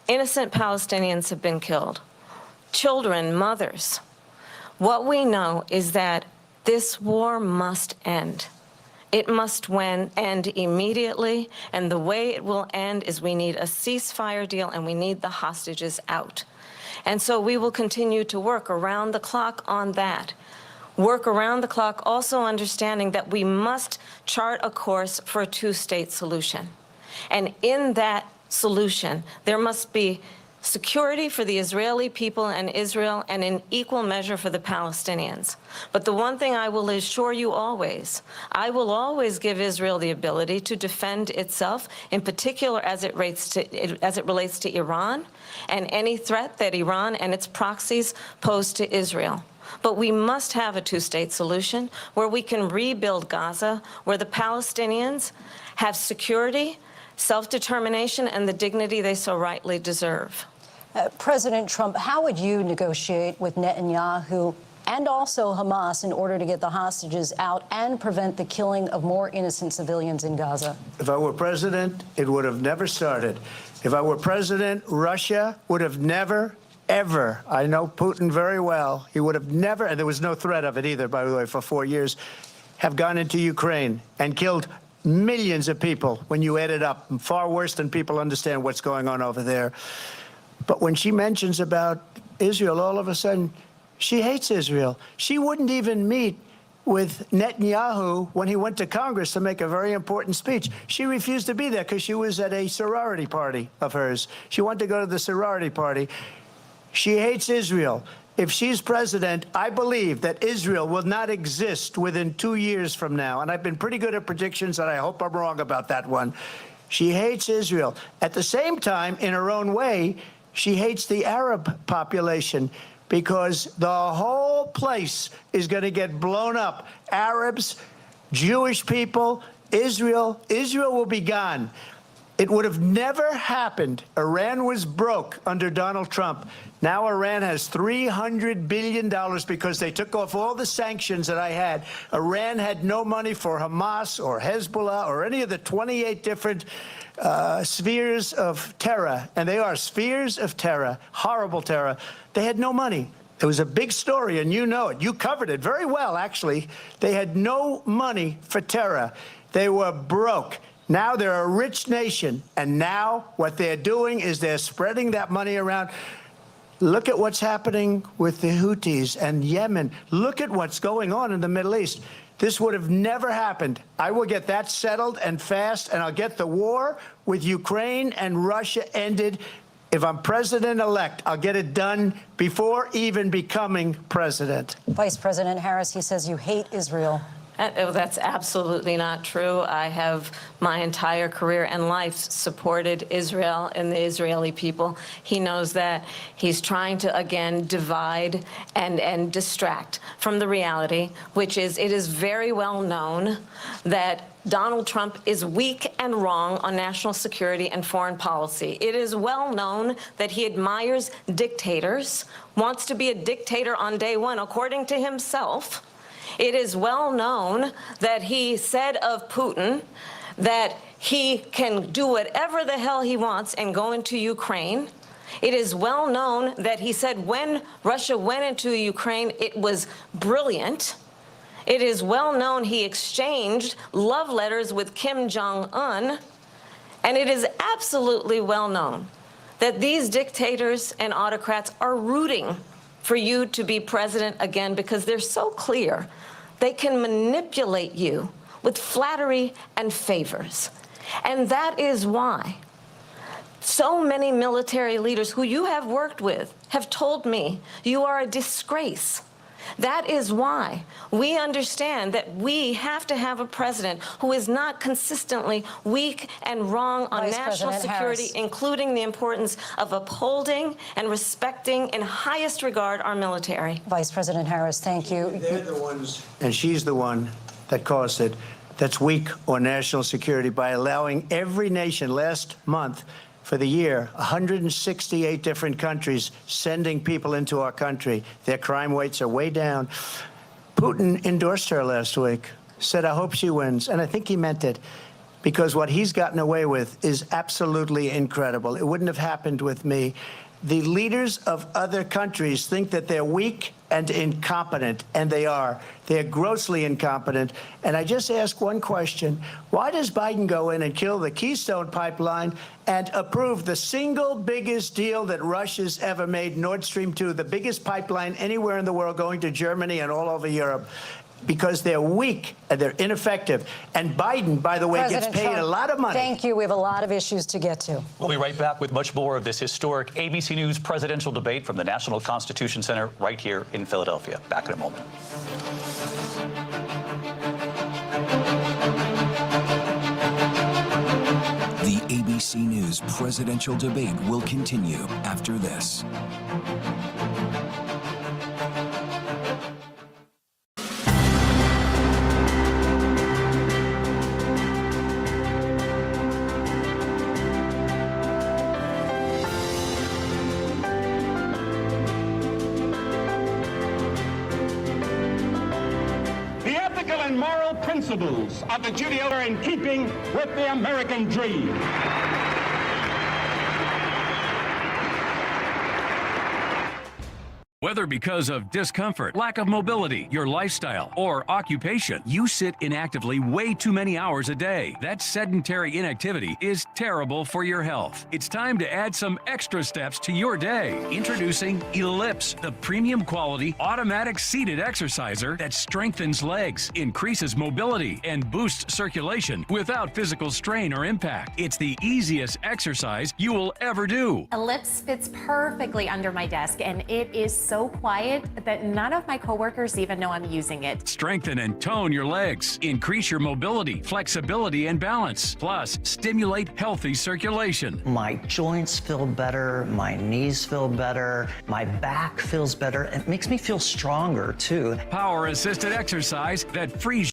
innocent Palestinians have been killed. Children, mothers. What we know is that this war must end. It must end immediately, and the way it will end is we need a ceasefire deal and we need the hostages out. And so we will continue to work around the clock on that. Work around the clock, also understanding that we must chart a course for a two-state solution. And in that solution, there must be security for the Israeli people and Israel, and in equal measure for the Palestinians. But the one thing I will assure you always, I will always give Israel the ability to defend itself, in particular as it relates to Iran and any threat that Iran and its proxies pose to Israel. But we must have a two-state solution where we can rebuild Gaza, where the Palestinians have security, self-determination, and the dignity they so rightly deserve. President Trump, how would you negotiate with Netanyahu and also Hamas in order to get the hostages out and prevent the killing of more innocent civilians in Gaza? If I were president, it would have never started. If I were president, Russia would have never, ever, I know Putin very well, he would have never, and there was no threat of it either, by the way, for 4 years, have gone into Ukraine and killed millions of people when you add it up, far worse than people understand what's going on over there. But when she mentions about Israel, all of a sudden, she hates Israel. She wouldn't even meet with Netanyahu when he went to Congress to make a very important speech. She refused to be there because she was at a sorority party of hers. She wanted to go to the sorority party. She hates Israel. If she's president, I believe that Israel will not exist within 2 years from now. And I've been pretty good at predictions, and I hope I'm wrong about that one. She hates Israel. At the same time, in her own way, she hates the Arab population because the whole place is going to get blown up. Arabs, Jewish people, Israel will be gone. It would have never happened. Iran was broke under Donald Trump. Now Iran has $300 billion because they took off all the sanctions that I had. Iran had no money for Hamas or Hezbollah or any of the 28 different spheres of terror. And they are spheres of terror, horrible terror. They had no money. It was a big story, and you know it. You covered it very well, actually. They had no money for terror. They were broke. Now they're a rich nation, and now what they're doing is they're spreading that money around. Look at what's happening with the Houthis and Yemen. Look at what's going on in the Middle East. This would have never happened. I will get that settled and fast, and I'll get the war with Ukraine and Russia ended. If I'm president-elect, I'll get it done before even becoming president. Vice President Harris, he says you hate Israel. That's absolutely not true. I have my entire career and life supported Israel and the Israeli people. He knows that. He's trying to, again, divide and distract from the reality, which is it is very well known that Donald Trump is weak and wrong on national security and foreign policy. It is well known that he admires dictators, wants to be a dictator on day one, according to himself. It is well known that he said of Putin that he can do whatever the hell he wants and go into Ukraine. It is well known that he said when Russia went into Ukraine, it was brilliant. It is well known he exchanged love letters with Kim Jong-un. And it is absolutely well known that these dictators and autocrats are rooting for you to be president again because they're so clear they can manipulate you with flattery and favors. And that is why so many military leaders who you have worked with have told me you are a disgrace. That is why we understand that we have to have a president who is not consistently weak and wrong on Vice national President security, Harris. including the importance of upholding and respecting in highest regard our military. Vice President Harris, thank you. They're the ones, and she's the one that caused it, that's weak on national security by allowing every nation last month for the year, 168 different countries sending people into our country. Their crime rates are way down. Putin endorsed her last week, said, I hope she wins. And I think he meant it because what he's gotten away with is absolutely incredible. It wouldn't have happened with me. The leaders of other countries think that they're weak and incompetent, and they are. They're grossly incompetent. And I just ask one question. Why does Biden go in and kill the Keystone Pipeline and approve the single biggest deal that Russia's ever made, Nord Stream 2, the biggest pipeline anywhere in the world going to Germany and all over Europe? Because they're weak and they're ineffective. And Biden, by the way, President gets paid Trump, a lot of money. Thank you. We have a lot of issues to get to. We'll be right back with much more of this historic ABC News presidential debate from the National Constitution Center right here in Philadelphia. Back in a moment. The ABC News presidential debate will continue after this. principles of the Judeo are in keeping with the American dream. Whether because of discomfort, lack of mobility, your lifestyle, or occupation, you sit inactively way too many hours a day. That sedentary inactivity is terrible for your health. It's time to add some extra steps to your day. Introducing Ellipse, the premium quality automatic seated exerciser that strengthens legs, increases mobility, and boosts circulation without physical strain or impact. It's the easiest exercise you will ever do. Ellipse fits perfectly under my desk, and it is so quiet that none of my coworkers even know I'm using it. Strengthen and tone your legs. Increase your mobility, flexibility, and balance. Plus, stimulate healthy circulation. My joints feel better, my knees feel better, my back feels better. It makes me feel stronger, too. Power-assisted exercise that frees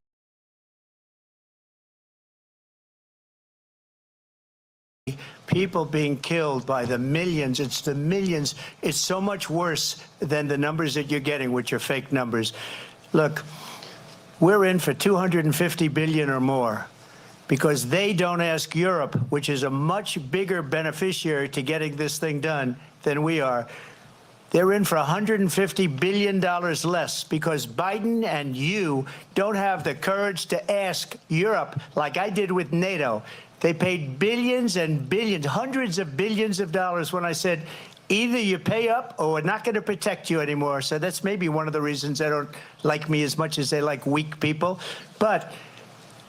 people being killed by the millions. It's the millions. It's so much worse than the numbers that you're getting, which are fake numbers. Look, we're in for 250 billion or more because they don't ask Europe, which is a much bigger beneficiary to getting this thing done than we are. They're in for $150 billion less because Biden and you don't have the courage to ask Europe like I did with NATO. They paid billions and billions, hundreds of billions of dollars when I said, either you pay up or we're not going to protect you anymore. So that's maybe one of the reasons they don't like me as much as they like weak people. But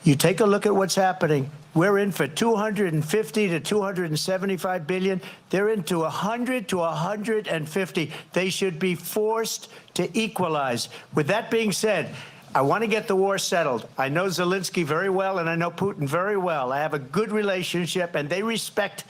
you take a look at what's happening. We're in for 250 to 275 billion. They're into 100 to 150. They should be forced to equalize. With that being said, I want to get the war settled. I know Zelensky very well, and I know Putin very well. I have a good relationship, and they respect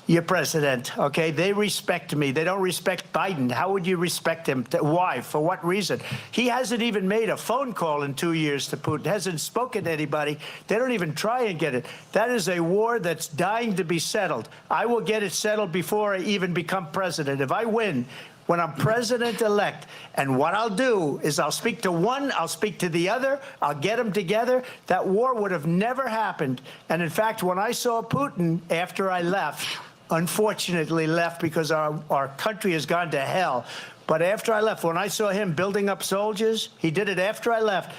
your president, okay? They respect me. They don't respect Biden. How would you respect him? Why? For what reason? He hasn't even made a phone call in 2 years to Putin, hasn't spoken to anybody. They don't even try and get it. That is a war that's dying to be settled. I will get it settled before I even become president. If I win, when I'm president-elect, and what I'll do is I'll speak to one, I'll speak to the other, I'll get them together. That war would have never happened. And in fact, when I saw Putin after I left, unfortunately left because our country has gone to hell, but after I left, when I saw him building up soldiers, he did it after I left,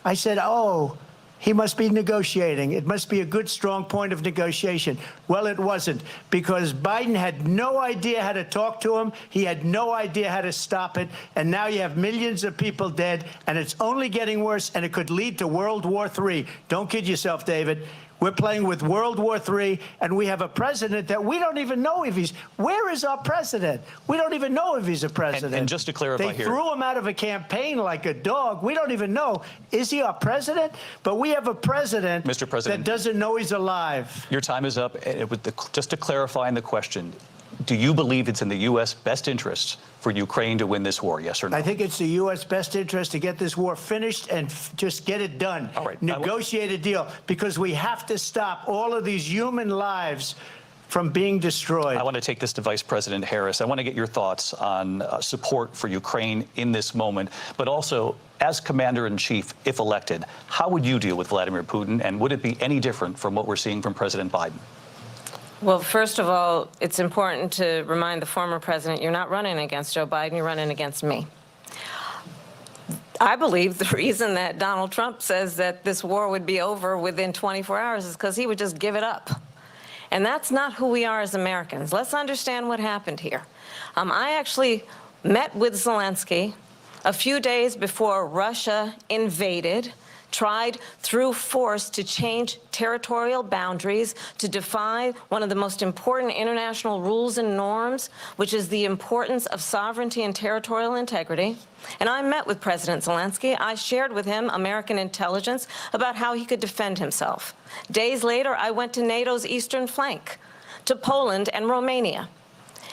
I said, oh, he must be negotiating. It must be a good, strong point of negotiation. Well, it wasn't, because Biden had no idea how to talk to him. He had no idea how to stop it. And now you have millions of people dead, and it's only getting worse, and it could lead to World War III. Don't kid yourself, David. We're playing with World War III, and we have a president that we don't even know if he's... Where is our president? We don't even know if he's a president. And just to clarify They threw him out of a campaign like a dog. We don't even know. Is he our president? But we have a president, Mr. President, that doesn't know he's alive. Your time is up. Just to clarify in the question, do you believe it's in the U.S. best interest for Ukraine to win this war, yes or no? I think it's the U.S. best interest to get this war finished and just get it done. All right. Negotiate a deal, because we have to stop all of these human lives from being destroyed. I want to take this to Vice President Harris. I want to get your thoughts on support for Ukraine in this moment, but also, as Commander-in-Chief, if elected, how would you deal with Vladimir Putin, and would it be any different from what we're seeing from President Biden? Well, first of all, it's important to remind the former president you're not running against Joe Biden, you're running against me. I believe the reason that Donald Trump says that this war would be over within 24 hours is because he would just give it up. And that's not who we are as Americans. Let's understand what happened here. I actually met with Zelensky a few days before Russia invaded, tried through force to change territorial boundaries, to defy one of the most important international rules and norms, which is the importance of sovereignty and territorial integrity. And I met with President Zelensky. I shared with him American intelligence about how he could defend himself. Days later, I went to NATO's eastern flank, to Poland and Romania.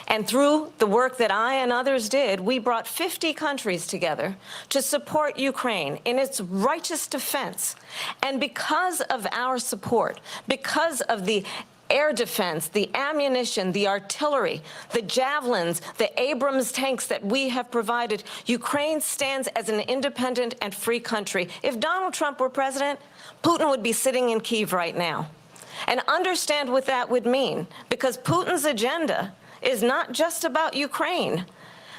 And through the work that I and others did, we brought 50 countries together to support Ukraine in its righteous defense. And because of our support, because of the air defense, the ammunition, the artillery, the javelins, the Abrams tanks that we have provided, Ukraine stands as an independent and free country. If Donald Trump were president, Putin would be sitting in Kyiv right now. And understand what that would mean, because Putin's agenda is not just about Ukraine.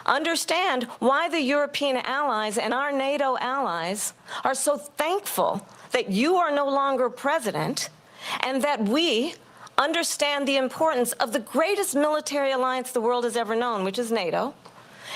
Understand why the European allies and our NATO allies are so thankful that you are no longer president, and that we understand the importance of the greatest military alliance the world has ever known, which is NATO,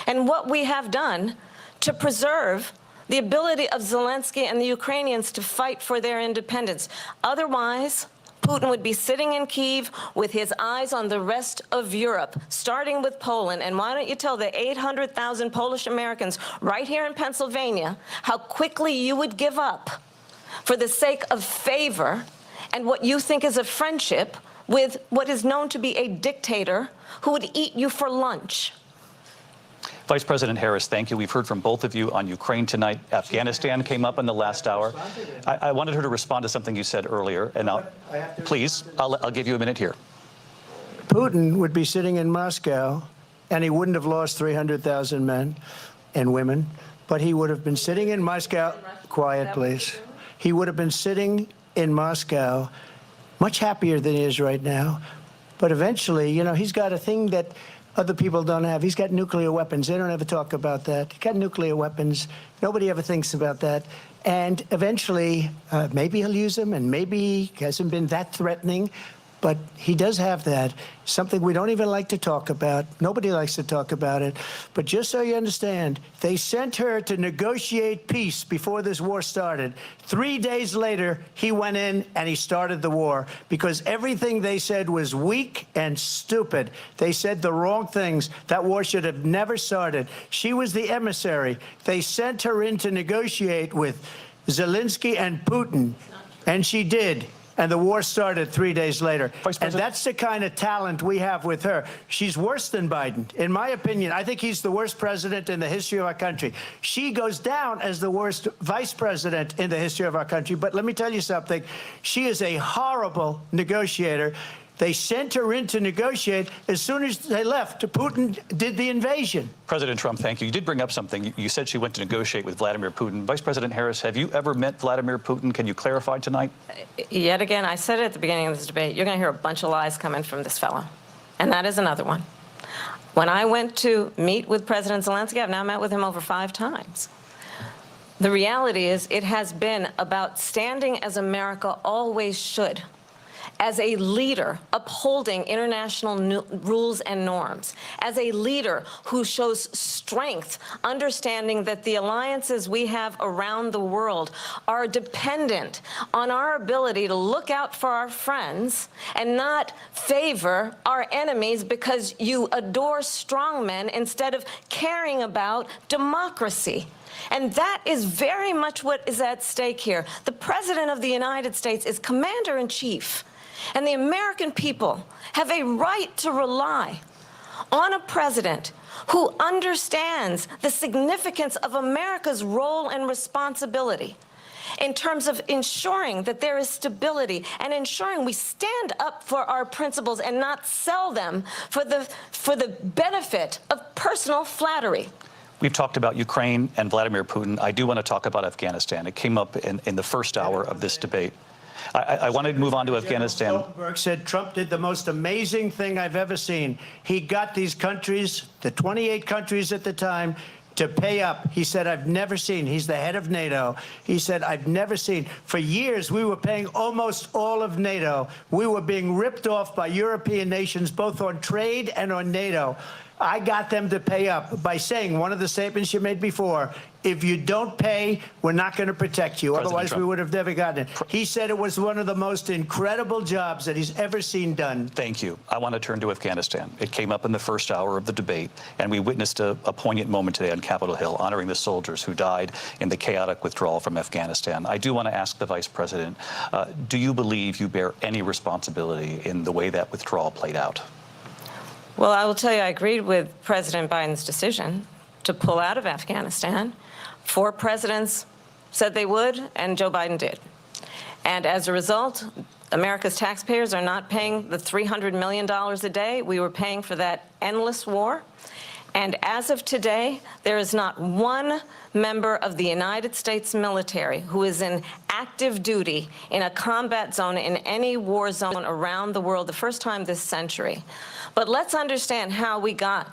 and what we have done to preserve the ability of Zelensky and the Ukrainians to fight for their independence. Otherwise, Putin would be sitting in Kyiv with his eyes on the rest of Europe, starting with Poland. And why don't you tell the 800,000 Polish Americans right here in Pennsylvania how quickly you would give up for the sake of favor and what you think is a friendship with what is known to be a dictator who would eat you for lunch. Vice President Harris, thank you. We've heard from both of you on Ukraine tonight. Afghanistan came up in the last hour. I wanted her to respond to something you said earlier, and I'll give you a minute here. Putin would be sitting in Moscow, and he wouldn't have lost 300,000 men and women, but he would have been sitting in Moscow. Quiet, please. He would have been sitting in Moscow, much happier than he is right now. But eventually, you know, he's got a thing that other people don't have. He's got nuclear weapons. They don't ever talk about that. He's got nuclear weapons. Nobody ever thinks about that. And eventually, maybe he'll use them, and maybe he hasn't been that threatening. But he does have that, something we don't even like to talk about. Nobody likes to talk about it. But just so you understand, they sent her to negotiate peace before this war started. 3 days later, he went in and he started the war because everything they said was weak and stupid. They said the wrong things. That war should have never started. She was the emissary. They sent her in to negotiate with Zelensky and Putin, and she did. And the war started 3 days later. And that's the kind of talent we have with her. She's worse than Biden. In my opinion, I think he's the worst president in the history of our country. She goes down as the worst vice president in the history of our country. But let me tell you something. She is a horrible negotiator. They sent her in to negotiate. As soon as they left, Putin did the invasion. President Trump, thank you. You did bring up something. You said she went to negotiate with Vladimir Putin. Vice President Harris, have you ever met Vladimir Putin? Can you clarify tonight? Yet again, I said it at the beginning of this debate, you're going to hear a bunch of lies coming from this fellow. And that is another one. When I went to meet with President Zelensky, I've now met with him over 5 times. The reality is it has been about standing as America always should, as a leader upholding international rules and norms, as a leader who shows strength, understanding that the alliances we have around the world are dependent on our ability to look out for our friends and not favor our enemies because you adore strongmen instead of caring about democracy. And that is very much what is at stake here. The President of the United States is commander-in-chief. And the American people have a right to rely on a president who understands the significance of America's role and responsibility in terms of ensuring that there is stability and ensuring we stand up for our principles and not sell them for the benefit of personal flattery. We've talked about Ukraine and Vladimir Putin. I do want to talk about Afghanistan. It came up in the first hour of this debate. I wanted to move on to Afghanistan. Stoltenberg said Trump did the most amazing thing I've ever seen. He got these countries, the 28 countries at the time, to pay up. He said, I've never seen. He's the head of NATO. He said, I've never seen. For years, we were paying almost all of NATO. We were being ripped off by European nations, both on trade and on NATO. I got them to pay up by saying one of the statements you made before, if you don't pay, we're not going to protect you. Otherwise, Trump, we would have never gotten it. He said it was one of the most incredible jobs that he's ever seen done. Thank you. I want to turn to Afghanistan. It came up in the first hour of the debate, and we witnessed a poignant moment today on Capitol Hill, honoring the soldiers who died in the chaotic withdrawal from Afghanistan. I do want to ask the Vice President, do you believe you bear any responsibility in the way that withdrawal played out? Well, I will tell you, I agreed with President Biden's decision to pull out of Afghanistan. 4 presidents said they would, and Joe Biden did. And as a result, America's taxpayers are not paying the $300 million a day we were paying for that endless war. And as of today, there is not one member of the United States military who is in active duty in a combat zone in any war zone around the world, the first time this century. But let's understand how we got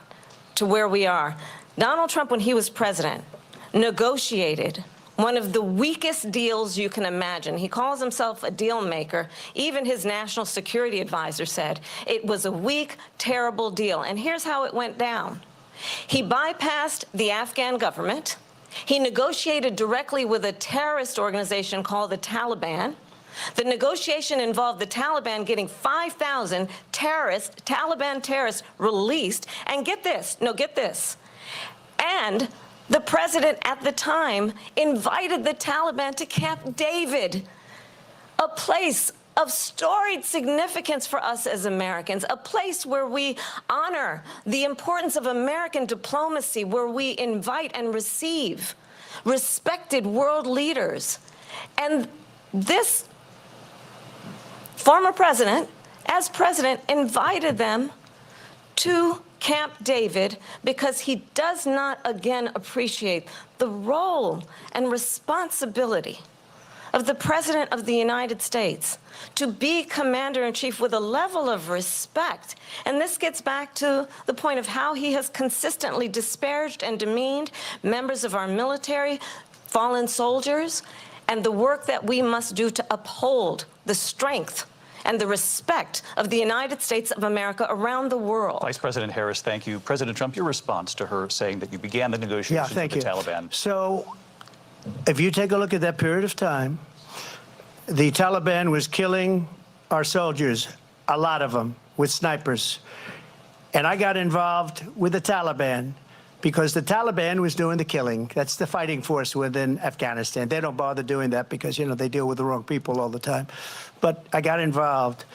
to where we are. Donald Trump, when he was president, negotiated one of the weakest deals you can imagine. He calls himself a deal maker. Even his national security advisor said it was a weak, terrible deal. And here's how it went down. He bypassed the Afghan government. He negotiated directly with a terrorist organization called the Taliban. The negotiation involved the Taliban getting 5,000 Taliban terrorists released. And get this, and the president at the time invited the Taliban to Camp David, a place of storied significance for us as Americans, a place where we honor the importance of American diplomacy, where we invite and receive respected world leaders. And this former president, as president, invited them to Camp David because he does not, again, appreciate the role and responsibility of the President of the United States to be commander-in-chief with a level of respect. And this gets back to the point of how he has consistently disparaged and demeaned members of our military, fallen soldiers, and the work that we must do to uphold the strength and the respect of the United States of America around the world. Vice President Harris, thank you. President Trump, your response to her saying that you began the negotiations with the Taliban. So if you take a look at that period of time, the Taliban was killing our soldiers, a lot of them, with snipers. And I got involved with the Taliban because the Taliban was doing the killing. That's the fighting force within Afghanistan. They don't bother doing that because, they deal with the wrong people all the time. But I got involved.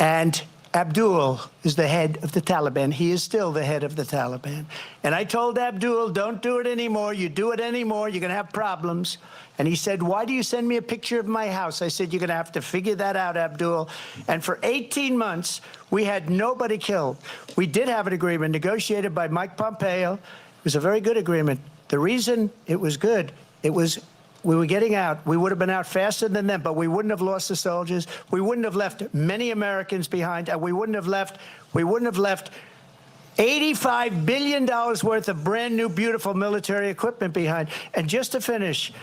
And Abdul is the head of the Taliban. He is still the head of the Taliban. And I told Abdul, don't do it anymore. You do it anymore, you're going to have problems. And he said, why do you send me a picture of my house? I said, you're going to have to figure that out, Abdul. And for 18 months, we had nobody killed. We did have an agreement negotiated by Mike Pompeo. It was a very good agreement. The reason it was good, we were getting out. We would have been out faster than them, but we wouldn't have lost the soldiers. We wouldn't have left many Americans behind, and we wouldn't have left $85 billion worth of brand new, beautiful military equipment behind. And just to finish,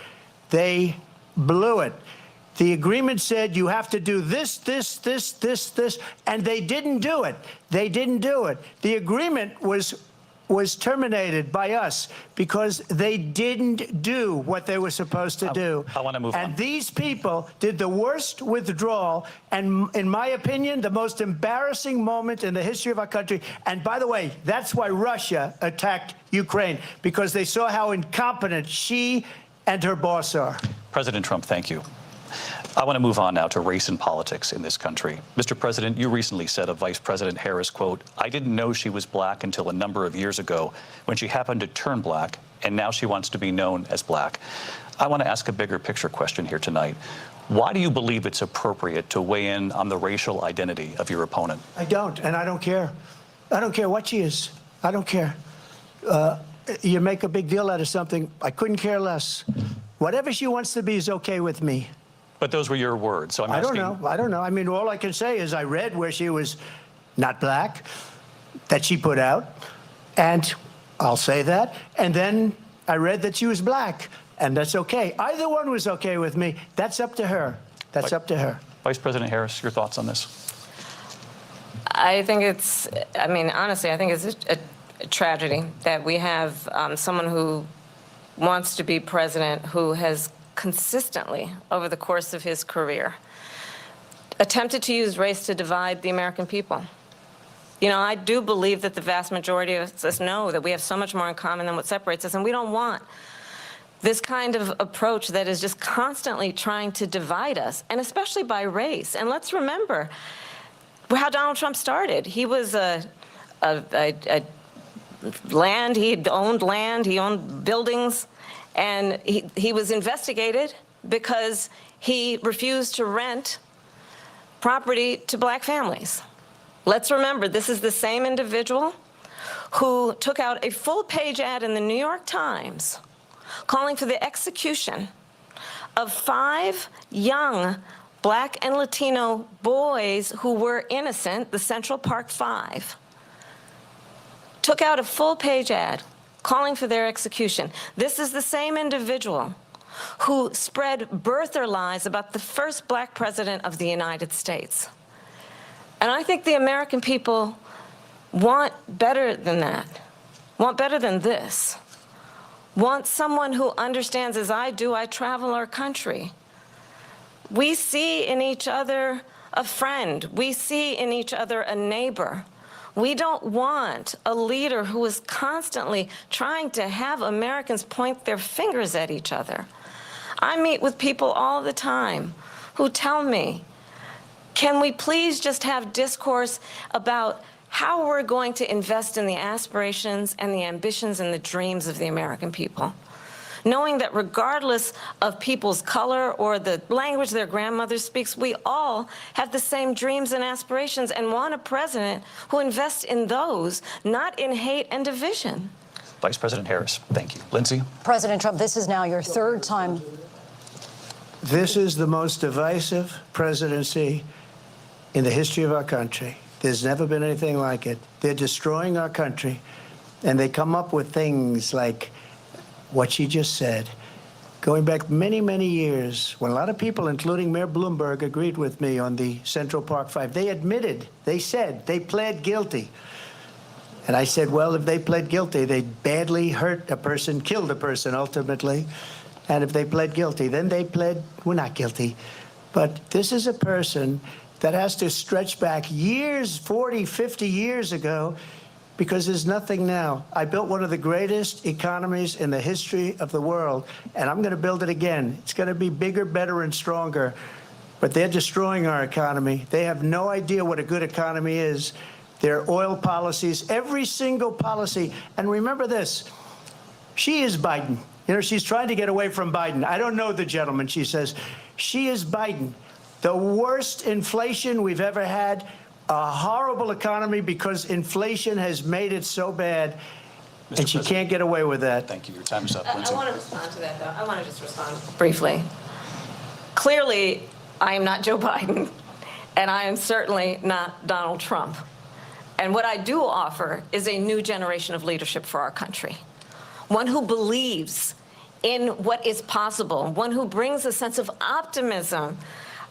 they blew it. The agreement said you have to do this, and they didn't do it. They didn't do it. The agreement was terminated by us because they didn't do what they were supposed to do. I want to move on. And these people did the worst withdrawal and, in my opinion, the most embarrassing moment in the history of our country. And by the way, that's why Russia attacked Ukraine, because they saw how incompetent she and her boss are. President Trump, thank you. I want to move on now to race and politics in this country. Mr. President, you recently said of Vice President Harris, quote, I didn't know she was black until a number of years ago when she happened to turn black, and now she wants to be known as black. I want to ask a bigger picture question here tonight. Why do you believe it's appropriate to weigh in on the racial identity of your opponent? I don't, and I don't care. I don't care what she is. I don't care. You make a big deal out of something. I couldn't care less. Whatever she wants to be is okay with me. But those were your words, so I'm asking. I don't know. I mean, all I can say is I read where she was not black, that she put out, and I'll say that. And then I read that she was black, and that's okay. Either one was okay with me. That's up to her. That's up to her. Vice President Harris, your thoughts on this? I think honestly, I think it's a tragedy that we have someone who wants to be president who has consistently, over the course of his career, attempted to use race to divide the American people. I do believe that the vast majority of us know that we have so much more in common than what separates us, and we don't want this kind of approach that is just constantly trying to divide us, and especially by race. And let's remember how Donald Trump started. He was land, he owned buildings, and he was investigated because he refused to rent property to black families. Let's remember, this is the same individual who took out a full-page ad in the New York Times calling for the execution of 5 young black and Latino boys who were innocent, the Central Park 5. Took out a full-page ad calling for their execution. This is the same individual who spread birther lies about the first black president of the United States. And I think the American people want better than that, want better than this, want someone who understands, as I do, I travel our country. We see in each other a friend. We see in each other a neighbor. We don't want a leader who is constantly trying to have Americans point their fingers at each other. I meet with people all the time who tell me, can we please just have discourse about how we're going to invest in the aspirations and the ambitions and the dreams of the American people? Knowing that regardless of people's color or the language their grandmother speaks, we all have the same dreams and aspirations and want a president who invests in those, not in hate and division. Vice President Harris, thank you. Lindsay? President Trump, this is now your 3rd time. This is the most divisive presidency in the history of our country. There's never been anything like it. They're destroying our country, and they come up with things like what she just said. Going back many, many years, when a lot of people, including Mayor Bloomberg, agreed with me on the Central Park 5, they admitted, they said, they pled guilty. And I said, well, if they pled guilty, they badly hurt a person, killed a person ultimately. And if they pled guilty, then they pled, we're not guilty. But this is a person that has to stretch back years, 40, 50 years ago, because there's nothing now. I built one of the greatest economies in the history of the world, and I'm going to build it again. It's going to be bigger, better, and stronger. But they're destroying our economy. They have no idea what a good economy is. Their oil policies, every single policy. And remember this, she is Biden. You know, she's trying to get away from Biden. I don't know the gentleman, she says. She is Biden. The worst inflation we've ever had, a horrible economy because inflation has made it so bad, and she can't get away with that. Thank you. Your time is up, I Lindsay. want to respond to that, though. I want to just respond briefly. Clearly, I am not Joe Biden, and I am certainly not Donald Trump. And what I do offer is a new generation of leadership for our country, one who believes in what is possible, one who brings a sense of optimism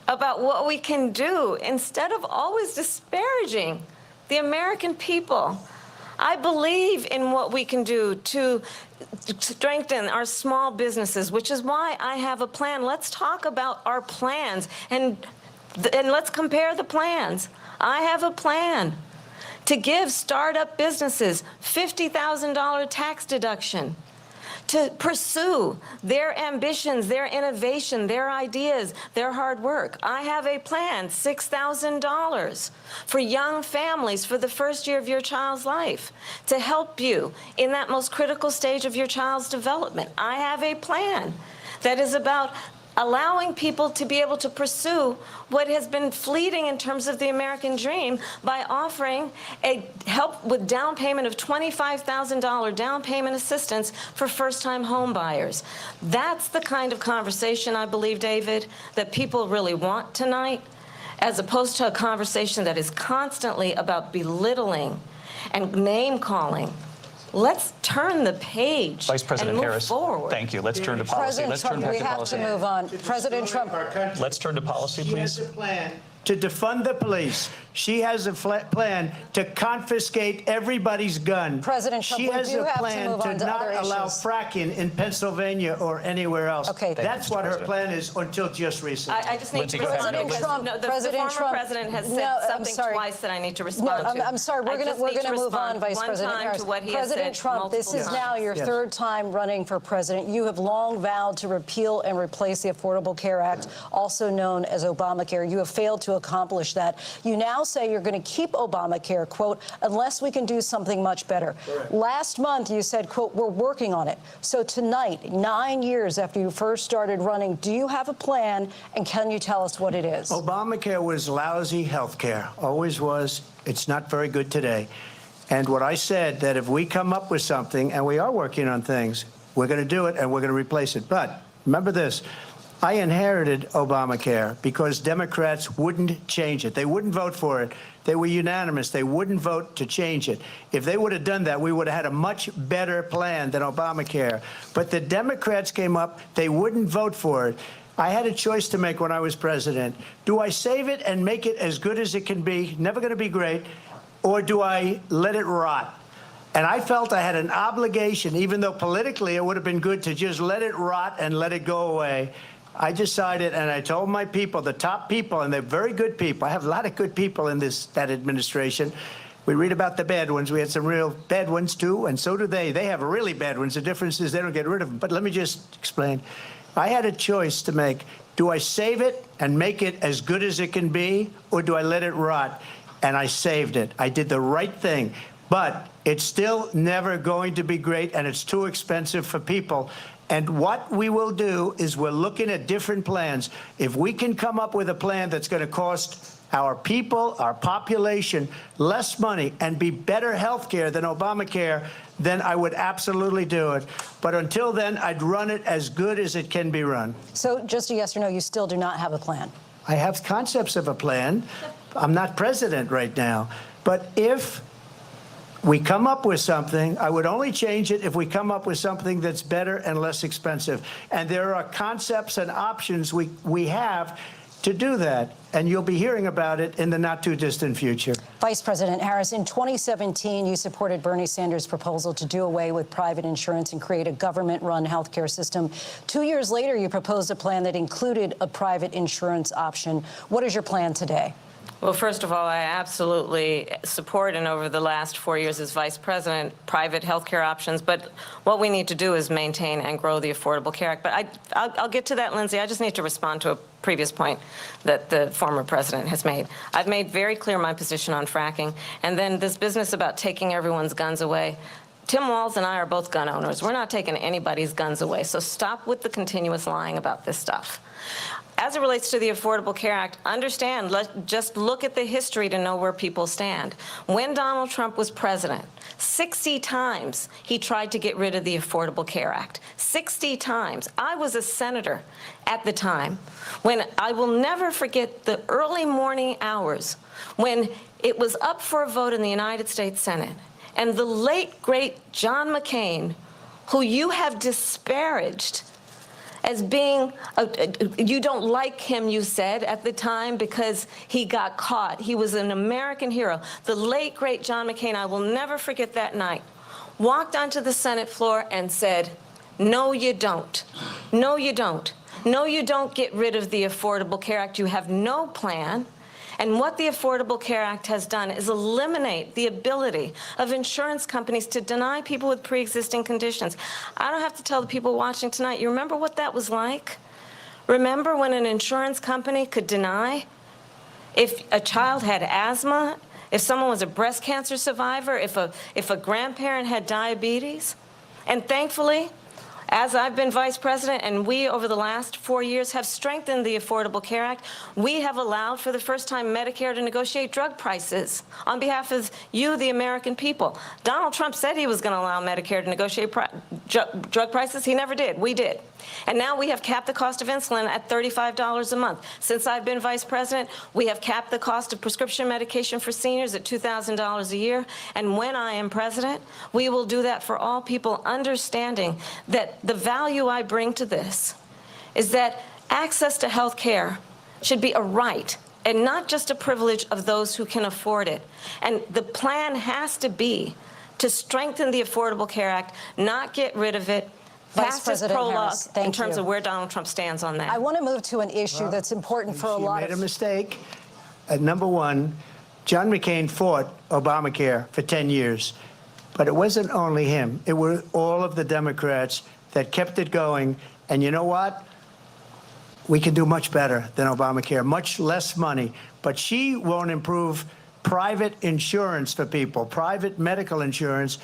about what we can do instead of always disparaging the American people. I believe in what we can do to strengthen our small businesses, which is why I have a plan. Let's talk about our plans and let's compare the plans. I have a plan to give startup businesses $50,000 tax deduction, to pursue their ambitions, their innovation, their ideas, their hard work. I have a plan, $6,000 for young families for the first year of your child's life, to help you in that most critical stage of your child's development. I have a plan that is about allowing people to be able to pursue what has been fleeting in terms of the American dream by offering a help with down payment of $25,000 down payment assistance for first-time home buyers. That's the kind of conversation, I believe, David, that people really want tonight, as opposed to a conversation that is constantly about belittling and name-calling. Let's turn the page Vice President and move Harris, forward. thank you. Let's turn to policy. President Let's Trump, turn back we to have policy. to move on. President Trump. Let's turn to policy, She has please. a plan to defund the police. She has a plan to confiscate everybody's gun. President Trump, she we has do a have to plan move to on to not other allow issues. fracking in Pennsylvania or anywhere else. Okay. Thank you, That's Mr. what her President. plan is until just recently. I just need Lindsay, to go ahead. respond because Trump, no, the President former Trump, president has said no, I'm something sorry. twice that I need to respond No, to. I'm sorry. We're I going just need to move respond on, Vice one President time Harris. to what he has President said Trump, this multiple is now times. your Yes. 3rd time running for president. You have long vowed to repeal and replace the Affordable Care Act, also known as Obamacare. You have failed to accomplish that. You now say you're going to keep Obamacare, quote, unless we can do something much better. Correct. Last month, you said, quote, we're working on it. So tonight, 9 years after you first started running, do you have a plan, and can you tell us what it is? Obamacare was lousy health care, always was. It's not very good today. And what I said, that if we come up with something, and we are working on things, we're going to do it and we're going to replace it. But remember this, I inherited Obamacare because Democrats wouldn't change it. They wouldn't vote for it. They were unanimous. They wouldn't vote to change it. If they would have done that, we would have had a much better plan than Obamacare. But the Democrats came up, they wouldn't vote for it. I had a choice to make when I was president. Do I save it and make it as good as it can be, never going to be great, or do I let it rot? And I felt I had an obligation, even though politically it would have been good to just let it rot and let it go away. I decided, and I told my people, the top people, and they're very good people. I have a lot of good people in that administration. We read about the bad ones. We had some real bad ones, too, and so do they. They have really bad ones. The difference is they don't get rid of them. But let me just explain. I had a choice to make. Do I save it and make it as good as it can be, or do I let it rot? And I saved it. I did the right thing. But it's still never going to be great, and it's too expensive for people. And what we will do is we're looking at different plans. If we can come up with a plan that's going to cost our people, our population, less money and be better health care than Obamacare, then I would absolutely do it. But until then, I'd run it as good as it can be run. So just a yes or no, you still do not have a plan? I have concepts of a plan. I'm not president right now. But if we come up with something, I would only change it if we come up with something that's better and less expensive. And there are concepts and options we have to do that. And you'll be hearing about it in the not too distant future. Vice President Harris, in 2017, you supported Bernie Sanders' proposal to do away with private insurance and create a government-run health care system. 2 years later, you proposed a plan that included a private insurance option. What is your plan today? Well, first of all, I absolutely support, and over the last 4 years as vice president, private health care options. But what we need to do is maintain and grow the Affordable Care Act. But I'll get to that, Lindsay. I just need to respond to a previous point that the former president has made. I've made very clear my position on fracking. And then this business about taking everyone's guns away. Tim Walz and I are both gun owners. We're not taking anybody's guns away. So stop with the continuous lying about this stuff. As it relates to the Affordable Care Act, understand, just look at the history to know where people stand. When Donald Trump was president, 60 times he tried to get rid of the Affordable Care Act. 60 times. I was a senator at the time when I will never forget the early morning hours when it was up for a vote in the United States Senate. And the late, great John McCain, who you have disparaged as being, you don't like him, you said, at the time because he got caught. He was an American hero. The late, great John McCain, I will never forget that night, walked onto the Senate floor and said, no, you don't. No, you don't. No, you don't get rid of the Affordable Care Act. You have no plan. And what the Affordable Care Act has done is eliminate the ability of insurance companies to deny people with pre-existing conditions. I don't have to tell the people watching tonight, you remember what that was like? Remember when an insurance company could deny if a child had asthma, if someone was a breast cancer survivor, if a grandparent had diabetes? And thankfully, as I've been vice president and we, over the last 4 years, have strengthened the Affordable Care Act, we have allowed for the first time Medicare to negotiate drug prices on behalf of you, the American people. Donald Trump said he was going to allow Medicare to negotiate drug prices. He never did. We did. And now we have capped the cost of insulin at $35 a month. Since I've been vice president, we have capped the cost of prescription medication for seniors at $2,000 a year. And when I am president, we will do that for all people, understanding that the value I bring to this is that access to health care should be a right and not just a privilege of those who can afford it. And the plan has to be to strengthen the Affordable Care Act, not get rid of it. Vice President Harris, in terms of where Donald Trump stands on that. I want to move to an issue that's important for a lot of... You made a mistake. Number one, John McCain fought Obamacare for 10 years. But it wasn't only him. It were all of the Democrats that kept it going. And you know what? we can do much better than Obamacare, much less money. But she won't improve private insurance for people, private medical insurance.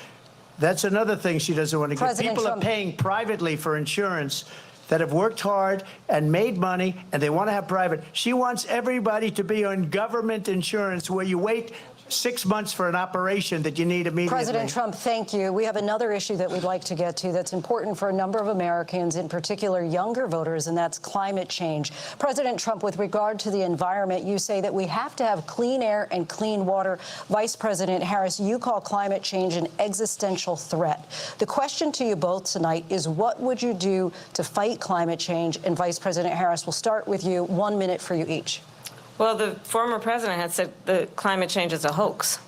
That's another thing she doesn't want to get. People are paying privately for insurance that have worked hard and made money, and they want to have private. She wants everybody to be on government insurance where you wait 6 months for an operation that you need immediately. President Trump, thank you. We have another issue that we'd like to get to that's important for a number of Americans, in particular younger voters, and that's climate change. President Trump, with regard to the environment, you say that we have to have clean air and clean water. Vice President Harris, you call climate change an existential threat. The question to you both tonight is, what would you do to fight climate change? And Vice President Harris, we'll start with you. 1 minute for you each. Well, the former president had said that climate change is a hoax.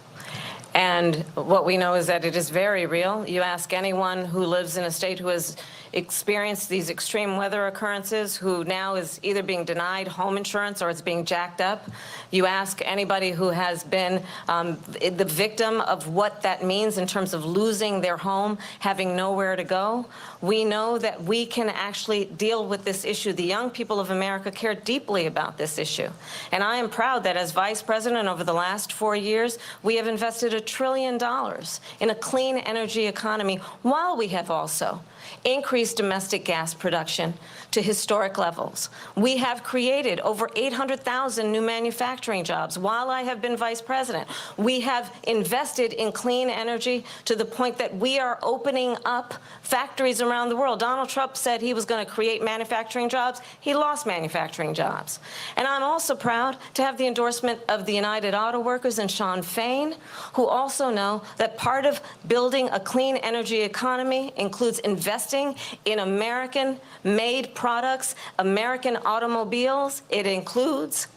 And what we know is that it is very real. You ask anyone who lives in a state who has experienced these extreme weather occurrences, who now is either being denied home insurance or it's being jacked up. You ask anybody who has been the victim of what that means in terms of losing their home, having nowhere to go. We know that we can actually deal with this issue. The young people of America care deeply about this issue. And I am proud that as vice president over the last 4 years, we have invested $1 trillion in a clean energy economy, while we have also increased domestic gas production to historic levels. We have created over 800,000 new manufacturing jobs while I have been vice president. We have invested in clean energy to the point that we are opening up factories around the world. Donald Trump said he was going to create manufacturing jobs. He lost manufacturing jobs. And I'm also proud to have the endorsement of the United Auto Workers and Sean Fain, who also know that part of building a clean energy economy includes investing in American-made products, American automobiles. It includes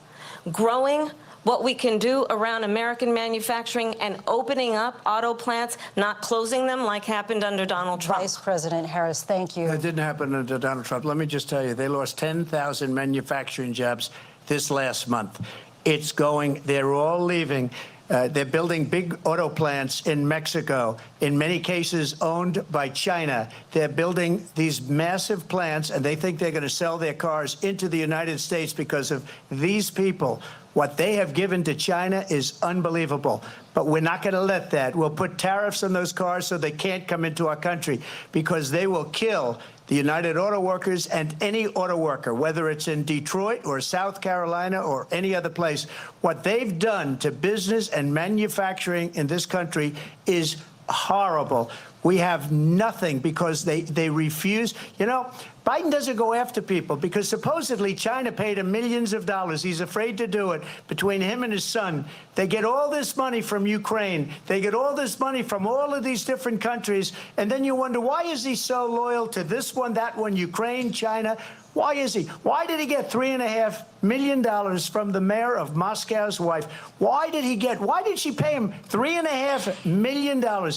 growing what we can do around American manufacturing and opening up auto plants, not closing them like happened under Donald Trump. Vice President Harris, thank you. That didn't happen under Donald Trump. Let me just tell you, they lost 10,000 manufacturing jobs this last month. It's going, they're all leaving. They're building big auto plants in Mexico, in many cases owned by China. They're building these massive plants, and they think they're going to sell their cars into the United States because of these people. What they have given to China is unbelievable. But we're not going to let that. We'll put tariffs on those cars so they can't come into our country, because they will kill the United Auto Workers and any auto worker, whether it's in Detroit or South Carolina or any other place. What they've done to business and manufacturing in this country is horrible. We have nothing because they refuse. You know, Biden doesn't go after people because supposedly China paid him millions of dollars. He's afraid to do it. Between him and his son, they get all this money from Ukraine. They get all this money from all of these different countries. And then you wonder, why is he so loyal to this one, that one, Ukraine, China? Why is he? Why did he get $3.5 million from the mayor of Moscow's wife? Why did she pay him $3.5 million?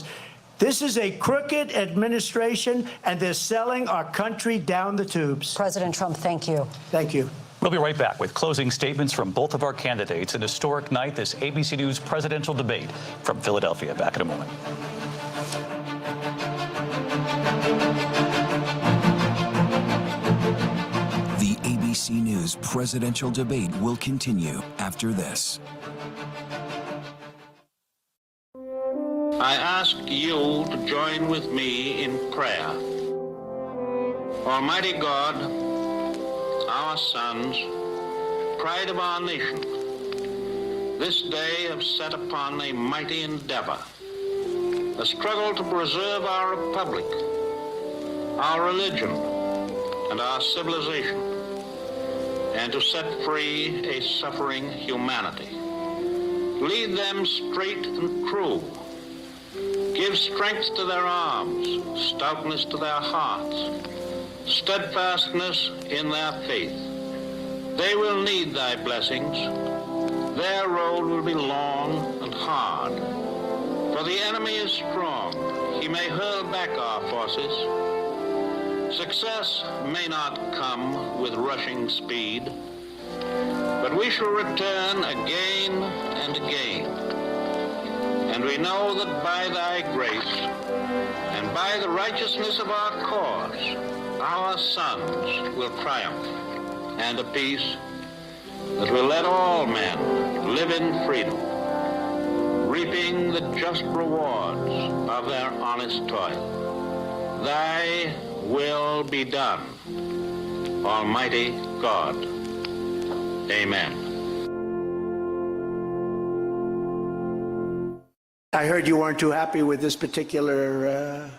This is a crooked administration, and they're selling our country down the tubes. President Trump, thank you. Thank you. We'll be right back with closing statements from both of our candidates. An historic night, this ABC News presidential debate from Philadelphia. Back in a moment. The ABC News presidential debate will continue after this. I ask you to join with me in prayer. Almighty God, our sons, pride of our nation, this day have set upon a mighty endeavor, a struggle to preserve our republic, our religion, and our civilization, and to set free a suffering humanity. Lead them straight and true. Give strength to their arms, stoutness to their hearts, steadfastness in their faith. They will need thy blessings. Their road will be long and hard. For the enemy is strong. He may hurl back our forces. Success may not come with rushing speed, but we shall return again and again. And we know that by thy grace and by the righteousness of our cause, our sons will triumph and a peace that will let all men live in freedom, reaping the just rewards of their honest toil. Thy will be done, Almighty God. Amen. I heard you weren't too happy with this particular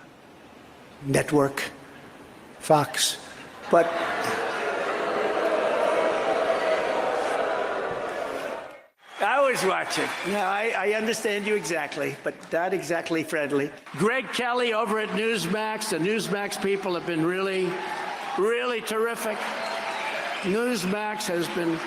network, Fox, but I was watching. Yeah, I understand you exactly, but not exactly friendly. Greg Kelly over at Newsmax. The Newsmax people have been really, really terrific. Newsmax has been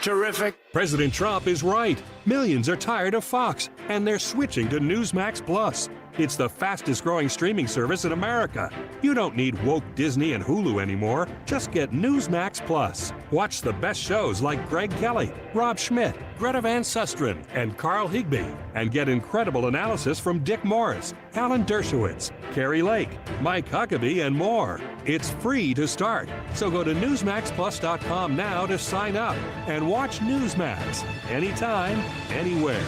terrific. President Trump is right. Millions are tired of Fox, and they're switching to Newsmax Plus. It's the fastest growing streaming service in America. You don't need woke Disney and Hulu anymore. Just get Newsmax Plus. Watch the best shows like Greg Kelly, Rob Schmidt, Greta Van Susteren, and Carl Higbie. And get incredible analysis from Dick Morris, Alan Dershowitz, Carrie Lake, Mike Huckabee, and more. It's free to start. So go to NewsmaxPlus.com now to sign up and watch Newsmax. Anytime, anywhere.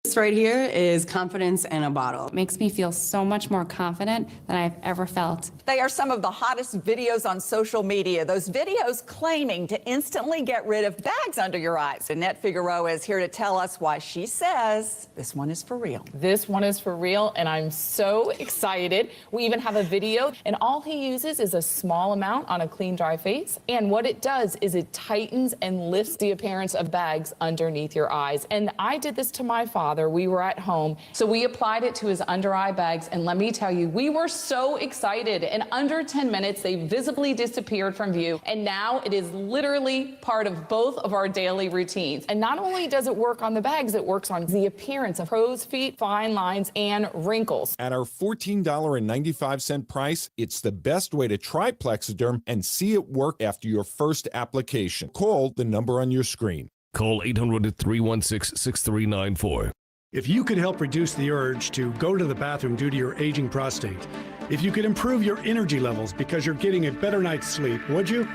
This right here is confidence in a bottle. It makes me feel so much more confident than I've ever felt. They are some of the hottest videos on social media. Those videos claiming to instantly get rid of bags under your eyes. Annette Figueroa is here to tell us why she says this one is for real. This one is for real, and I'm so excited. We even have a video, and all he uses is a small amount on a clean, dry face. And what it does is it tightens and lifts the appearance of bags underneath your eyes. And I did this to my father. We were at home, so we applied it to his under eye bags, and let me tell you, we were so excited. In under 10 minutes, they visibly disappeared from view, and now it is literally part of both of our daily routines. And not only does it work on the bags, it works on the appearance of crow's feet, fine lines, and wrinkles. At our $14.95 price, it's the best way to try Plexiderm and see it work after your first application. Call the number on your screen. Call 800-316-6394. If you could help reduce the urge to go to the bathroom due to your aging prostate, if you could improve your energy levels because you're getting a better night's sleep, would you?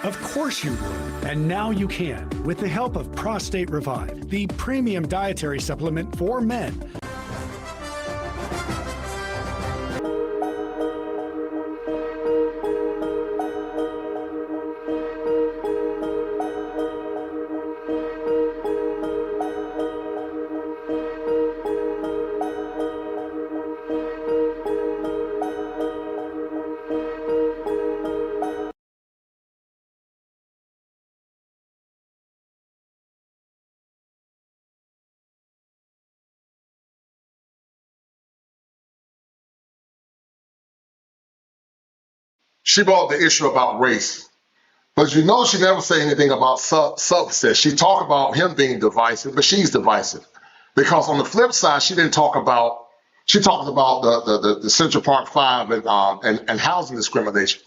Of course you would. And now you can with the help of Prostate Revive, the premium dietary supplement for men. She brought the issue about race. But you know she never say anything about substance. She talked about him being divisive, but she's divisive. Because on the flip side, she talked about the Central Park 5 and housing discrimination.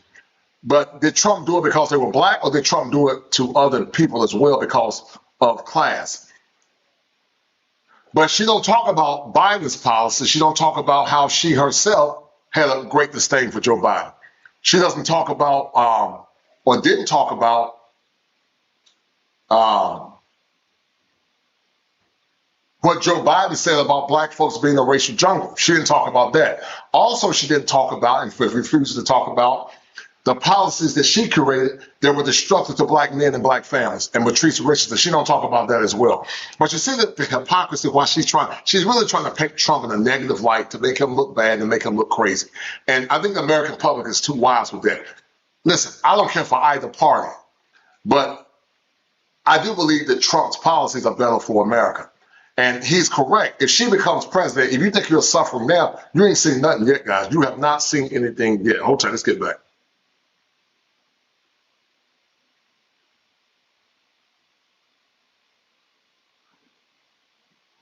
But did Trump do it because they were black, or did Trump do it to other people as well because of class? But she don't talk about Biden's policy. She don't talk about how she herself had a great disdain for Joe Biden. She doesn't talk about, or didn't talk about, what Joe Biden said about black folks being a racial jungle. She didn't talk about that. Also, she didn't talk about, and refused to talk about, the policies that she created that were destructive to black men and black families. And Patrice Richardson, she don't talk about that as well. But you see the hypocrisy why she's really trying to paint Trump in a negative light to make him look bad and make him look crazy. And I think the American public is too wise with that. Listen, I don't care for either party, but I do believe that Trump's policies are better for America. And he's correct. If she becomes president, if you think you're suffering now, you ain't seen nothing yet, guys. You have not seen anything yet. Hold on, let's get back.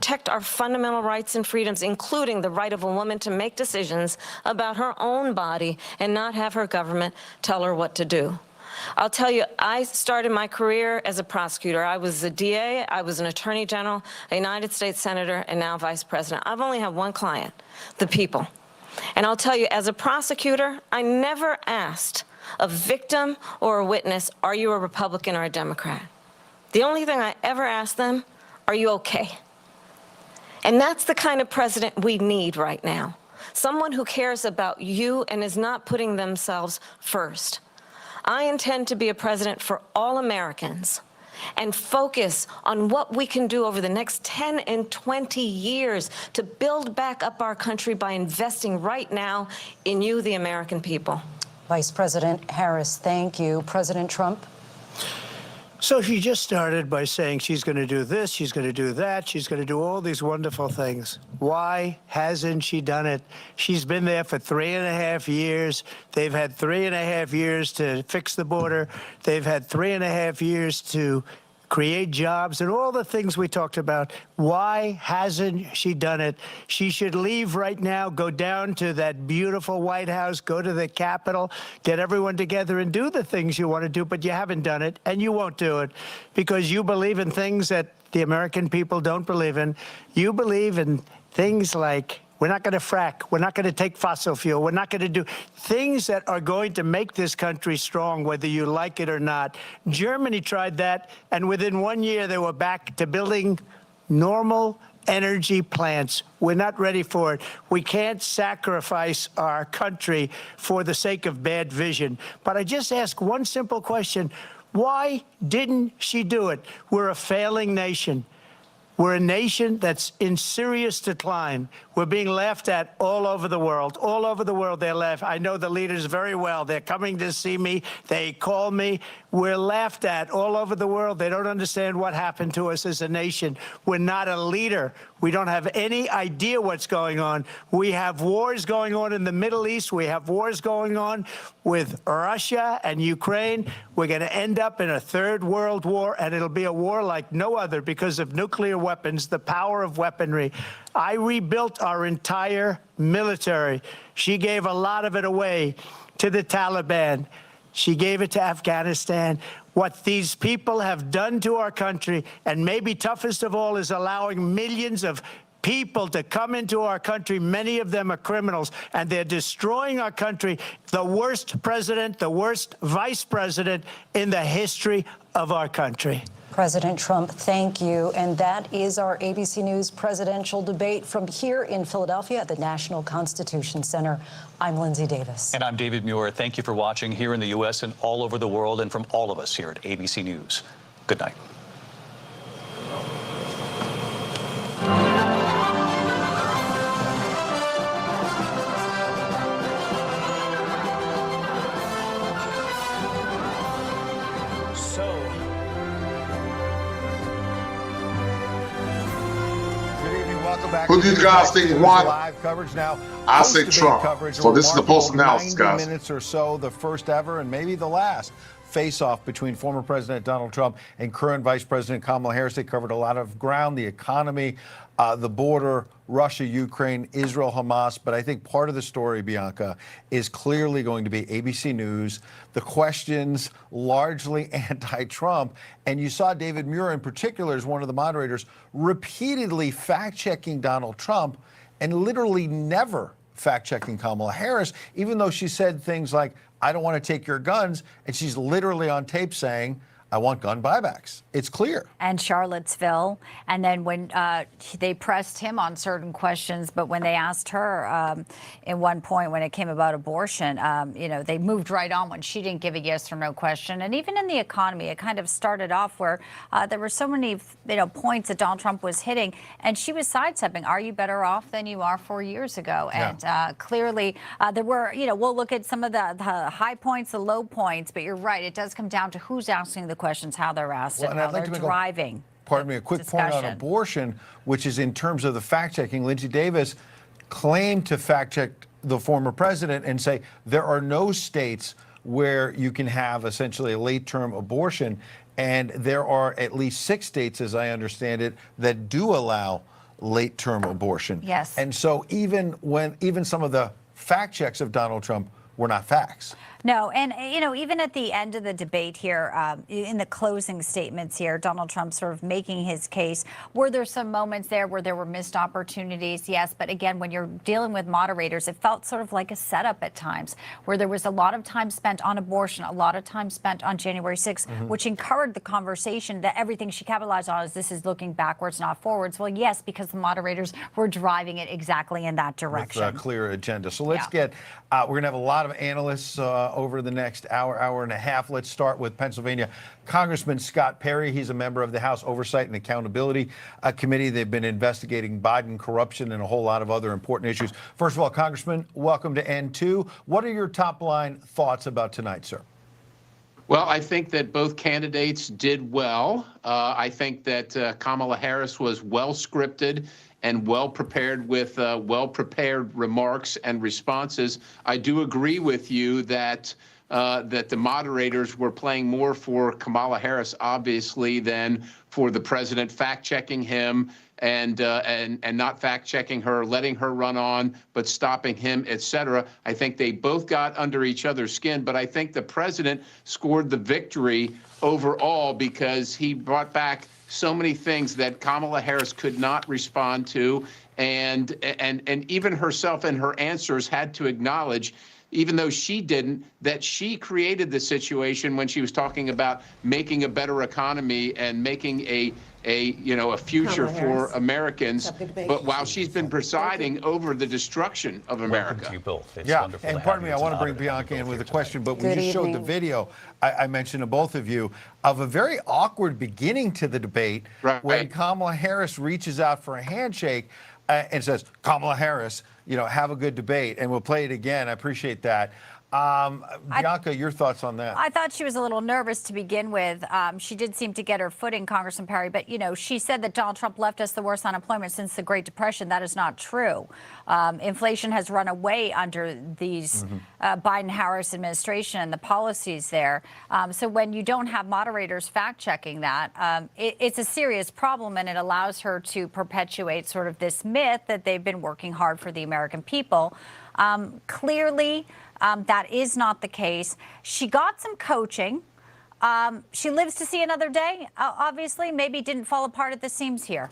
Protect our fundamental rights and freedoms, including the right of a woman to make decisions about her own body and not have her government tell her what to do. I'll tell you, I started my career as a prosecutor. I was a DA, I was an attorney general, a United States senator, and now vice president. I've only had one client, the people. And I'll tell you, as a prosecutor, I never asked a victim or a witness, are you a Republican or a Democrat? The only thing I ever ask them, are you okay? And that's the kind of president we need right now. Someone who cares about you and is not putting themselves first. I intend to be a president for all Americans and focus on what we can do over the next 10 and 20 years to build back up our country by investing right now in you, the American people. Vice President Harris, thank you. President Trump? So she just started by saying she's going to do this, she's going to do that, she's going to do all these wonderful things. Why hasn't she done it? She's been there for 3.5 years. They've had 3.5 years to fix the border. They've had 3.5 years to create jobs and all the things we talked about. Why hasn't she done it? She should leave right now, go down to that beautiful White House, go to the Capitol, get everyone together and do the things you want to do, but you haven't done it, and you won't do it because you believe in things that the American people don't believe in. You believe in things like we're not going to frack. We're not going to take fossil fuel. We're not going to do things that are going to make this country strong, whether you like it or not. Germany tried that, and within 1 year, they were back to building normal energy plants. We're not ready for it. We can't sacrifice our country for the sake of bad vision. But I just ask one simple question. Why didn't she do it? We're a failing nation. We're a nation that's in serious decline. We're being laughed at all over the world. All over the world, they're laughed. I know the leaders very well. They're coming to see me. They call me. We're laughed at all over the world. They don't understand what happened to us as a nation. We're not a leader. We don't have any idea what's going on. We have wars going on in the Middle East. We have wars going on with Russia and Ukraine. We're going to end up in a third world war, and it'll be a war like no other because of nuclear weapons, the power of weaponry. I rebuilt our entire military. She gave a lot of it away to the Taliban. She gave it to Afghanistan. What these people have done to our country, and maybe toughest of all, is allowing millions of people to come into our country. Many of them are criminals, and they're destroying our country. The worst president, the worst vice president in the history of our country. President Trump, thank you. And that is our ABC News presidential debate from here in Philadelphia at the National Constitution Center. I'm Lindsay Davis. And I'm David Muir. Thank you for watching here in the U.S. and all over the world, and from all of us here at ABC News. Good night. Who do you guys think won? Live coverage now. I say Trump. So this is the post-analysis, guys. 90 minutes or so, the first ever and maybe the last face-off between former President Donald Trump and current Vice President Kamala Harris. They covered a lot of ground, the economy, the border, Russia, Ukraine, Israel, Hamas. But I think part of the story, Bianca, is clearly going to be ABC News. The questions largely anti-Trump. And you saw David Muir in particular as one of the moderators repeatedly fact-checking Donald Trump and literally never fact-checking Kamala Harris, even though she said things like, I don't want to take your guns. And she's literally on tape saying, I want gun buybacks. It's clear. And Charlottesville. And then when they pressed him on certain questions, but when they asked her in one point when it came about abortion, they moved right on when she didn't give a yes or no question. And even in the economy, it kind of started off where there were so many points that Donald Trump was hitting, and she was sidestepping. Are you better off than you are 4 years ago? And clearly there were, we'll look at some of the high points, the low points, but you're right. It does come down to who's asking the questions, how they're asked, and how they're driving. A quick point on abortion, which is in terms of the fact-checking. Lindsay Davis claimed to fact-check the former president and say there are no states where you can have essentially a late-term abortion, and there are at least 6 states, as I understand it, that do allow late-term abortion. Yes. And so even some of the fact checks of Donald Trump were not facts. No, and even at the end of the debate here, in the closing statements here, Donald Trump sort of making his case. Were there some moments there where there were missed opportunities? Yes, but again, when you're dealing with moderators, it felt sort of like a setup at times, where there was a lot of time spent on abortion, a lot of time spent on January 6th, which encouraged the conversation that everything she capitalized on is this is looking backwards, not forwards. Well, yes, because the moderators were driving it exactly in that direction. With a clear agenda. So let's get, we're going to have a lot of analysts over the next hour and a half. Let's start with Pennsylvania. Congressman Scott Perry, he's a member of the House Oversight and Accountability Committee. They've been investigating Biden corruption and a whole lot of other important issues. First of all, Congressman, welcome to N2. What are your top line thoughts about tonight, sir? Well, I think that both candidates did well. I think that Kamala Harris was well scripted and well prepared with well-prepared remarks and responses. I do agree with you that that the moderators were playing more for Kamala Harris, obviously, than for the president, fact-checking him and not fact-checking her, letting her run on, but stopping him, et cetera. I think they both got under each other's skin, but I think the president scored the victory overall because he brought back so many things that Kamala Harris could not respond to, and even herself in her answers had to acknowledge, even though she didn't, that she created the situation when she was talking about making a better economy and making a future for Americans. But while she's been presiding over the destruction of America. To you both. It's yeah, wonderful and to pardon have me, you I as want an to bring honor Bianca in both with a here question, but Good we just showed the evening. video I mentioned to both of you of a very awkward beginning to the debate when Kamala Harris reaches out for a handshake and says, Kamala Harris, have a good debate, and we'll play it again. I appreciate that. Bianca, your thoughts on that? I thought she was a little nervous to begin with. She did seem to get her footing, Congressman Perry, but she said that Donald Trump left us the worst unemployment since the Great Depression. That is not true. Inflation has run away under these Biden-Harris administration and the policies there. So when you don't have moderators fact-checking that, it's a serious problem, and it allows her to perpetuate sort of this myth that they've been working hard for the American people. Clearly, that is not the case. She got some coaching. She lives to see another day. Obviously, maybe didn't fall apart at the seams here.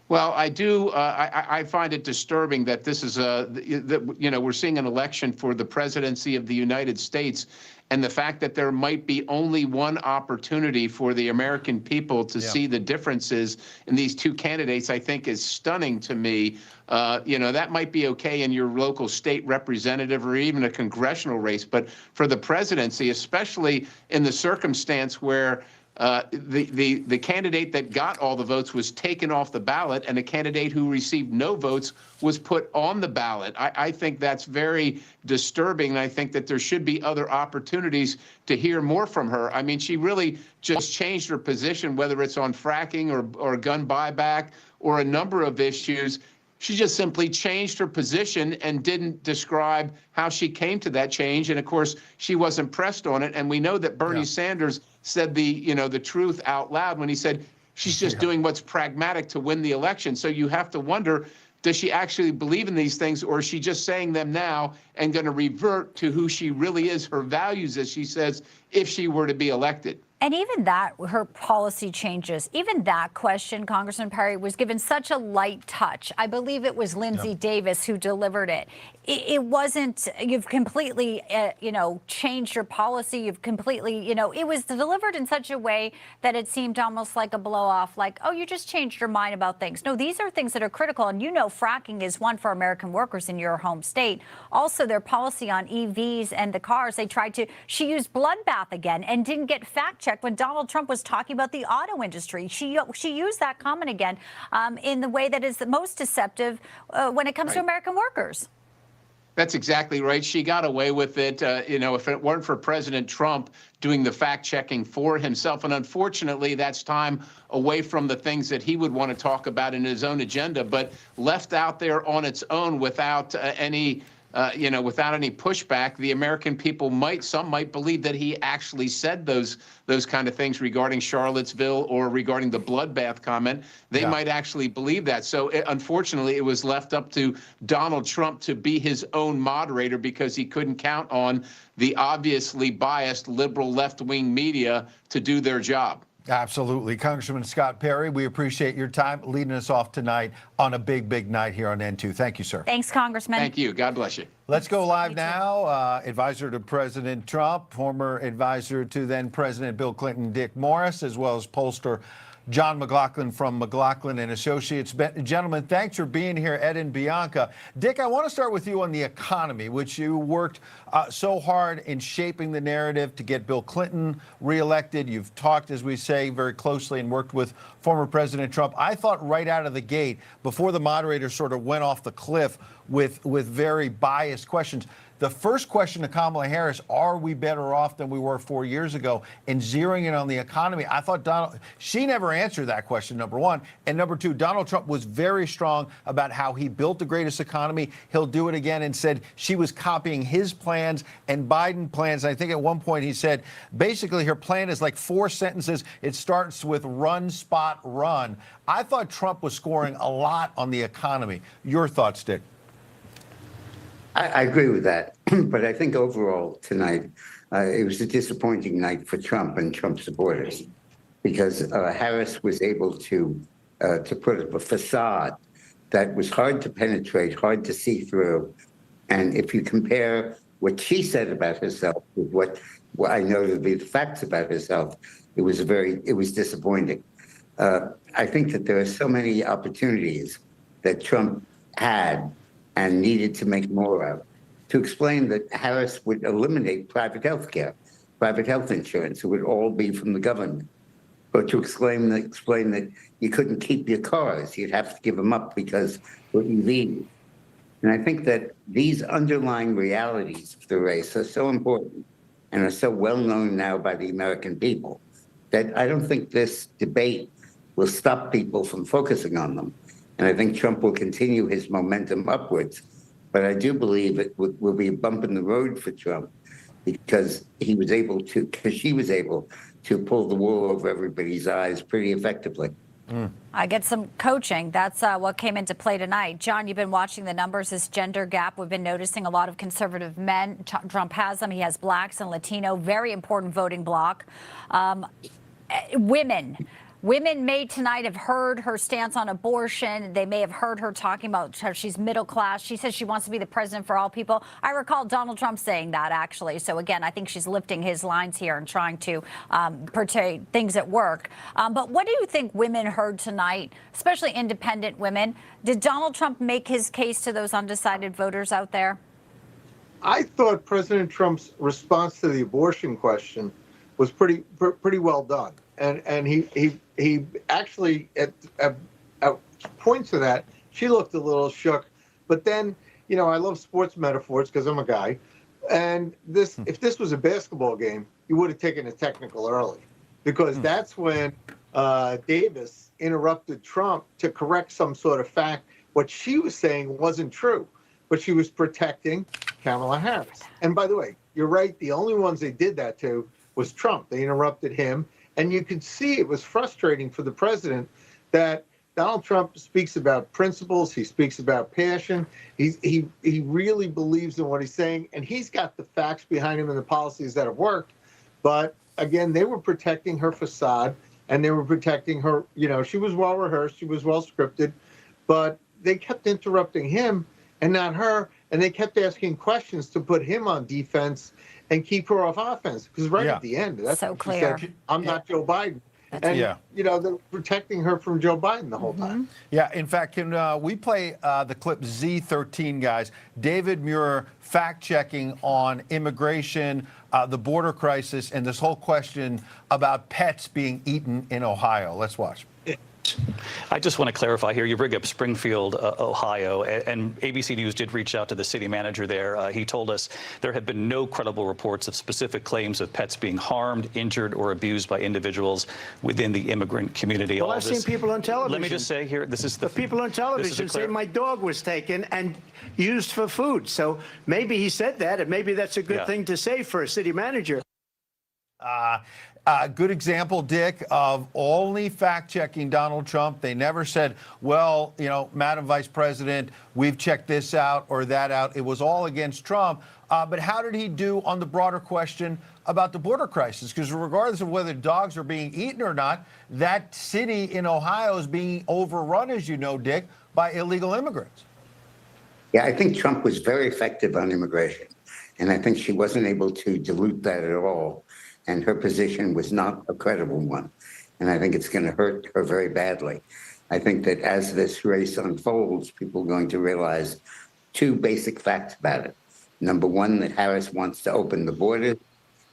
Well, I do. I find it disturbing that this is we're seeing an election for the presidency of the United States, and the fact that there might be only one opportunity for the American people to see the differences in these two candidates, I think, is stunning to me. That might be okay in your local state representative or even a congressional race, but for the presidency, especially in the circumstance where the candidate that got all the votes was taken off the ballot, and a candidate who received no votes was put on the ballot. I think that's very disturbing, and I think that there should be other opportunities to hear more from her. I mean, she really just changed her position, whether it's on fracking or gun buyback or a number of issues. She just simply changed her position and didn't describe how she came to that change. And of course, she wasn't pressed on it. And we know that Bernie Sanders said the truth out loud when he said she's just doing what's pragmatic to win the election. So you have to wonder, does she actually believe in these things, or is she just saying them now and going to revert to who she really is, her values, as she says, if she were to be elected? And even that, her policy changes, even that question, Congressman Perry, was given such a light touch. I believe it was Lindsey Davis who delivered it. It wasn't, you've completely, changed your policy. You've completely, it was delivered in such a way that it seemed almost like a blow off, like, oh, you just changed your mind about things. No, these are things that are critical. And fracking is one for American workers in your home state. Also, their policy on EVs and the cars, she used bloodbath again and didn't get fact-checked when Donald Trump was talking about the auto industry. She used that comment again in the way that is the most deceptive when it comes to American workers. That's exactly right. She got away with it, if it weren't for President Trump doing the fact-checking for himself. And unfortunately, that's time away from the things that he would want to talk about in his own agenda, but left out there on its own without any without any pushback, the American people some might believe that he actually said those kind of things regarding Charlottesville or regarding the bloodbath comment. They might actually believe that. So unfortunately, it was left up to Donald Trump to be his own moderator because he couldn't count on the obviously biased liberal left-wing media to do their job. Absolutely. Congressman Scott Perry, we appreciate your time leading us off tonight on a big, big night here on N2. Thank you, sir. Thanks, Congressman. Thank you. God bless you. Let's go live now. Advisor to President Trump, former advisor to then President Bill Clinton, Dick Morris, as well as pollster John McLaughlin from McLaughlin and Associates. Gentlemen, thanks for being here, Ed and Bianca. Dick, I want to start with you on the economy, which you worked so hard in shaping the narrative to get Bill Clinton reelected. You've talked, as we say, very closely and worked with former President Trump. I thought right out of the gate, before the moderator sort of went off the cliff with very biased questions, the first question to Kamala Harris, are we better off than we were 4 years ago, and zeroing in on the economy, I thought she never answered that question, number one. And number two, Donald Trump was very strong about how he built the greatest economy. He'll do it again, and said she was copying his plans and Biden plans. I think at one point he said, basically her plan is like 4 sentences. It starts with run, spot, run. I thought Trump was scoring a lot on the economy. Your thoughts, Dick? I agree with that. But I think overall tonight, it was a disappointing night for Trump and Trump supporters because Harris was able to put up a facade that was hard to penetrate, hard to see through. And if you compare what she said about herself with what I know to be the facts about herself, it was disappointing. I think that there are so many opportunities that Trump had and needed to make more of, to explain that Harris would eliminate private health care, private health insurance. It would all be from the government. Or to explain that you couldn't keep your cars. You'd have to give them up because we're EVs. And I think that these underlying realities of the race are so important and are so well known now by the American people that I don't think this debate will stop people from focusing on them. And I think Trump will continue his momentum upwards. But I do believe it will be a bump in the road for Trump because she was able to pull the wool over everybody's eyes pretty effectively. I get some coaching. That's what came into play tonight. John, you've been watching the numbers, this gender gap. We've been noticing a lot of conservative men. Trump has them. He has blacks and Latino, very important voting bloc. Women may tonight have heard her stance on abortion. They may have heard her talking about how she's middle class. She says she wants to be the president for all people. I recall Donald Trump saying that, actually. So, again, I think she's lifting his lines here and trying to portray things at work. But what do you think women heard tonight, especially independent women? Did Donald Trump make his case to those undecided voters out there? I thought President Trump's response to the abortion question was pretty well done. And he actually, at points of that, she looked a little shook. But then, I love sports metaphors because I'm a guy. And if this was a basketball game, you would have taken a technical early. Because that's when Davis interrupted Trump to correct some sort of fact. What she was saying wasn't true, but she was protecting Kamala Harris. And by the way, you're right. The only ones they did that to was Trump. They interrupted him. And you could see it was frustrating for the president that Donald Trump speaks about principles. He speaks about passion. He really believes in what he's saying. And he's got the facts behind him and the policies that have worked. But again, they were protecting her facade and they were protecting her. She was well rehearsed. She was well scripted. But they kept interrupting him and not her. And they kept asking questions to put him on defense and keep her off offense. Because at the end, that's so clear. Said, I'm not Joe Biden. And, they're protecting her from Joe Biden the whole time. Yeah, in fact, can we play the clip Z13, guys? David Muir fact-checking on immigration, the border crisis, and this whole question about pets being eaten in Ohio. Let's watch. Democrats. I just want to clarify here. You bring up Springfield, Ohio, and ABC News did reach out to the city manager there. He told us there have been no credible reports of specific claims of pets being harmed, injured, or abused by individuals within the immigrant community. Well, I've seen people on television. Let me just say here, this is the people on television say my dog was taken and used for food. So maybe he said that, and maybe that's a good thing to say for a city manager. Good example, Dick, of only fact-checking Donald Trump. They never said, well, you know, Madam Vice President, we've checked this out or that out. It was all against Trump. But how did he do on the broader question about the border crisis? Because regardless of whether dogs are being eaten or not, that city in Ohio is being overrun, as you know, Dick, by illegal immigrants. Yeah, I think Trump was very effective on immigration. And I think she wasn't able to dilute that at all. And her position was not a credible one. And I think it's going to hurt her very badly. I think that as this race unfolds, people are going to realize two basic facts about it. Number one, that Harris wants to open the border.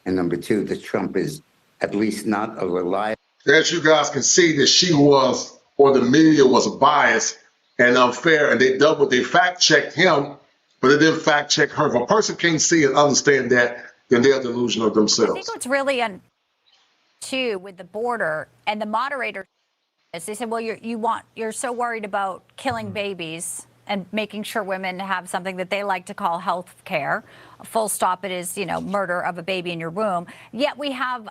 And number two, that Trump is at least not a reliable. As you guys can see, that she was, or the media was biased and unfair, and they fact-checked him, but they didn't fact-check her. If a person can't see and understand that, then they're delusional themselves. I think what's really too with the border and the moderator, they said, well, you're so worried about killing babies and making sure women have something that they like to call health care. Full stop, it is, you know, murder of a baby in your womb. Yet we have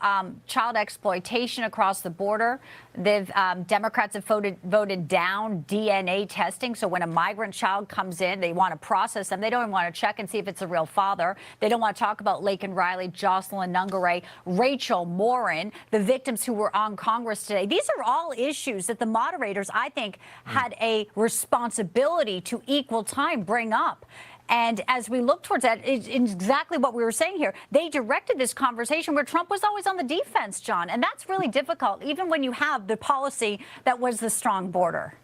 child exploitation across the border. Democrats have voted down DNA testing. So when a migrant child comes in, they want to process them. They don't even want to check and see if it's a real father. They don't want to talk about Laken Riley, Jocelyn Nungaray, Rachel Morin, the victims who were on Congress today. These are all issues that the moderators, I think, had a responsibility to equal time bring up. And as we look towards that, it's exactly what we were saying here. They directed this conversation where Trump was always on the defense, John. And that's really difficult, even when you have the policy that was the strong border.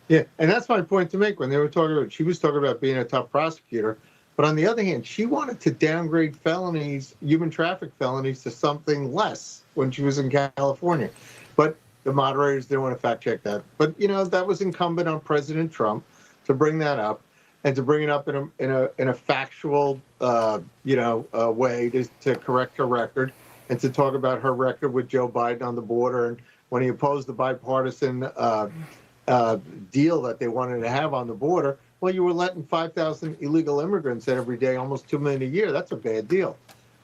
Yeah, and that's my point to make when they were talking about, she was talking about being a tough prosecutor. But on the other hand, she wanted to downgrade felonies, human traffic felonies, to something less when she was in California. But the moderators didn't want to fact check that. But, you know, that was incumbent on President Trump to bring that up. And to bring it up in a factual, way to correct her record, and to talk about her record with Joe Biden on the border, and when he opposed the bipartisan deal that they wanted to have on the border. Well, you were letting 5,000 illegal immigrants in every day, almost 2 million a year. That's a bad deal.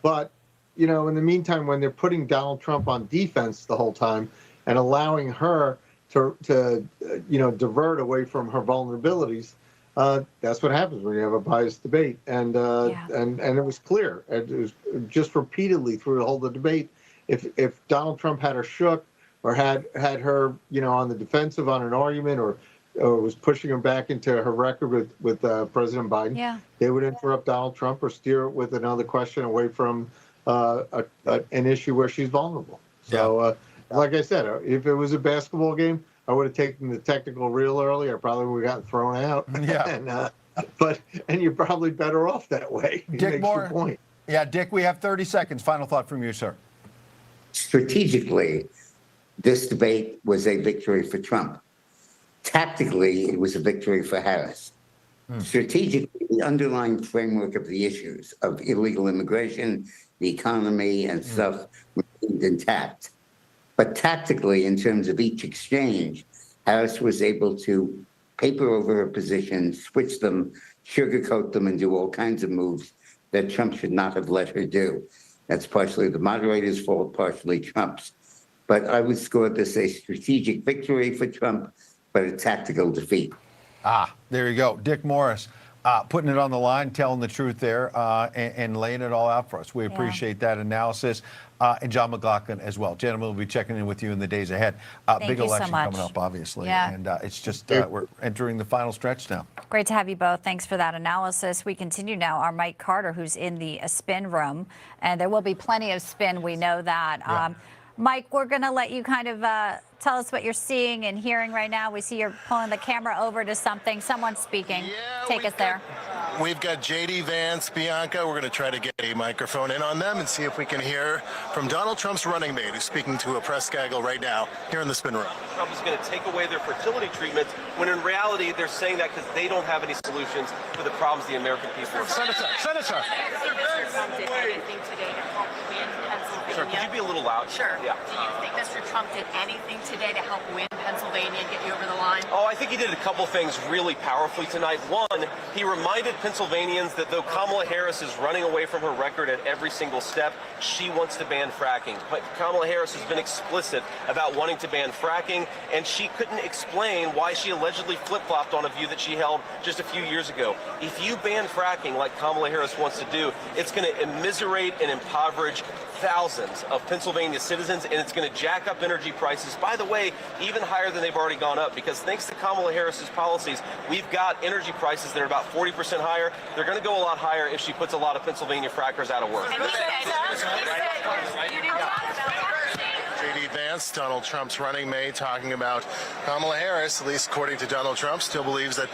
But you know, in the meantime, when they're putting Donald Trump on defense the whole time and allowing her to divert away from her vulnerabilities. That's what happens when you have a biased debate, and it was clear. It was just repeatedly through the whole of the debate. If Donald Trump had her shook, or had her, on the defensive on an argument, or was pushing her back into her record with President Biden, they would interrupt Donald Trump or steer it with another question away from an issue where she's vulnerable. So, like I said, if it was a basketball game, I would have taken the technical real early. I probably would have gotten thrown out. Yeah. And you're probably better off that way. Dick Moore. Point. Yeah, Dick, we have 30 seconds. Final thought from you, sir. Strategically, this debate was a victory for Trump. Tactically, it was a victory for Harris. Strategically, the underlying framework of the issues of illegal immigration, the economy, and stuff remained intact. But tactically, in terms of each exchange, Harris was able to paper over her position, switch them, sugarcoat them, and do all kinds of moves that Trump should not have let her do. That's partially the moderator's fault, partially Trump's. But I would score this a strategic victory for Trump, but a tactical defeat. There you go. Dick Morris, putting it on the line, telling the truth there, and laying it all out for us. We appreciate that analysis. And John McLaughlin as well. Gentlemen, we'll be checking in with you in the days ahead. Big election coming up, obviously. And it's just, we're entering the final stretch now. Great to have you both. Thanks for that analysis. We continue now. Our Mike Carter, who's in the spin room. And there will be plenty of spin. We know that. Mike, we're going to let you kind of tell us what you're seeing and hearing right now. We see you're pulling the camera over to something. Someone's speaking. Take us there. we've got J.D. Vance, Bianca. We're going to try to get a microphone in on them and see if we can hear from Donald Trump's running mate, who's speaking to a press gaggle right now here in the spin room. Trump is going to take away their fertility treatments, when in reality they're saying that because they don't have any solutions for the problems the American people. Senator. Trump did anything today to help win Pennsylvania? Sure, could you be a little loud? Sure. Yeah. Do you think Mr. Trump did anything today to help win Pennsylvania and get you over the line? Oh, I think he did a couple things really powerfully tonight. One, he reminded Pennsylvanians that though Kamala Harris is running away from her record at every single step, she wants to ban fracking. But Kamala Harris has been explicit about wanting to ban fracking, and she couldn't explain why she allegedly flip-flopped on a view that she held just a few years ago. If you ban fracking like Kamala Harris wants to do, it's going to immiserate and impoverish thousands of Pennsylvania citizens, and it's going to jack up energy prices, by the way, even higher than they've already gone up, because thanks to Kamala Harris's policies, we've got energy prices that are about 40% higher. They're going to go a lot higher if she puts a lot of Pennsylvania frackers out of work. J.D. Vance, Donald Trump's running mate, talking about Kamala Harris, at least according to Donald Trump, still believes that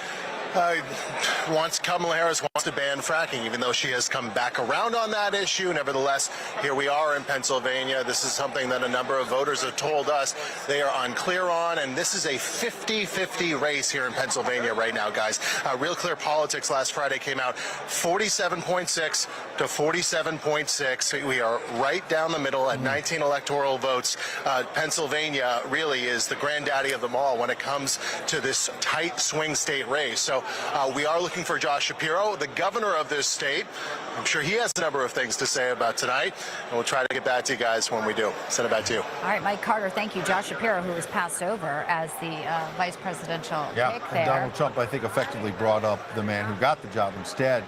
Kamala Harris wants to ban fracking, even though she has come back around on that issue. Nevertheless, here we are in Pennsylvania. This is something that a number of voters have told us they are unclear on, and this is a 50-50 race here in Pennsylvania right now, guys. Real Clear Politics last Friday came out 47.6 to 47.6. We are right down the middle at 19 electoral votes. Pennsylvania really is the granddaddy of them all when it comes to this tight swing state race. So we are looking for Josh Shapiro, the governor of this state. I'm sure he has a number of things to say about tonight, and we'll try to get back to you guys when we do. Send it back to you. All right, Mike Carter, thank you. Josh Shapiro, who was passed over as the vice presidential pick there. Donald Trump, I think, effectively brought up the man who got the job instead,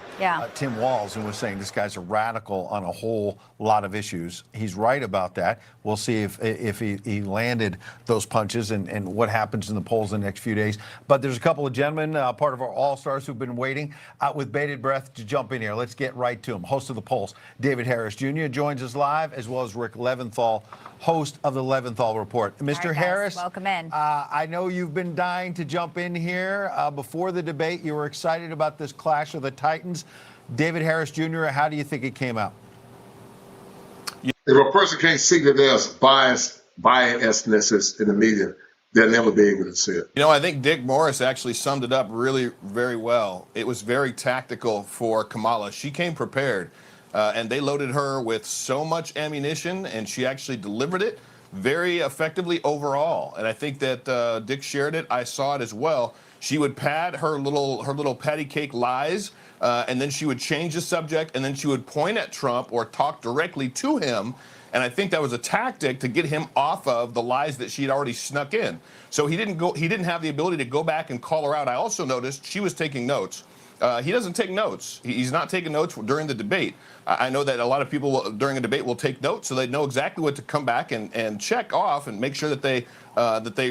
Tim Walz, and was saying this guy's a radical on a whole lot of issues. He's right about that. We'll see if he landed those punches and what happens in the polls in the next few days. But there's a couple of gentlemen, part of our all-stars, who've been waiting with bated breath to jump in here. Let's get right to him. Host of the polls, David Harris Jr. joins us live, as well as Rick Leventhal, host of the Leventhal Report. Mr. Right, Harris, welcome in. I know you've been dying to jump in here. Before the debate, you were excited about this clash of the Titans. David Harris Jr., how do you think it came out? If a person can't see that there's biasness in the media, they'll never be able to see it. You know, I think Dick Morris actually summed it up really very well. It was very tactical for Kamala. She came prepared, and they loaded her with so much ammunition, and she actually delivered it very effectively overall. And I think that Dick shared it. I saw it as well. She would pad her little patty cake lies, and then she would change the subject, and then she would point at Trump or talk directly to him. And I think that was a tactic to get him off of the lies that she'd already snuck in. So he didn't have the ability to go back and call her out. I also noticed she was taking notes. He doesn't take notes. He's not taking notes during the debate. I know that a lot of people during a debate will take notes so they know exactly what to come back and check off and make sure that they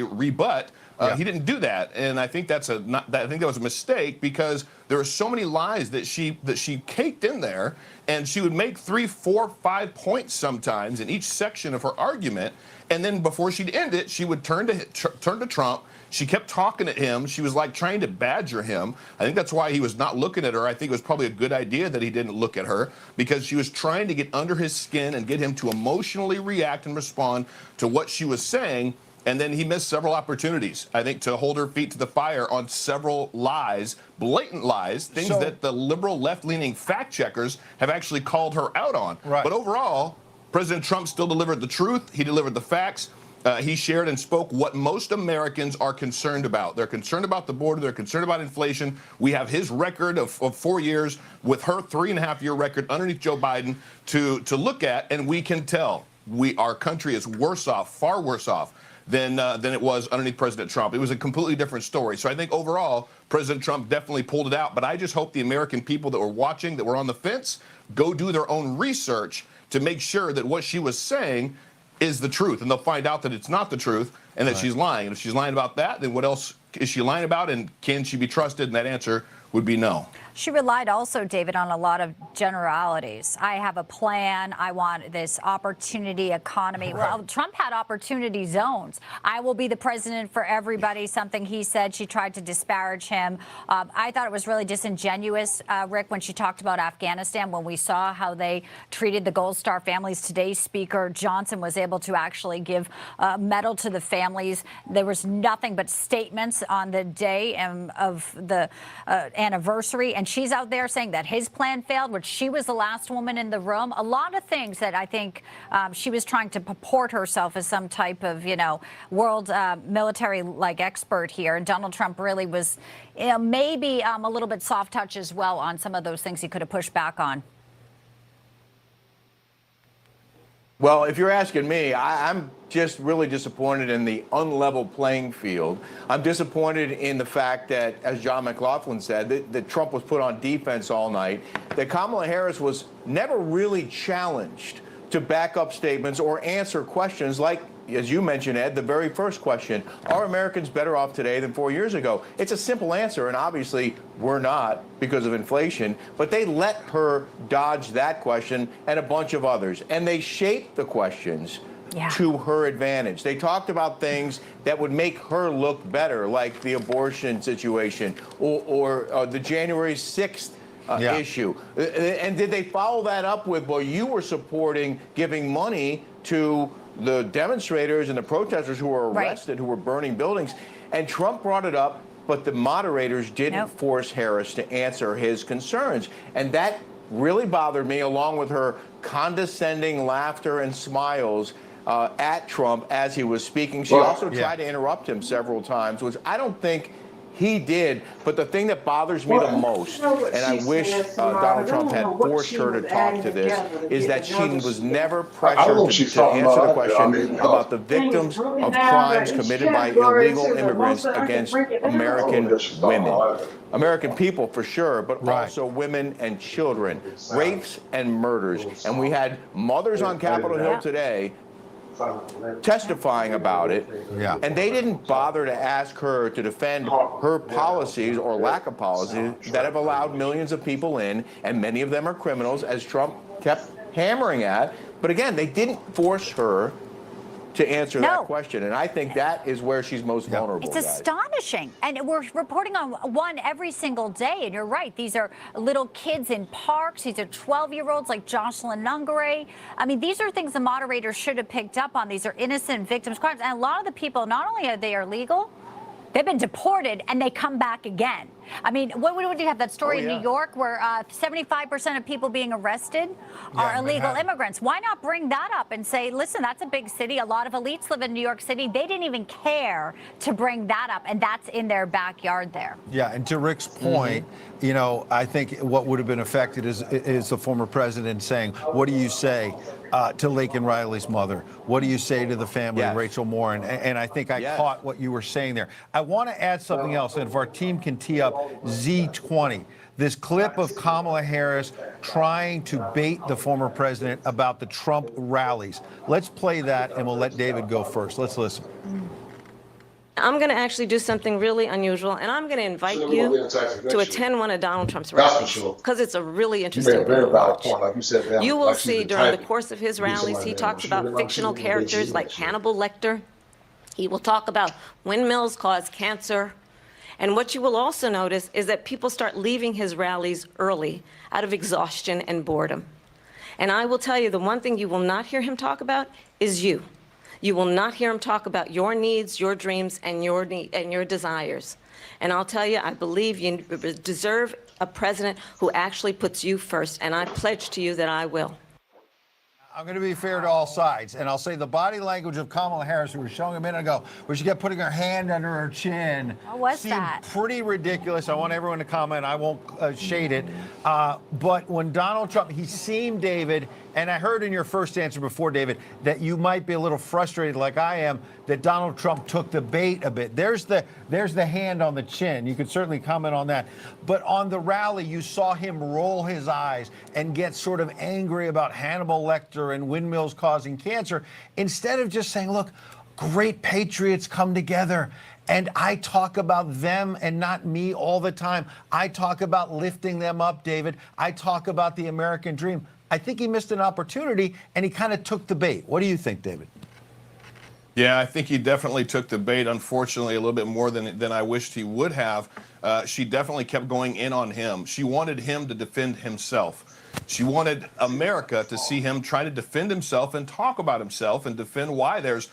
rebut. He didn't do that, and I think that was a mistake, because there are so many lies that she caked in there, and she would make 3, 4, 5 points sometimes in each section of her argument, and then before she'd end it, she would turn to Trump. She kept talking at him. She was like trying to badger him. I think that's why he was not looking at her. I think it was probably a good idea that he didn't look at her, because she was trying to get under his skin and get him to emotionally react and respond to what she was saying. And then he missed several opportunities, I think, to hold her feet to the fire on several lies, blatant lies, things that the liberal left-leaning fact checkers have actually called her out on. Right. But overall, President Trump still delivered the truth. He delivered the facts. He shared and spoke what most Americans are concerned about. They're concerned about the border. They're concerned about inflation. We have his record of 4 years with her 3.5-year record underneath Joe Biden to look at, and we can tell our country is worse off, far worse off than it was underneath President Trump. It was a completely different story. So I think overall, President Trump definitely pulled it out. But I just hope the American people that were watching, that were on the fence, go do their own research to make sure that what she was saying is the truth. And they'll find out that it's not the truth and that she's lying. And if she's lying about that, then what else is she lying about? And can she be trusted? And that answer would be no. She relied also, David, on a lot of generalities. I have a plan. I want this opportunity economy. Well, Trump had opportunity zones. I will be the president for everybody, something he said. She tried to disparage him. I thought it was really disingenuous, Rick, when she talked about Afghanistan, when we saw how they treated the Gold Star families. Today's Speaker Johnson was able to actually give a medal to the families. There was nothing but statements on the day of the anniversary. And she's out there saying that his plan failed, which she was the last woman in the room. A lot of things that I think she was trying to purport herself as some type of, world military-like expert here. And Donald Trump really was, maybe a little bit soft touch as well on some of those things he could have pushed back on. Well, if you're asking me, I'm just really disappointed in the unlevel playing field. I'm disappointed in the fact that, as John McLaughlin said, that Trump was put on defense all night, that Kamala Harris was never really challenged to back up statements or answer questions like, as you mentioned, Ed, the very first question, are Americans better off today than 4 years ago? It's a simple answer, and obviously we're not because of inflation, but they let her dodge that question and a bunch of others, and they shaped the questions to her advantage. They talked about things that would make her look better, like the abortion situation or the January 6th issue. And did they follow that up with, well, you were supporting giving money to the demonstrators and the protesters who were arrested, who were burning buildings? And Trump brought it up, but the moderators didn't force Harris to answer his concerns. And that really bothered me, along with her condescending laughter and smiles at Trump as he was speaking. She also tried to interrupt him several times, which I don't think he did. But the thing that bothers me the most, and I wish Donald Trump had forced her to talk to this, is that she was never pressured to answer the question about the victims of crimes committed by illegal immigrants against American women. American people, for sure, but also women and children, rapes and murders. And we had mothers on Capitol Hill today testifying about it, and they didn't bother to ask her to defend her policies or lack of policies that have allowed millions of people in, and many of them are criminals, as Trump kept hammering at. But again, they didn't force her to answer that question, and I think that is where she's most vulnerable. It's astonishing, and we're reporting on one every single day, and you're right, these are little kids in parks, these are 12-year-olds like Jocelyn Nungare. I mean, these are things the moderators should have picked up on. These are innocent victims' crimes, and a lot of the people, not only are they illegal, they've been deported, and they come back again. I mean, what would you have that story in New York where 75% of people being arrested are illegal immigrants? Why not bring that up and say, listen, that's a big city. A lot of elites live in New York City. They didn't even care to bring that up, and that's in their backyard there. Yeah, and to Rick's point, I think what would have been affected is the former president saying, what do you say to Laken Riley's mother? What do you say to the family of Rachel Moore? And I think I caught what you were saying there. I want to add something else, and if our team can tee up Z20, this clip of Kamala Harris trying to bait the former president about the Trump rallies. Let's play that, and we'll let David go first. Let's listen. I'm going to actually do something really unusual, and I'm going to invite you to attend one of Donald Trump's rallies, because it's a really interesting video to watch. You will see during the course of his rallies, he talks about fictional characters like Hannibal Lecter. He will talk about windmills cause cancer. And what you will also notice is that people start leaving his rallies early out of exhaustion and boredom. And I will tell you, the one thing you will not hear him talk about is you. You will not hear him talk about your needs, your dreams, and your desires. And I'll tell you, I believe you deserve a president who actually puts you first, and I pledge to you that I will. I'm going to be fair to all sides, and I'll say the body language of Kamala Harris, we were showing a minute ago, where she kept putting her hand under her chin. What was seemed that? Pretty ridiculous. I want everyone to comment. I won't shade it. But when Donald Trump, he seemed, David, and I heard in your first answer before, David, that you might be a little frustrated, like I am, that Donald Trump took the bait a bit. There's the hand on the chin. You could certainly comment on that. But on the rally, you saw him roll his eyes and get sort of angry about Hannibal Lecter and windmills causing cancer, instead of just saying, look, great patriots come together And I talk about them and not me all the time. I talk about lifting them up, David. I talk about the American dream. I think he missed an opportunity, and he kind of took the bait. What do you think, David? Yeah, I think he definitely took the bait, unfortunately, a little bit more than I wished he would have. She definitely kept going in on him. She wanted him to defend himself. She wanted America to see him try to defend himself and talk about himself and defend why there's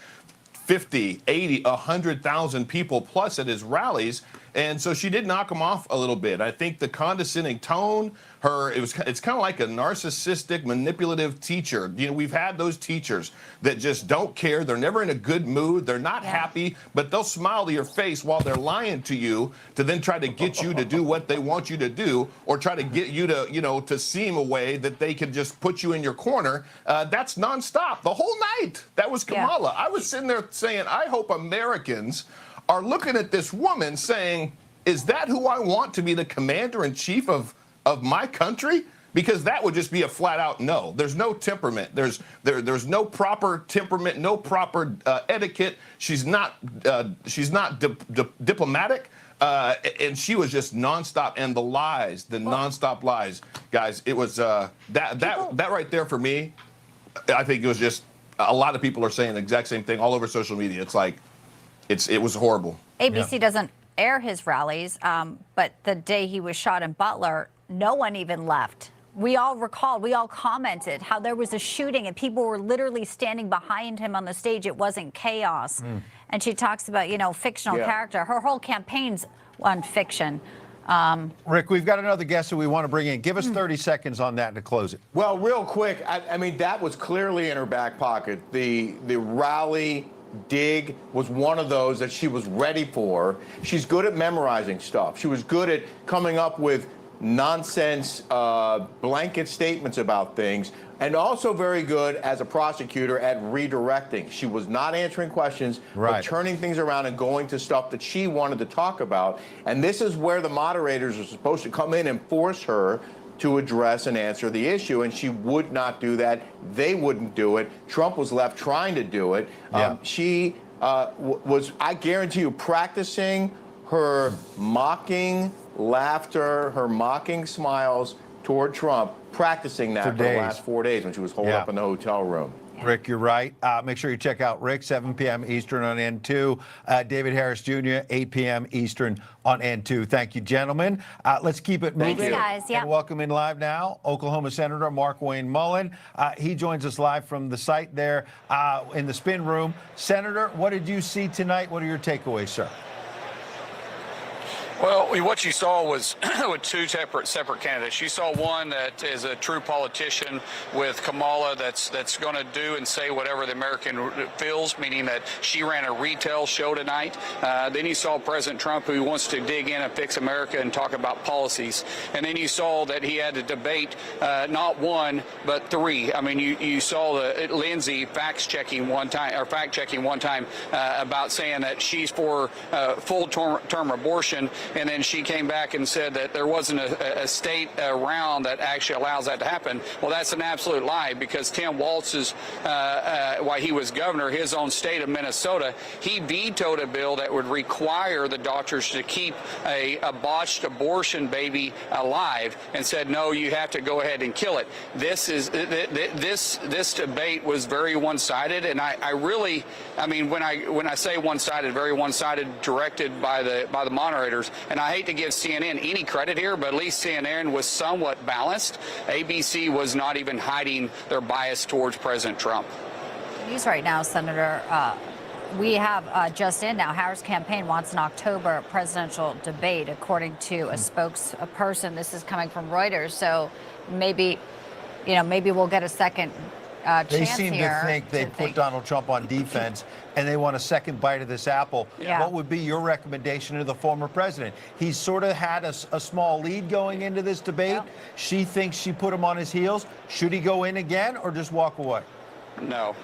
50, 80, 100,000 people plus at his rallies. And so she did knock him off a little bit. I think the condescending tone, it's kind of like a narcissistic, manipulative teacher. You know, we've had those teachers that just don't care. They're never in a good mood. They're not happy, but they'll smile to your face while they're lying to you to then try to get you to do what they want you to do, or try to get you to, you know, to seem a way that they can just put you in your corner. That's nonstop the whole night. That was Kamala. I was sitting there saying, I hope Americans are looking at this woman saying, is that who I want to be the commander-in-chief of my country? Because that would just be a flat-out no. There's no temperament. There's no proper temperament, no proper etiquette. She's not diplomatic, and she was just nonstop. And the lies, the nonstop lies, guys. It was that right there for me. I think it was just a lot of people are saying the exact same thing all over social media. It's like it was horrible. ABC doesn't air his rallies, but the day he was shot in Butler, no one even left. We all recalled, we all commented how there was a shooting and people were literally standing behind him on the stage. It wasn't chaos. And she talks about, you know, fictional character. Her whole campaign's on fiction. Rick, we've got another guest who we want to bring in. Give us 30 seconds on that to close it. Well, real quick, I mean, that was clearly in her back pocket. The rally dig was one of those that she was ready for. She's good at memorizing stuff. She was good at coming up with nonsense blanket statements about things, and also very good as a prosecutor at redirecting. She was not answering questions, but turning things around and going to stuff that she wanted to talk about. And this is where the moderators are supposed to come in and force her to address and answer the issue, and she would not do that. They wouldn't do it. Trump was left trying to do it. She was, I guarantee you, practicing her mocking laughter, her mocking smiles toward Trump, practicing that for the last 4 days when she was holed up in the hotel room. Rick, you're right. Make sure you check out Rick, 7 p.m. Eastern on N2. David Harris Jr., 8 p.m. Eastern on N2. Thank you, gentlemen. Let's keep it moving. Thanks, guys. And welcome in live now, Oklahoma Senator Mark Wayne Mullen. He joins us live from the site there in the spin room. Senator, what did you see tonight? What are your takeaways, sir? Well, what you saw was with two separate candidates. You saw one that is a true politician with Kamala that's going to do and say whatever the American feels, meaning that she ran a retail show tonight. Then you saw President Trump, who wants to dig in and fix America and talk about policies. And then you saw that he had to debate not one, but three. I mean, you saw Lindsey fact-checking one time about saying that she's for full-term abortion. And then she came back and said that there wasn't a state around that actually allows that to happen. Well, that's an absolute lie, because Tim Walz's, while he was governor, his own state of Minnesota, he vetoed a bill that would require the doctors to keep a botched abortion baby alive, and said, no, you have to go ahead and kill it. This debate was very one-sided, and I mean, when I say one-sided, very one-sided, directed by the moderators. And I hate to give CNN any credit here, but at least CNN was somewhat balanced. ABC was not even hiding their bias towards President Trump. News right now, Senator. We have just in now, Harris' campaign wants an October presidential debate, according to a spokesperson. This is coming from Reuters. So maybe we'll get a second chance here. They seem to think they put Donald Trump on defense, and they want a second bite of this apple. What would be your recommendation to the former president? He's sort of had a small lead going into this debate. She thinks she put him on his heels. Should he go in again or just walk away? No.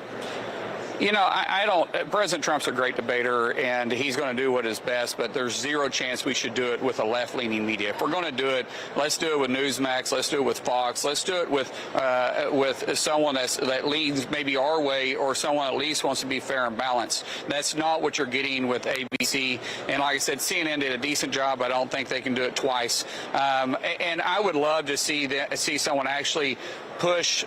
I don't. President Trump's a great debater, and he's going to do what is best. But there's zero chance we should do it with a left-leaning media. If we're going to do it, let's do it with Newsmax. Let's do it with Fox. Let's do it with someone that leads maybe our way, or someone at least wants to be fair and balanced. That's not what you're getting with ABC. And like I said, CNN did a decent job. I don't think they can do it twice. And I would love to see someone actually push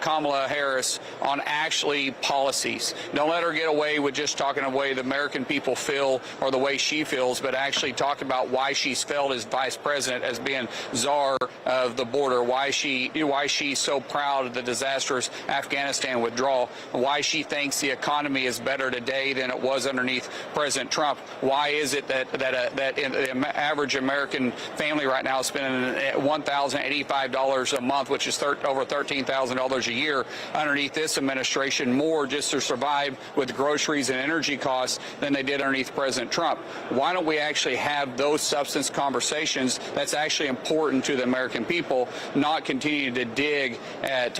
Kamala Harris on actually policies. Don't let her get away with just talking the way the American people feel or the way she feels, but actually talk about why she's failed as vice president, as being czar of the border, why she's so proud of the disastrous Afghanistan withdrawal, why she thinks the economy is better today than it was underneath President Trump. Why is it that the average American family right now is spending $1,085 a month, which is over $13,000 a year underneath this administration, more just to survive with groceries and energy costs than they did underneath President Trump? Why don't we actually have those substance conversations that's actually important to the American people, not continue to dig at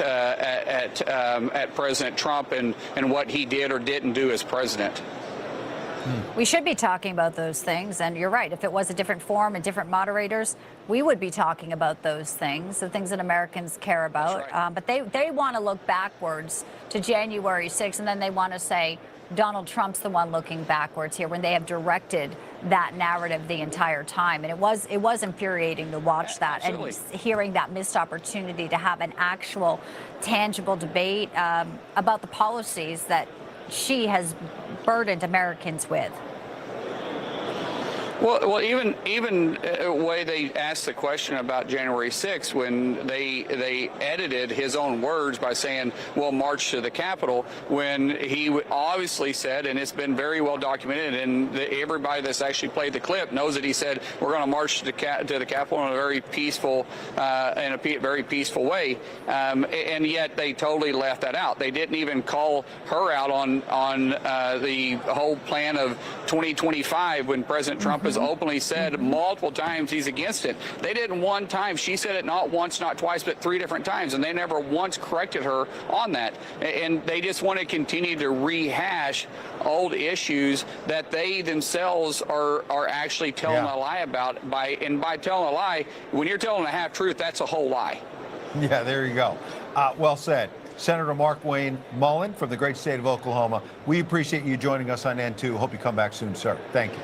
President Trump and what he did or didn't do as president? We should be talking about those things, and you're right. If it was a different forum and different moderators, we would be talking about those things, the things that Americans care about. Right. But they want to look backwards to January 6th, and then they want to say Donald Trump's the one looking backwards here, when they have directed that narrative the entire time. And it was infuriating to watch that. Absolutely. And hearing that missed opportunity to have an actual tangible debate about the policies that she has burdened Americans with. Well, even the way they asked the question about January 6th, when they edited his own words by saying, we'll march to the Capitol, when he obviously said, and it's been very well documented, and everybody that's actually played the clip knows that he said, we're going to march to the Capitol in a very peaceful, way, and yet they totally left that out. They didn't even call her out on the whole plan of 2025 when President Trump has openly said multiple times he's against it. They didn't one time. She said it not once, not twice, but 3 different times, and they never once corrected her on that. And they just want to continue to rehash old issues that they themselves are actually telling a lie about. By telling a lie, when you're telling a half truth, that's a whole lie. Yeah, there you go. Well said. Senator Mark Wayne Mullen from the great state of Oklahoma. We appreciate you joining us on N2. Hope you come back soon, sir. Thank you.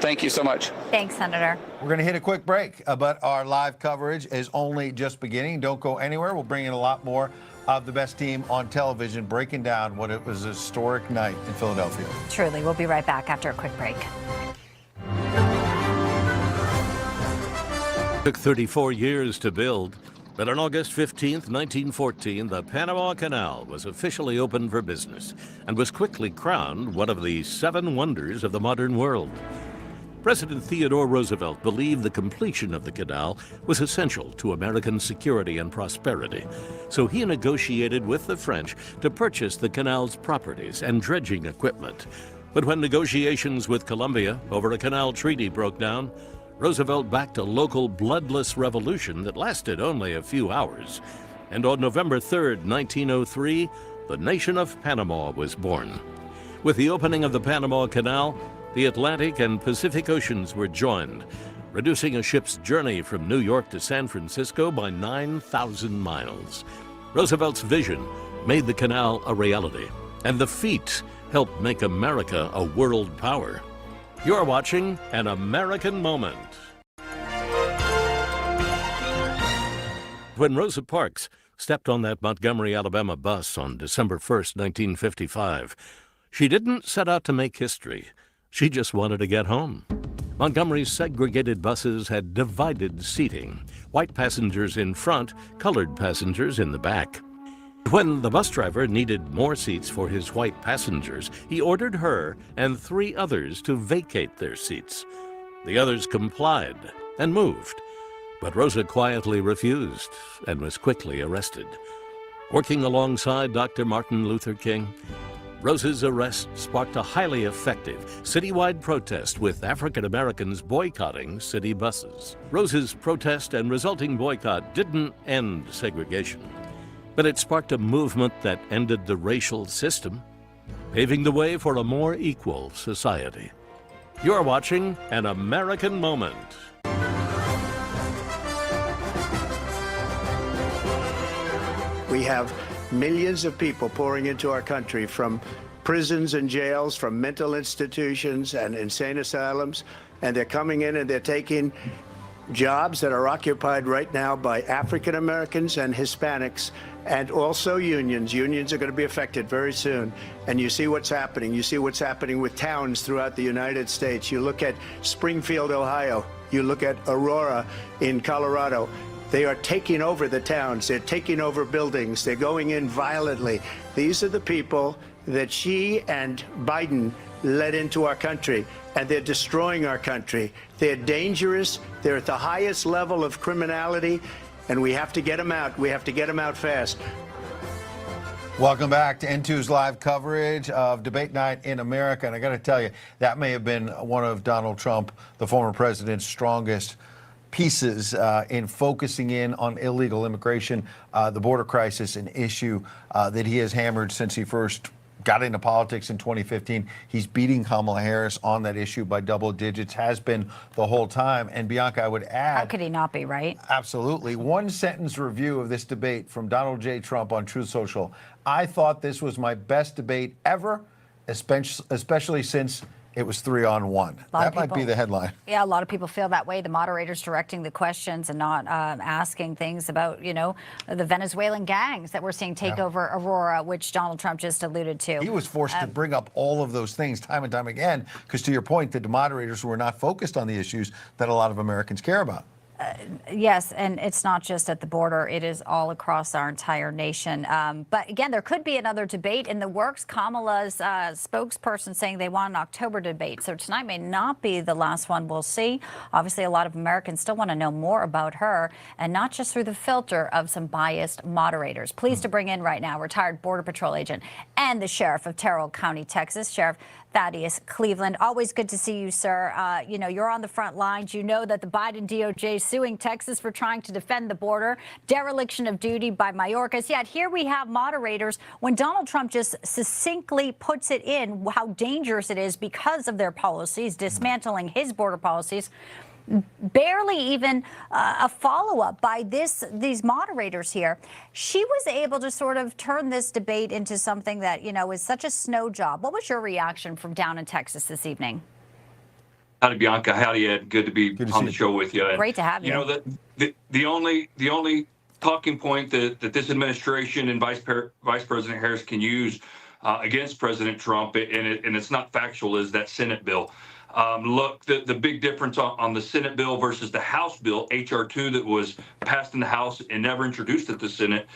Thank you so much. Thanks, Senator. We're going to hit a quick break, but our live coverage is only just beginning. Don't go anywhere. We'll bring in a lot more of the best team on television, breaking down what it was a historic night in Philadelphia. Truly. We'll be right back after a quick break. It took 34 years to build, but on August 15th, 1914, the Panama Canal was officially opened for business and was quickly crowned one of the 7 wonders of the modern world. President Theodore Roosevelt believed the completion of the canal was essential to American security and prosperity, so he negotiated with the French to purchase the canal's properties and dredging equipment. But when negotiations with Colombia over a canal treaty broke down, Roosevelt backed a local bloodless revolution that lasted only a few hours. And on November 3rd, 1903, the nation of Panama was born. With the opening of the Panama Canal, the Atlantic and Pacific Oceans were joined, reducing a ship's journey from New York to San Francisco by 9,000 miles. Roosevelt's vision made the canal a reality, and the feat helped make America a world power. You're watching An American Moment. When Rosa Parks stepped on that Montgomery, Alabama bus on December 1st, 1955, she didn't set out to make history. She just wanted to get home. Montgomery's segregated buses had divided seating, white passengers in front, colored passengers in the back. When the bus driver needed more seats for his white passengers, he ordered her and 3 others to vacate their seats. The others complied and moved, but Rosa quietly refused and was quickly arrested. Working alongside Dr. Martin Luther King, Rosa's arrest sparked a highly effective citywide protest with African Americans boycotting city buses. Rosa's protest and resulting boycott didn't end segregation. But it sparked a movement that ended the racial system, paving the way for a more equal society. You're watching An American Moment. We have millions of people pouring into our country from prisons and jails, from mental institutions and insane asylums, and they're coming in and they're taking jobs that are occupied right now by African Americans and Hispanics, and also unions. Unions are going to be affected very soon. And you see what's happening. You see what's happening with towns throughout the United States. You look at Springfield, Ohio. You look at Aurora in Colorado. They are taking over the towns. They're taking over buildings. They're going in violently. These are the people that she and Biden led into our country, and they're destroying our country. They're dangerous. They're at the highest level of criminality, and we have to get them out. We have to get them out fast. Welcome back to N2's live coverage of Debate Night in America. And I got to tell you, that may have been one of Donald Trump, the former president's strongest pieces in focusing in on illegal immigration, the border crisis, an issue that he has hammered since he first got into politics in 2015. He's beating Kamala Harris on that issue by double digits, has been the whole time. And Bianca, I would add... How could he not be, right? Absolutely. One sentence review of this debate from Donald J. Trump on Truth Social. I thought this was my best debate ever, especially since it was 3-on-1. That might be the headline. Yeah, a lot of people feel that way. The moderators directing the questions and not asking things about, you know, the Venezuelan gangs that we're seeing take over Aurora, which Donald Trump just alluded to. He was forced to bring up all of those things time and time again, because to your point, the moderators were not focused on the issues that a lot of Americans care about. Yes, and it's not just at the border. It is all across our entire nation. But again, there could be another debate in the works. Kamala's spokesperson saying they want an October debate. So tonight may not be the last one. We'll see. Obviously, a lot of Americans still want to know more about her, and not just through the filter of some biased moderators. Pleased to bring in right now retired Border Patrol agent and the sheriff of Terrell County, Texas, Sheriff Thaddeus Cleveland. Always good to see you, sir. You know, you're on the front lines. You know that the Biden DOJ is suing Texas for trying to defend the border, dereliction of duty by Mayorkas. Yet here we have moderators, when Donald Trump just succinctly puts it in how dangerous it is because of their policies, dismantling his border policies. Barely even a follow-up by these moderators here. She was able to sort of turn this debate into something that, you know, is such a snow job. What was your reaction from down in Texas this evening? Howdy, Bianca. Howdy, Ed. Good to be on the show with you. And, great to have you. You know, the only talking point that this administration and Vice President Harris can use against President Trump, and it's not factual, is that Senate bill. Look, the big difference on the Senate bill versus the House bill, H.R. 2, that was passed in the House and never introduced at the Senate.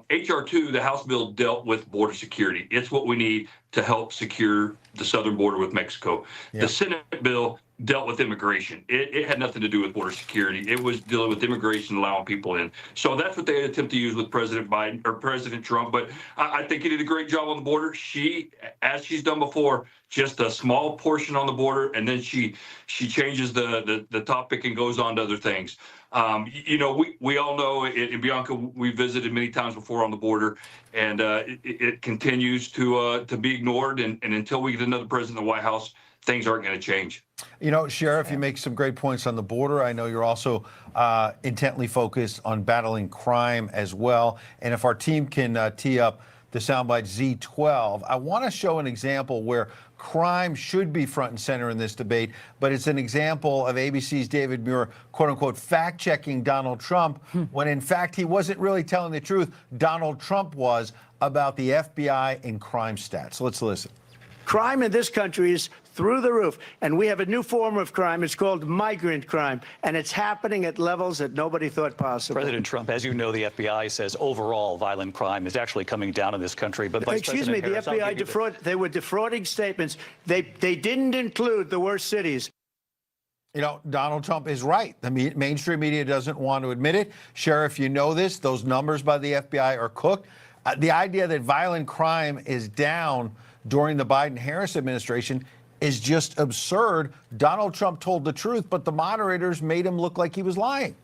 H.R. 2, the House bill, dealt with border security. It's what we need to help secure the southern border with Mexico. Yeah. The Senate bill dealt with immigration. It had nothing to do with border security. It was dealing with immigration, allowing people in. So that's what they attempt to use with President Biden or President Trump. But I think he did a great job on the border. She, as she's done before, just a small portion on the border, and then she changes the topic and goes on to other things. You know, we all know, and Bianca, we visited many times before on the border, and it continues to be ignored. And until we get another president in the White House, things aren't going to change. You know, Sheriff, you make some great points on the border. I know you're also intently focused on battling crime as well. And if our team can tee up the soundbite Z12, I want to show an example where crime should be front and center in this debate, but it's an example of ABC's David Muir, quote unquote, fact-checking Donald Trump, when in fact he wasn't really telling the truth. Donald Trump was about the FBI and crime stats. Let's listen. Crime in this country is through the roof, and we have a new form of crime. It's called migrant crime, and it's happening at levels that nobody thought possible. President Trump, as you know, the FBI says overall violent crime is actually coming down in this country. But excuse me, the FBI they were defrauding statements. They didn't include the worst cities. You know, Donald Trump is right. The mainstream media doesn't want to admit it. Sheriff, you know this. Those numbers by the FBI are cooked. The idea that violent crime is down during the Biden-Harris administration is just absurd. Donald Trump told the truth, but the moderators made him look like he was lying.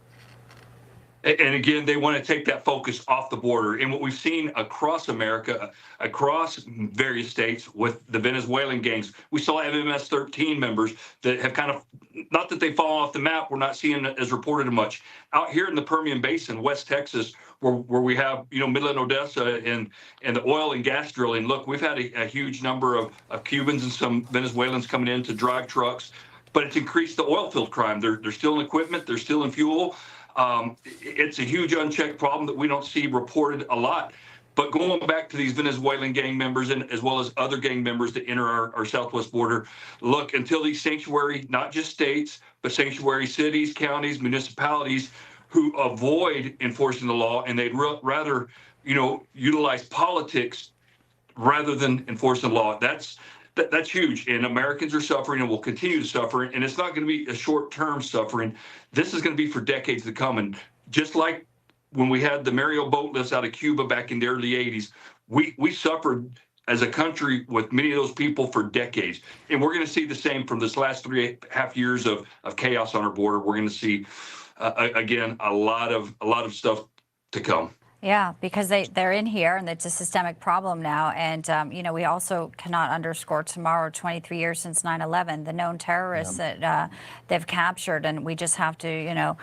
And again, they want to take that focus off the border. And what we've seen across America, across various states with the Venezuelan gangs, we saw MMS 13 members that have kind of, not that they've fallen off the map, we're not seeing it as reported much. Out here in the Permian Basin, West Texas, where we have, Midland, Odessa, and the oil and gas drilling, look, we've had a huge number of Cubans and some Venezuelans coming in to drive trucks, but it's increased the oil field crime. They're still in equipment, they're still in fuel. It's a huge unchecked problem that we don't see reported a lot. But going back to these Venezuelan gang members, and as well as other gang members that enter our southwest border, look, until these sanctuary, not just states, but sanctuary cities, counties, municipalities who avoid enforcing the law, and they'd rather, utilize politics rather than enforcing the law. That's huge, and Americans are suffering and will continue to suffer, and it's not going to be a short-term suffering. This is going to be for decades to come, and just like when we had the Mario boat lifts out of Cuba back in the early 80s, we suffered as a country with many of those people for decades, and we're going to see the same from this last 3.5 years of chaos on our border. We're going to see, again, a lot of stuff to come. Yeah, because they're in here, and it's a systemic problem now. And, we also cannot underscore tomorrow, 23 years since 9/11, the known terrorists that they've captured. And we just have to,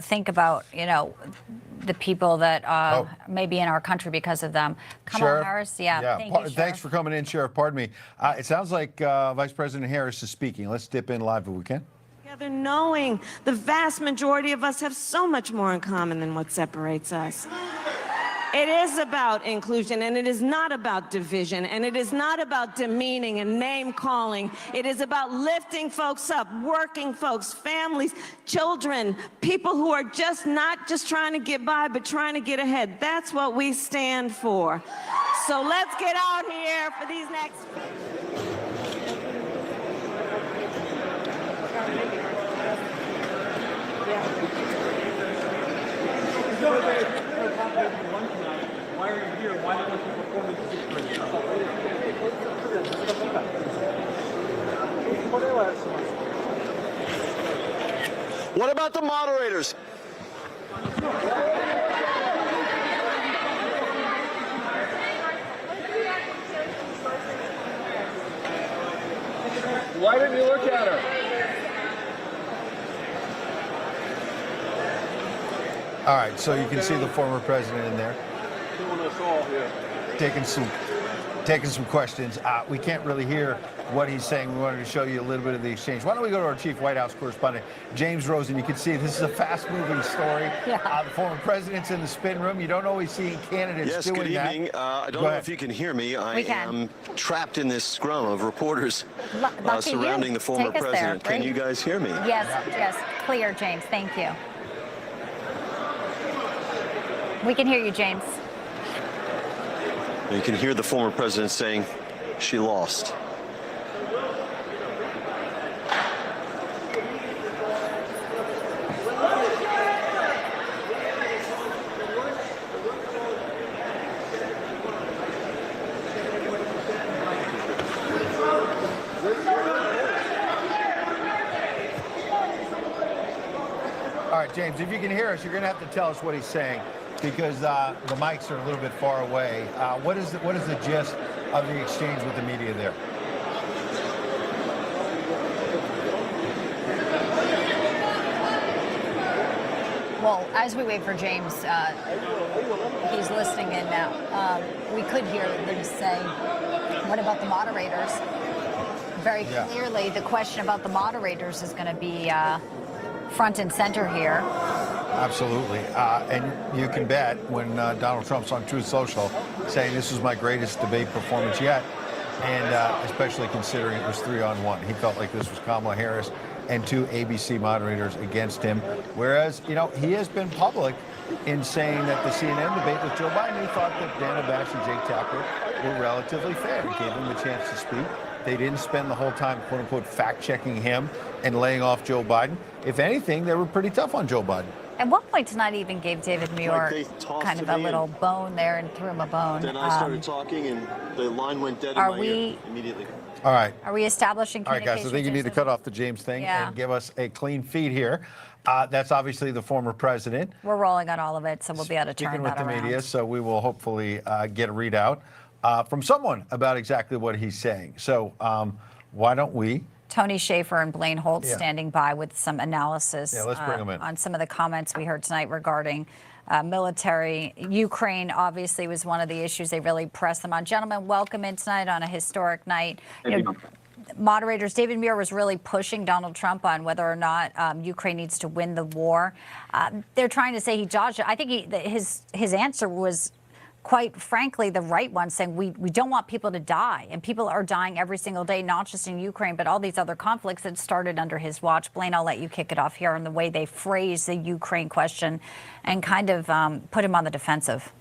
think about, the people that may be in our country because of them. Kamala Harris, thank you, Thanks for coming in, Sheriff. Pardon me. It sounds like Vice President Harris is speaking. Let's dip in live if we can. Knowing the vast majority of us have so much more in common than what separates us. It is about inclusion, and it is not about division, and it is not about demeaning and name calling. It is about lifting folks up, working folks, families, children, people who are not just trying to get by, but trying to get ahead. That's what we stand for. So let's get out here for these next. Why are you here? Why don't you perform in What about the moderators? Why didn't you look at her? All right, so you can see the former president in there. Doing us all here. Taking some questions. We can't really hear what he's saying. We wanted to show you a little bit of the exchange. Why don't we go to our chief White House correspondent, James Rosen. You can see this is a fast-moving story. The former president's in the spin room. You don't always see candidates doing that. Yes, good evening. I don't know if you can hear me. I am trapped in this scrum of reporters surrounding the former president. Can you guys hear me? Yes, clear, James. Thank you. We can hear you, James. You can hear the former president saying she lost. All right, James, if you can hear us, you're going to have to tell us what he's saying, because the mics are a little bit far away. What is the gist of the exchange with the media there? Well, as we wait for James, he's listening in now. We could hear them say, what about the moderators? Very clearly, the question about the moderators is going to be front and center here. Absolutely. And you can bet when Donald Trump's on Truth Social saying this was my greatest debate performance yet, and especially considering it was 3-on-1. He felt like this was Kamala Harris and two ABC moderators against him. Whereas, he has been public in saying that the CNN debate with Joe Biden, he thought that Dana Bash and Jake Tapper were relatively fair and gave him a chance to speak. They didn't spend the whole time, quote unquote, fact checking him and laying off Joe Biden. If anything, they were pretty tough on Joe Biden. At one point tonight, he even gave David Muir kind of a little bone there and threw him a bone. Then I started talking, and the line went dead in my ear immediately. All right. Are we establishing communication? All right, guys, I think you need to cut off the James thing and give us a clean feed here. That's obviously the former president. We're rolling on all of it, so we'll be able to turn that around. Speaking with the media, so we will hopefully get a readout from someone about exactly what he's saying. So why don't we? Tony Schaefer and Blaine Holt standing by with some analysis let's bring them in. On some of the comments we heard tonight regarding military. Ukraine obviously was one of the issues they really pressed them on. Gentlemen, welcome in tonight on a historic night. Moderators, David Muir was really pushing Donald Trump on whether or not Ukraine needs to win the war. They're trying to say he dodged it. I think his answer was, quite frankly, the right one, saying we don't want people to die. And people are dying every single day, not just in Ukraine, but all these other conflicts that started under his watch. Blaine, I'll let you kick it off here on the way they phrase the Ukraine question and kind of put him on the defensive.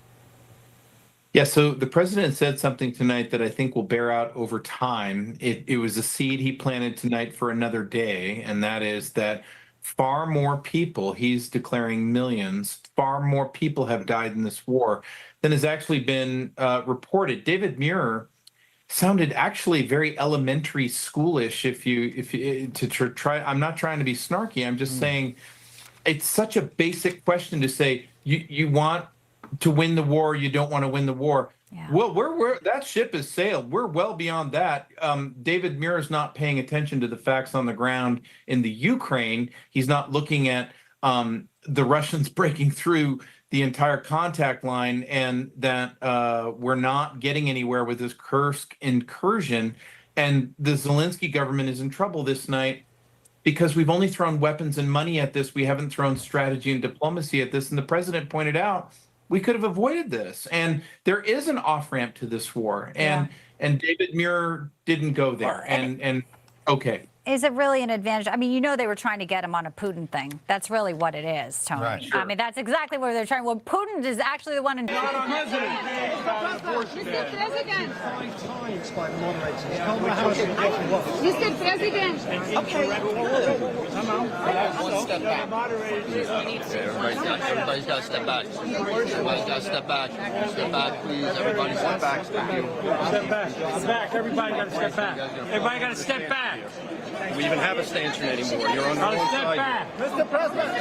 Yeah, so the president said something tonight that I think will bear out over time. It was a seed he planted tonight for another day, and that is that far more people, he's declaring millions, far more people have died in this war than has actually been reported. David Muir sounded actually very elementary schoolish. If you try, I'm not trying to be snarky. I'm just saying it's such a basic question to say you want to win the war, you don't want to win the war. Yeah. Well, we're that ship has sailed. We're well beyond that. David Muir is not paying attention to the facts on the ground in the Ukraine. He's not looking at the Russians breaking through the entire contact line, and that we're not getting anywhere with this Kursk incursion. And the Zelensky government is in trouble this night because we've only thrown weapons and money at this. We haven't thrown strategy and diplomacy at this. And the president pointed out we could have avoided this. And there is an off-ramp to this war. And David Muir didn't go there. And okay. Is it really an advantage? I mean, you know they were trying to get him on a Putin thing. That's really what it is, Tony. Right, sure. I mean, that's exactly what they're trying. Well, Putin is actually the one in... Mr. President! 5 times by the moderators. Mr. President! Okay. One step back. Everybody's got to step back. Everybody's got to step back. Step back, please. Everybody step back. Thank you. Step back. Step back. Everybody got to step back. Everybody got to step back. We even have a stanchion anymore. You're on the wrong step side. Back. Mr. President!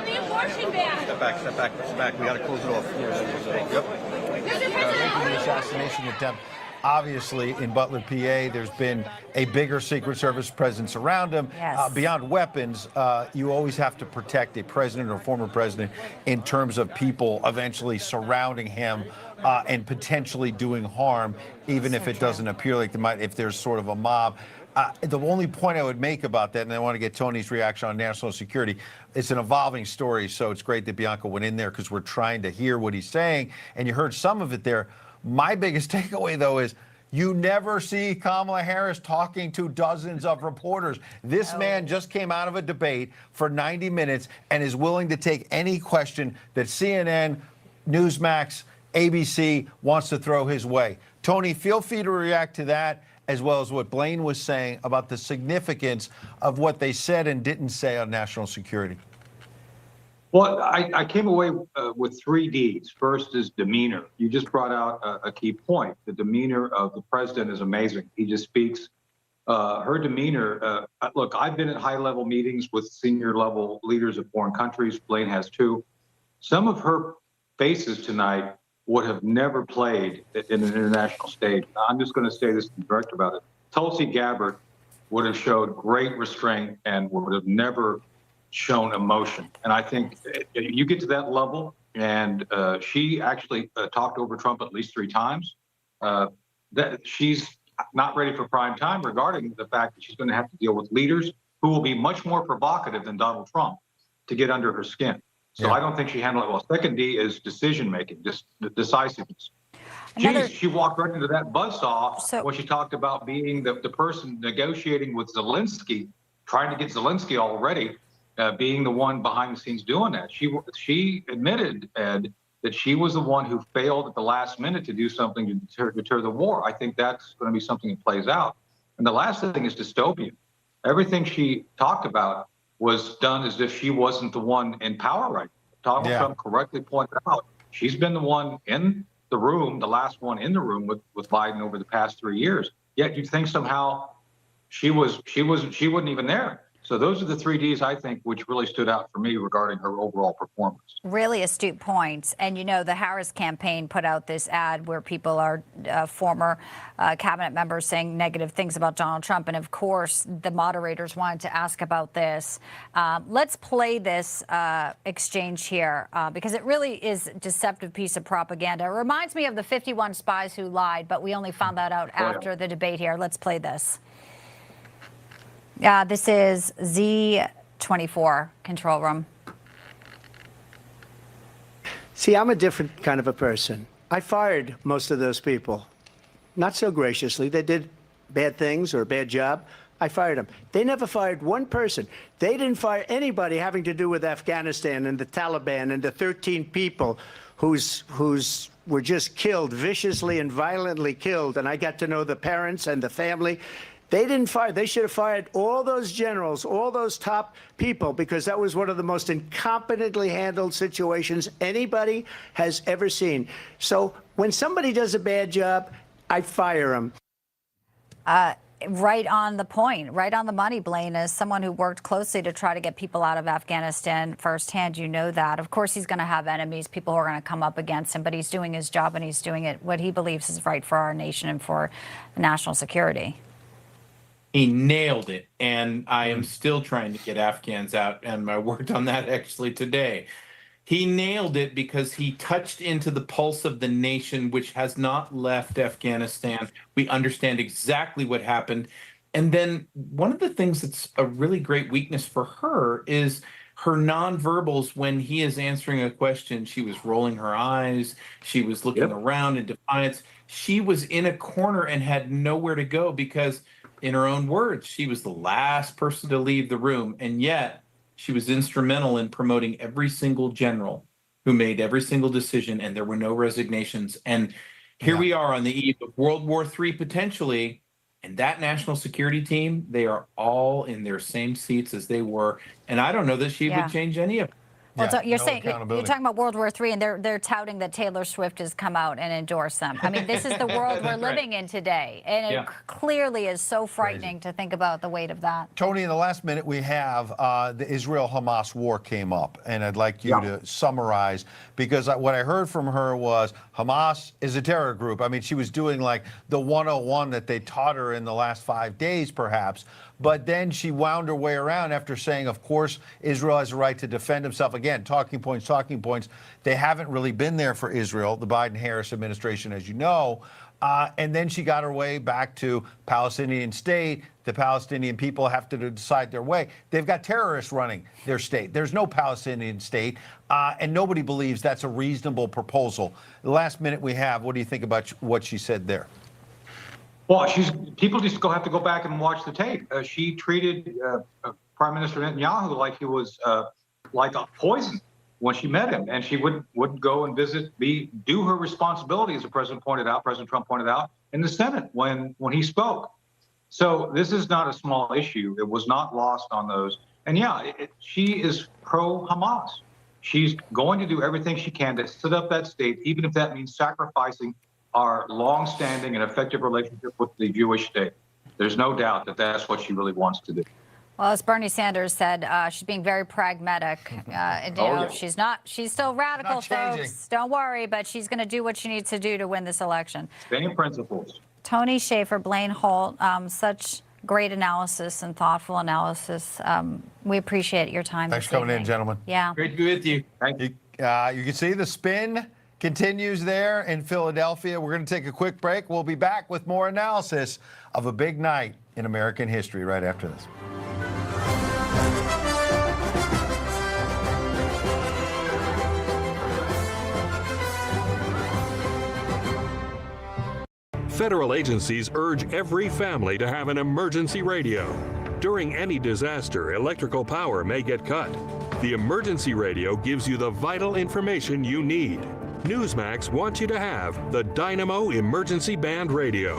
The abortion ban. Step back, step back, step back. We got to close it off. Yep. The assassination attempt. Obviously, in Butler, PA, there's been a bigger Secret Service presence around him. Yes. Beyond weapons, you always have to protect a president or former president in terms of people eventually surrounding him and potentially doing harm, even if it doesn't appear like they might, if there's sort of a mob. The only point I would make about that, and I want to get Tony's reaction on national security, it's an evolving story, so it's great that Bianca went in there because we're trying to hear what he's saying, and you heard some of it there. My biggest takeaway, though, is you never see Kamala Harris talking to dozens of reporters. This man just came out of a debate for 90 minutes and is willing to take any question that CNN, Newsmax, ABC wants to throw his way. Tony, feel free to react to that, as well as what Blaine was saying about the significance of what they said and didn't say on national security. Well, I came away with 3 Ds. First is demeanor. You just brought out a key point. The demeanor of the president is amazing. He just speaks. Her demeanor, look, I've been at high-level meetings with senior-level leaders of foreign countries. Blaine has too. Some of her faces tonight would have never played in an international stage. I'm just going to say this direct about it. Tulsi Gabbert would have showed great restraint and would have never shown emotion. And I think you get to that level, and she actually talked over Trump at least 3 times. That she's not ready for prime time regarding the fact that she's going to have to deal with leaders who will be much more provocative than Donald Trump to get under her skin. So I don't think she handled it well. Second D is decision-making, just decisiveness. She walked right into that buzzsaw when she talked about being the person negotiating with Zelensky, trying to get Zelensky already, being the one behind the scenes doing that. She admitted, Ed, that she was the one who failed at the last minute to do something to deter the war. I think that's going to be something that plays out. And the last thing is dystopian. Everything she talked about was done as if she wasn't the one in power right now. Donald Trump correctly pointed out she's been the one in the room, the last one in the room with Biden over the past 3 years. Yet you'd think somehow she wasn't even there. So those are the 3 Ds, I think, which really stood out for me regarding her overall performance. Really astute points. And, you know, the Harris campaign put out this ad where people are former cabinet members saying negative things about Donald Trump. And, of course, the moderators wanted to ask about this. Let's play this exchange here because it really is a deceptive piece of propaganda. It reminds me of the 51 spies who lied, but we only found that out after the debate here. Let's play this. This is Z24 control room. See, I'm a different kind of a person. I fired most of those people. Not so graciously. They did bad things or a bad job. I fired them. They never fired one person. They didn't fire anybody having to do with Afghanistan and the Taliban and the 13 people who's were just killed, viciously and violently killed. And I got to know the parents and the family. They didn't fire. They should have fired all those generals, all those top people, because that was one of the most incompetently handled situations anybody has ever seen. So when somebody does a bad job, I fire them. Right on the point, right on the money, Blaine. As someone who worked closely to try to get people out of Afghanistan firsthand, you know that. Of course, he's going to have enemies, people who are going to come up against him, but he's doing his job and he's doing it what he believes is right for our nation and for national security. He nailed it, and I am still trying to get Afghans out, and I worked on that actually today. He nailed it because he touched into the pulse of the nation, which has not left Afghanistan. We understand exactly what happened. And then one of the things that's a really great weakness for her is her nonverbals. When he is answering a question, she was rolling her eyes. She was looking around in defiance. She was in a corner and had nowhere to go because, in her own words, she was the last person to leave the room. And yet she was instrumental in promoting every single general who made every single decision, and there were no resignations. And here we are on the eve of World War III potentially, and that national security team, they are all in their same seats as they were. And I don't know that she would change any of it. Well, so you're saying you're talking about World War III, and they're touting that Taylor Swift has come out and endorsed them. I mean, this is the world we're living in today, and it clearly is so frightening to think about the weight of that. Tony, in the last minute we have, the Israel-Hamas war came up, and I'd like you to summarize, because what I heard from her was Hamas is a terror group. I mean, she was doing like the 101 that they taught her in the last 5 days, perhaps. But then she wound her way around after saying, of course, Israel has a right to defend himself. Again, talking points. They haven't really been there for Israel, the Biden-Harris administration, as you know. And then she got her way back to Palestinian state. The Palestinian people have to decide their way. They've got terrorists running their state. There's no Palestinian state, and nobody believes that's a reasonable proposal. The last minute we have, what do you think about what she said there? Well, people just have to go back and watch the tape. She treated Prime Minister Netanyahu like he was like a poison when she met him, and she wouldn't go and do her responsibility, as President Trump pointed out, in the Senate when he spoke. So this is not a small issue. It was not lost on those. And she is pro-Hamas. She's going to do everything she can to set up that state, even if that means sacrificing our long-standing and effective relationship with the Jewish state. There's no doubt that that's what she really wants to do. Well, as Bernie Sanders said, she's being very pragmatic. She's still radical, folks. Don't worry, but she's going to do what she needs to do to win this election. Same principles. Tony Shaffer, Blaine Holt, such great analysis and thoughtful analysis. We appreciate your time. Thanks for coming in, gentlemen. Yeah. Great to be with you. Thank you. You can see the spin continues there in Philadelphia. We're going to take a quick break. We'll be back with more analysis of a big night in American history right after this. Federal agencies urge every family to have an emergency radio. During any disaster, electrical power may get cut. The emergency radio gives you the vital information you need. Newsmax wants you to have the Dynamo Emergency Band Radio.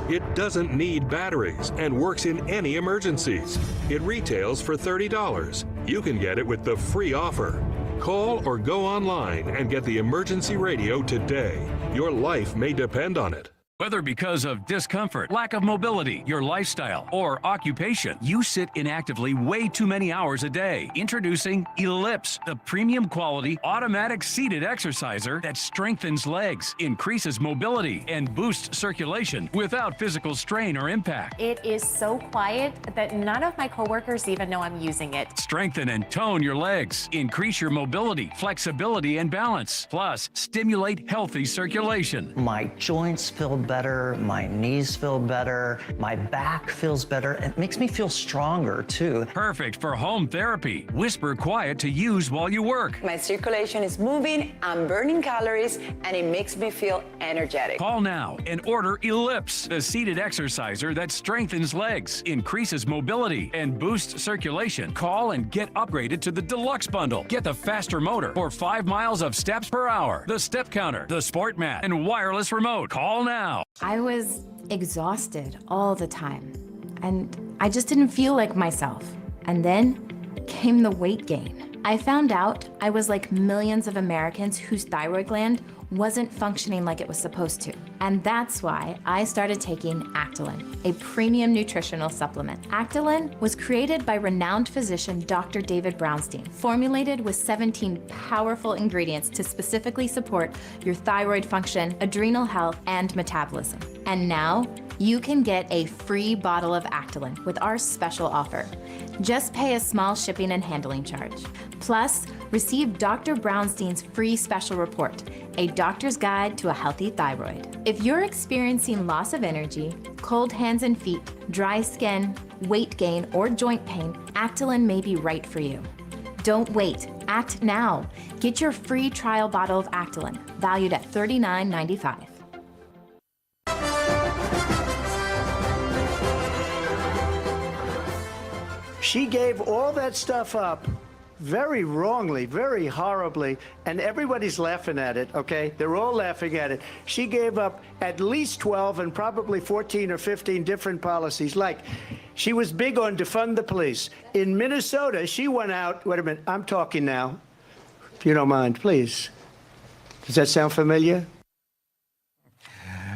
It doesn't need batteries and works in any emergencies. It retails for $30. You can get it with the free offer. Call or go online and get the emergency radio today. Your life may depend on it. Whether because of discomfort, lack of mobility, your lifestyle, or occupation, you sit inactively way too many hours a day. Introducing Ellipse, the premium quality automatic seated exerciser that strengthens legs, increases mobility, and boosts circulation without physical strain or impact. It is so quiet that none of my coworkers even know I'm using it. Strengthen and tone your legs, increase your mobility, flexibility, and balance. Plus, stimulate healthy circulation. My joints feel better, my knees feel better, my back feels better. It makes me feel stronger too. Perfect for home therapy. Whisper quiet to use while you work. My circulation is moving, I'm burning calories, and it makes me feel energetic. Call now and order Ellipse, the seated exerciser that strengthens legs, increases mobility, and boosts circulation. Call and get upgraded to the deluxe bundle. Get the faster motor for 5 miles of steps per hour, the step counter, the sport mat, and wireless remote. Call now. I was exhausted all the time, and I just didn't feel like myself. And then came the weight gain. I found out I was like millions of Americans whose thyroid gland wasn't functioning like it was supposed to. And that's why I started taking Actilin, a premium nutritional supplement. Actilin was created by renowned physician Dr. David Brownstein, formulated with 17 powerful ingredients to specifically support your thyroid function, adrenal health, and metabolism. And now, you can get a free bottle of Actilin with our special offer. Just pay a small shipping and handling charge. Plus, receive Dr. Brownstein's free special report, a doctor's guide to a healthy thyroid. If you're experiencing loss of energy, cold hands and feet, dry skin, weight gain, or joint pain, Actilin may be right for you. Don't wait, act now. Get your free trial bottle of Actilin, valued at $39.95. She gave all that stuff up very wrongly, very horribly, and everybody's laughing at it, okay? They're all laughing at it. She gave up at least 12 and probably 14 or 15 different policies. Like, she was big on defund the police. In Minnesota, she went out, wait a minute, I'm talking now, if you don't mind, please. Does that sound familiar?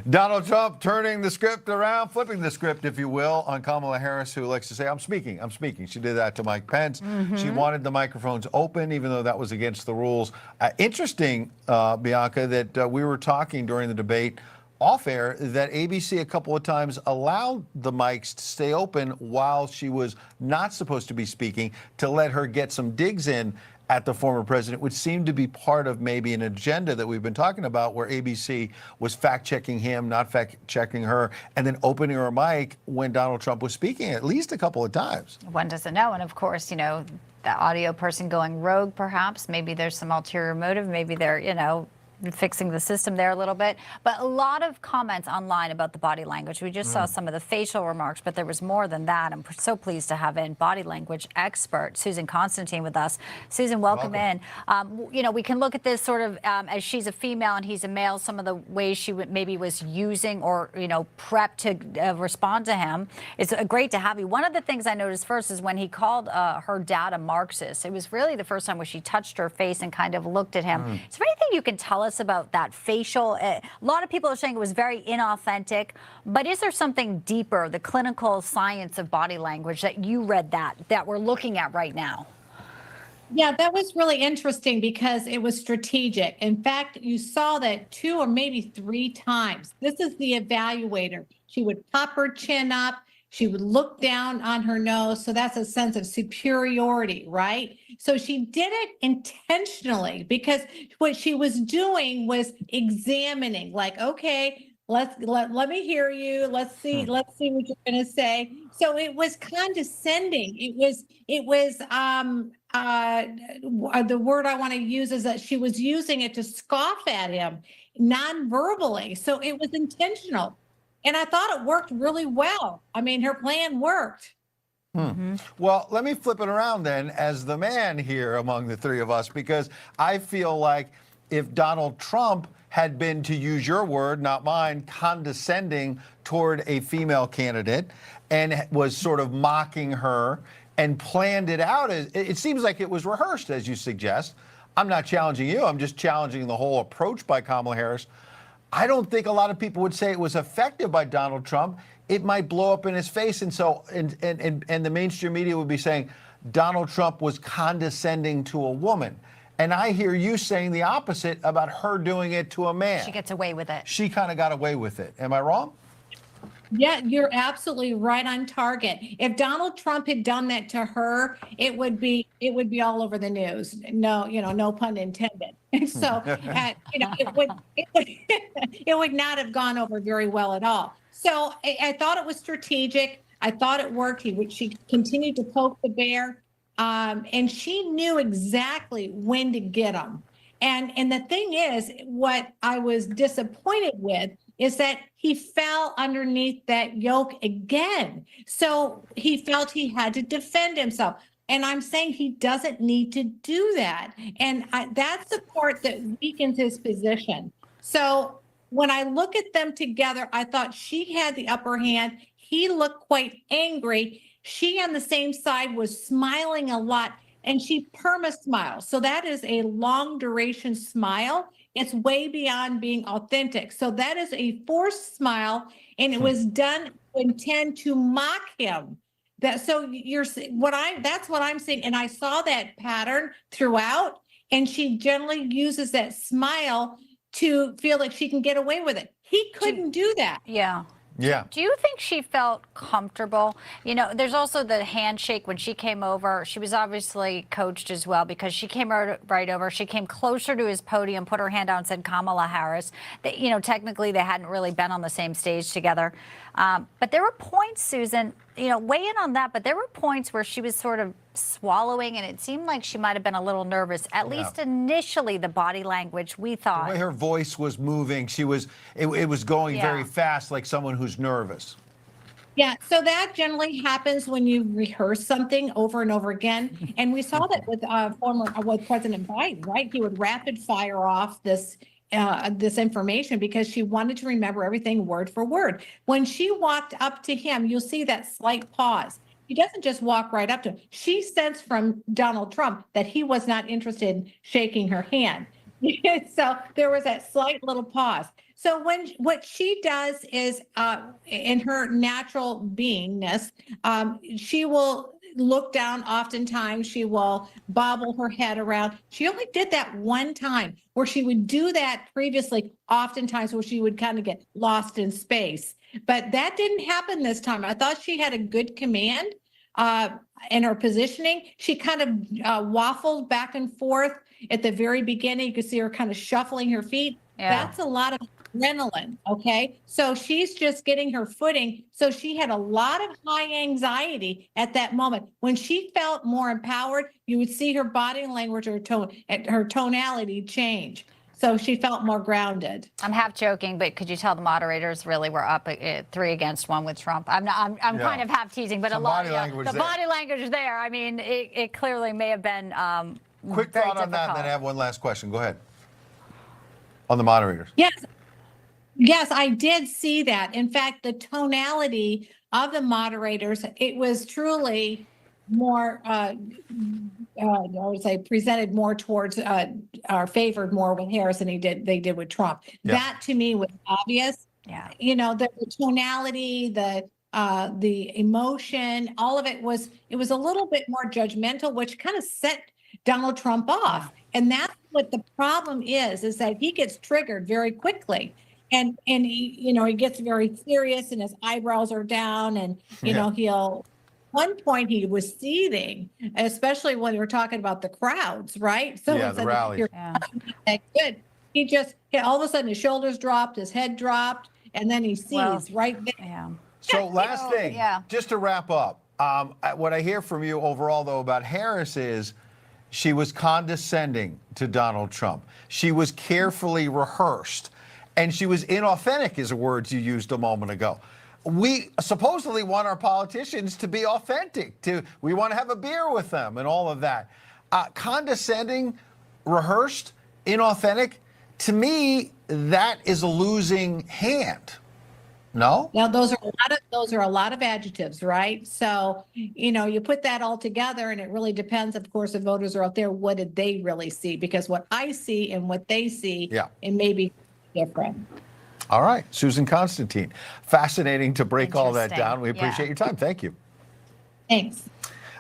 Donald Trump turning the script around, flipping the script, if you will, on Kamala Harris, who likes to say, I'm speaking. She did that to Mike Pence. She wanted the microphones open, even though that was against the rules. Interesting, Bianca, that we were talking during the debate off air that ABC a couple of times allowed the mics to stay open while she was not supposed to be speaking to let her get some digs in at the former president, which seemed to be part of maybe an agenda that we've been talking about, where ABC was fact-checking him, not fact-checking her, and then opening her mic when Donald Trump was speaking at least a couple of times. One doesn't know. And of course, you know, the audio person going rogue, perhaps. Maybe there's some ulterior motive. Maybe they're, you know, fixing the system there a little bit. But a lot of comments online about the body language. We just saw some of the facial remarks, but there was more than that. I'm so pleased to have in body language expert Susan Constantine with us. Susan, welcome in. You know, we can look at this sort of as she's a female and he's a male, some of the ways she maybe was using or, you know, prepped to respond to him. It's great to have you. One of the things I noticed first is when he called her dad a Marxist. It was really the first time where she touched her face and kind of looked at him. Is there anything you can tell us about that facial? A lot of people are saying it was very inauthentic, but is there something deeper, the clinical science of body language that you read that we're looking at right now? Yeah, that was really interesting because it was strategic. In fact, you saw that 2 or maybe 3 times. This is the evaluator. She would pop her chin up. She would look down on her nose. So that's a sense of superiority, right? So she did it intentionally because what she was doing was examining, like, okay, let me hear you. Let's see what you're going to say. So it was condescending. It was the word I want to use is that she was using it to scoff at him non-verbally. So it was intentional. And I thought it worked really well. I mean, her plan worked. Well, let me flip it around then as the man here among the three of us, because I feel like if Donald Trump had been, to use your word, not mine, condescending toward a female candidate and was sort of mocking her and planned it out. It seems like it was rehearsed, as you suggest. I'm not challenging you. I'm just challenging the whole approach by Kamala Harris. I don't think a lot of people would say it was effective by Donald Trump. It might blow up in his face. And so, and the mainstream media would be saying Donald Trump was condescending to a woman. And I hear you saying the opposite about her doing it to a man. She gets away with it. She kind of got away with it. Am I wrong? Yeah, you're absolutely right on target. If Donald Trump had done that to her, it would be all over the news. No, no pun intended. And so, it would not have gone over very well at all. So I thought it was strategic. I thought it worked. She continued to poke the bear, and she knew exactly when to get him. And the thing is, what I was disappointed with is that he fell underneath that yoke again. So he felt he had to defend himself. And I'm saying he doesn't need to do that. And that's the part that weakens his position. So when I look at them together, I thought she had the upper hand. He looked quite angry. She on the same side was smiling a lot, and she perma-smiles. So that is a long duration smile. It's way beyond being authentic. So that is a forced smile, and it was done to intend to mock him. That's what I'm saying. And I saw that pattern throughout, and she generally uses that smile to feel like she can get away with it. He couldn't do that. Yeah. Yeah. Do you think she felt comfortable? There's also the handshake when she came over. She was obviously coached as well, because she came right over. She came closer to his podium, put her hand out and said Kamala Harris. Technically they hadn't really been on the same stage together. But there were points, Susan, weigh in on that, but there were points where she was sort of swallowing, and it seemed like she might have been a little nervous, at least initially, the body language, we thought. The way her voice was moving, it was going very fast, like someone who's nervous. Yeah, so that generally happens when you rehearse something over and over again. And we saw that with President Biden, right? He would rapid fire off this information because she wanted to remember everything word for word. When she walked up to him, you'll see that slight pause. He doesn't just walk right up to him. She sensed from Donald Trump that he was not interested in shaking her hand. So there was that slight little pause. So what she does is, in her natural beingness, she will look down. Oftentimes she will bobble her head around. She only did that one time, where she would do that previously, oftentimes where she would kind of get lost in space. But that didn't happen this time. I thought she had a good command in her positioning. She kind of waffled back and forth at the very beginning. You could see her kind of shuffling her feet. Yeah. That's a lot of adrenaline, okay? So she's just getting her footing. So she had a lot of high anxiety at that moment. When she felt more empowered, you would see her body language or her tonality change. So she felt more grounded. I'm half joking, but could you tell the moderators really were up at 3-1 with Trump? I'm kind of half teasing, but the body language is there. I mean, it clearly may have been quick thought on that, and then I have one last question. Go ahead. On the moderators. Yes, I did see that. In fact, the tonality of the moderators, it was truly more, I would say, presented more towards or favored more with Harris than they did with Trump. Yeah. That to me was obvious. Yeah, the tonality, the emotion, all of it was a little bit more judgmental, which kind of set Donald Trump off. And that's what the problem is that he gets triggered very quickly. And he gets very serious, and his eyebrows are down, and one point he was seething, especially when we were talking about the crowds, right? So the rally. Good. He all of a sudden his shoulders dropped, his head dropped, and then he seized right there. Yeah. So last thing, just to wrap up, what I hear from you overall though about Harris is she was condescending to Donald Trump. She was carefully rehearsed, and she was inauthentic, is the words you used a moment ago. We supposedly want our politicians to be authentic. We want to have a beer with them and all of that. Condescending, rehearsed, inauthentic, to me, that is a losing hand. No? Now, those are a lot of adjectives, right? So, you put that all together, and it really depends, of course, if voters are out there, what did they really see? Because what I see and what they see, it may be different. All right, Susan Constantine. Fascinating to break all that down. We appreciate your time. Thank you. Thanks.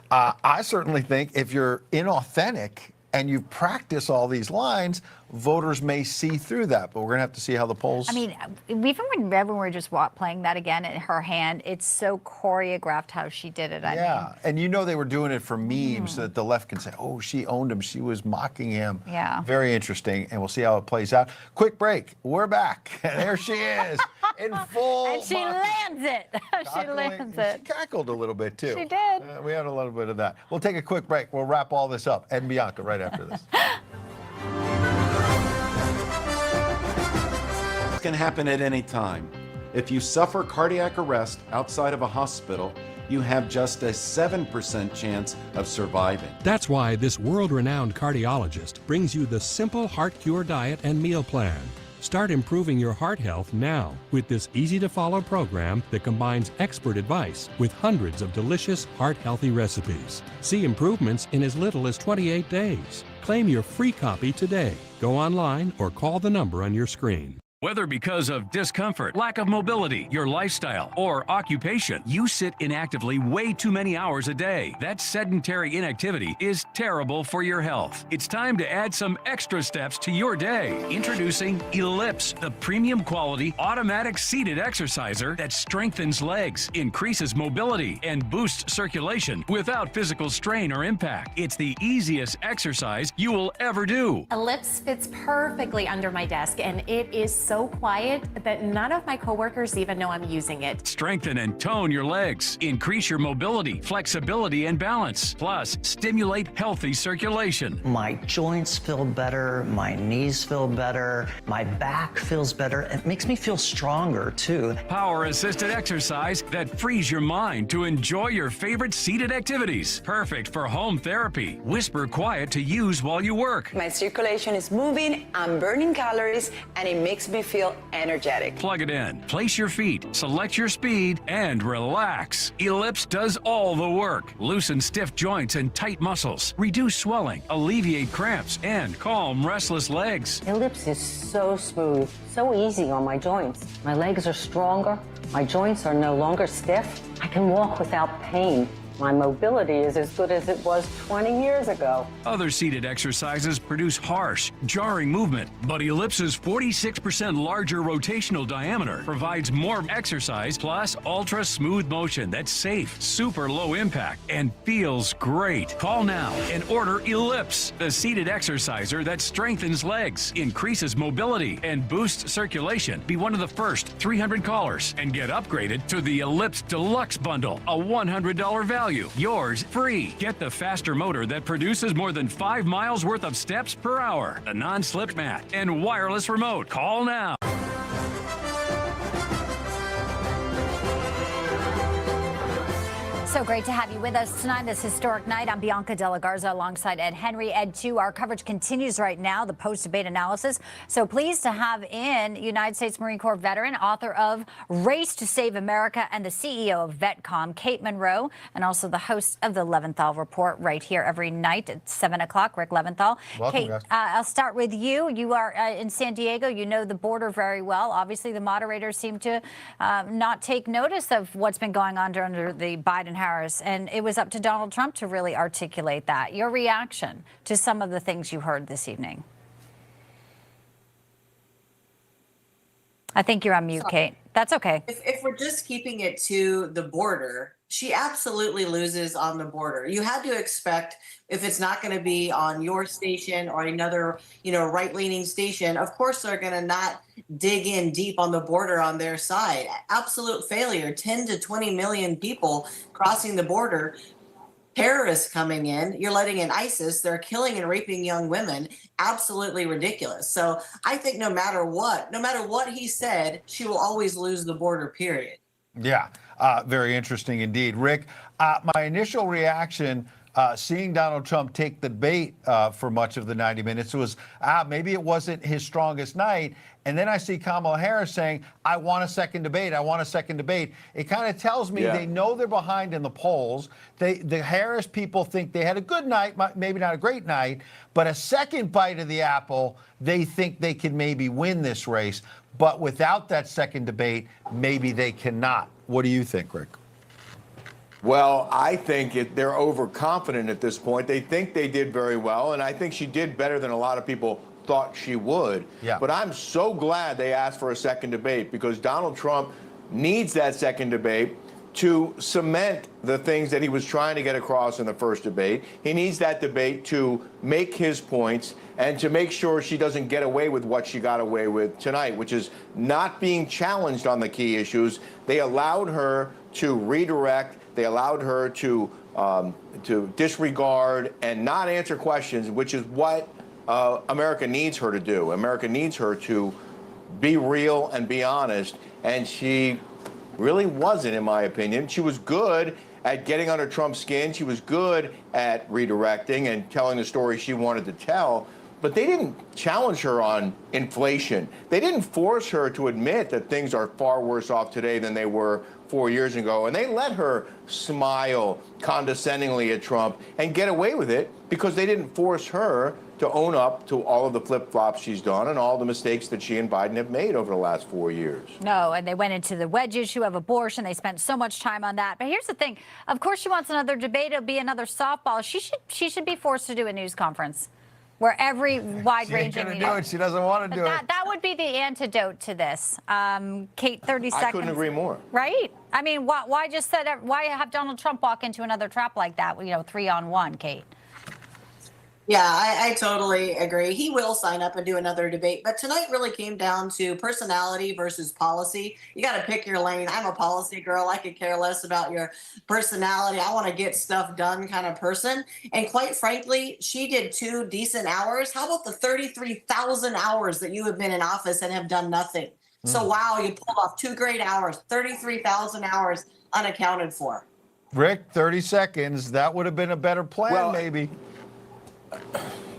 I certainly think if you're inauthentic and you practice all these lines, voters may see through that, but we're going to have to see how the polls. I mean, even when we're just playing that again in her hand, it's so choreographed how she did it. I mean, and they were doing it for memes so that the left can say, oh, she owned him. She was mocking him. Yeah. Very interesting, and we'll see how it plays out. Quick break. We're back. And there she is in full. And she lands it. She lands it. She cackled a little bit, too. She did. We had a little bit of that. We'll take a quick break. We'll wrap all this up. Ed and Bianca right after this. Can happen at any time. If you suffer cardiac arrest outside of a hospital, you have just a 7% chance of surviving. That's why this world-renowned cardiologist brings you the simple Heart Cure diet and meal plan. Start improving your heart health now with this easy-to-follow program that combines expert advice with hundreds of delicious heart-healthy recipes. See improvements in as little as 28 days. Claim your free copy today. Go online or call the number on your screen. Whether because of discomfort, lack of mobility, your lifestyle, or occupation, you sit inactively way too many hours a day. That sedentary inactivity is terrible for your health. It's time to add some extra steps to your day. Introducing Ellipse, the premium quality automatic seated exerciser that strengthens legs, increases mobility, and boosts circulation without physical strain or impact. It's the easiest exercise you will ever do. Ellipse fits perfectly under my desk, and it is so quiet that none of my coworkers even know I'm using it. Strengthen and tone your legs. Increase your mobility, flexibility, and balance. Plus, stimulate healthy circulation. My joints feel better, my knees feel better, my back feels better. It makes me feel stronger, too. Power-assisted exercise that frees your mind to enjoy your favorite seated activities. Perfect for home therapy. Whisper quiet to use while you work. My circulation is moving, I'm burning calories, and it makes me feel energetic. Plug it in, place your feet, select your speed, and relax. Ellipse does all the work. Loosen stiff joints and tight muscles. Reduce swelling, alleviate cramps, and calm restless legs. Ellipse is so smooth, so easy on my joints. My legs are stronger. My joints are no longer stiff. I can walk without pain. My mobility is as good as it was 20 years ago. Other seated exercises produce harsh, jarring movement, but Ellipse's 46% larger rotational diameter provides more exercise plus ultra smooth motion that's safe, super low impact, and feels great. Call now and order Ellipse, the seated exerciser that strengthens legs, increases mobility, and boosts circulation. Be one of the first 300 callers and get upgraded to the Ellipse Deluxe Bundle, a $100 value. Yours free. Get the faster motor that produces more than 5 miles worth of steps per hour, a non-slip mat, and wireless remote. Call now. So great to have you with us tonight, this historic night. I'm Bianca De La Garza alongside Ed Henry. Ed, too, our coverage continues right now, the post-debate analysis. So pleased to have in United States Marine Corps veteran, author of Race to Save America, and the CEO of VetCom, Kate Monroe, and also the host of the Leventhal Report right here every night at 7 o'clock, Rick Leventhal. Welcome, Kate, guys. I'll start with you. You are in San Diego. You know the border very well. Obviously, the moderators seem to not take notice of what's been going on under the Biden-Harris, and it was up to Donald Trump to really articulate that. Your reaction to some of the things you heard this evening? I think you're on mute, Kate. That's okay. If we're just keeping it to the border, she absolutely loses on the border. You had to expect, if it's not going to be on your station or another, right-leaning station, of course they're going to not dig in deep on the border on their side. Absolute failure. 10 to 20 million people crossing the border. Terrorists coming in, you're letting in ISIS, they're killing and raping young women. Absolutely ridiculous. So I think no matter what he said, she will always lose the border, period. Yeah, very interesting indeed. Rick, my initial reaction seeing Donald Trump take the bait for much of the 90 minutes was, maybe it wasn't his strongest night. And then I see Kamala Harris saying, I want a second debate. I want a second debate. It kind of tells me they know they're behind in the polls. The Harris people think they had a good night, maybe not a great night, but a second bite of the apple, they think they can maybe win this race. But without that second debate, maybe they cannot. What do you think, Rick? Well, I think they're overconfident at this point. They think they did very well, and I think she did better than a lot of people thought she would. Yeah. But I'm so glad they asked for a second debate, because Donald Trump needs that second debate to cement the things that he was trying to get across in the first debate. He needs that debate to make his points and to make sure she doesn't get away with what she got away with tonight, which is not being challenged on the key issues. They allowed her to redirect. They allowed her to disregard and not answer questions, which is what America needs her to do. America needs her to be real and be honest, and she really wasn't, in my opinion. She was good at getting under Trump's skin. She was good at redirecting and telling the story she wanted to tell, but they didn't challenge her on inflation. They didn't force her to admit that things are far worse off today than they were 4 years ago, and they let her smile condescendingly at Trump and get away with it because they didn't force her to own up to all of the flip-flops she's done and all the mistakes that she and Biden have made over the last 4 years. No, and they went into the wedge issue of abortion. They spent so much time on that. But here's the thing. Of course, she wants another debate. It'll be another softball. She should be forced to do a news conference where every wide-ranging... She ain't gonna do it. She doesn't want to do it. That would be the antidote to this. Kate, 30 seconds. I couldn't agree more. Right? I mean, why have Donald Trump walk into another trap like that, 3-on-1, Kate? Yeah, I totally agree. He will sign up and do another debate. But tonight really came down to personality versus policy. You got to pick your lane. I'm a policy girl. I could care less about your personality. I want to get stuff done kind of person. And quite frankly, she did 2 decent hours. How about the 33,000 hours that you have been in office and have done nothing? So, wow, you pulled off 2 great hours, 33,000 hours unaccounted for. Rick, 30 seconds. That would have been a better plan, maybe.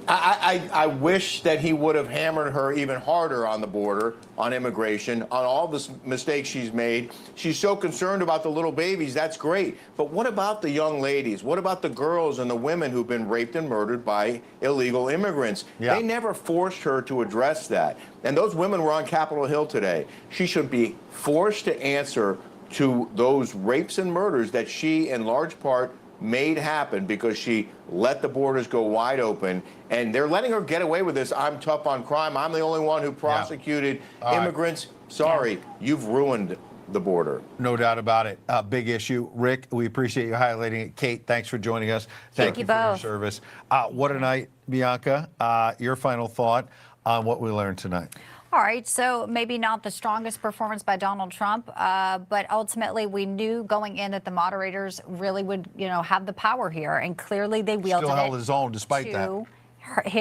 I wish that he would have hammered her even harder on the border, on immigration, on all the mistakes she's made. She's so concerned about the little babies. That's great. But what about the young ladies? What about the girls and the women who've been raped and murdered by illegal immigrants? Yeah. They never forced her to address that. And those women were on Capitol Hill today. She should be forced to answer to those rapes and murders that she, in large part, made happen because she let the borders go wide open, and they're letting her get away with this. I'm tough on crime. I'm the only one who prosecuted immigrants. Sorry, you've ruined the border. No doubt about it. Big issue. Rick, we appreciate you highlighting it. Kate, thanks for joining us. Thank you for your both. service. What a night, Bianca. Your final thought on what we learned tonight. All right, so maybe not the strongest performance by Donald Trump, but ultimately we knew going in that the moderators really would, have the power here, and clearly they wielded Still held it his own despite that. to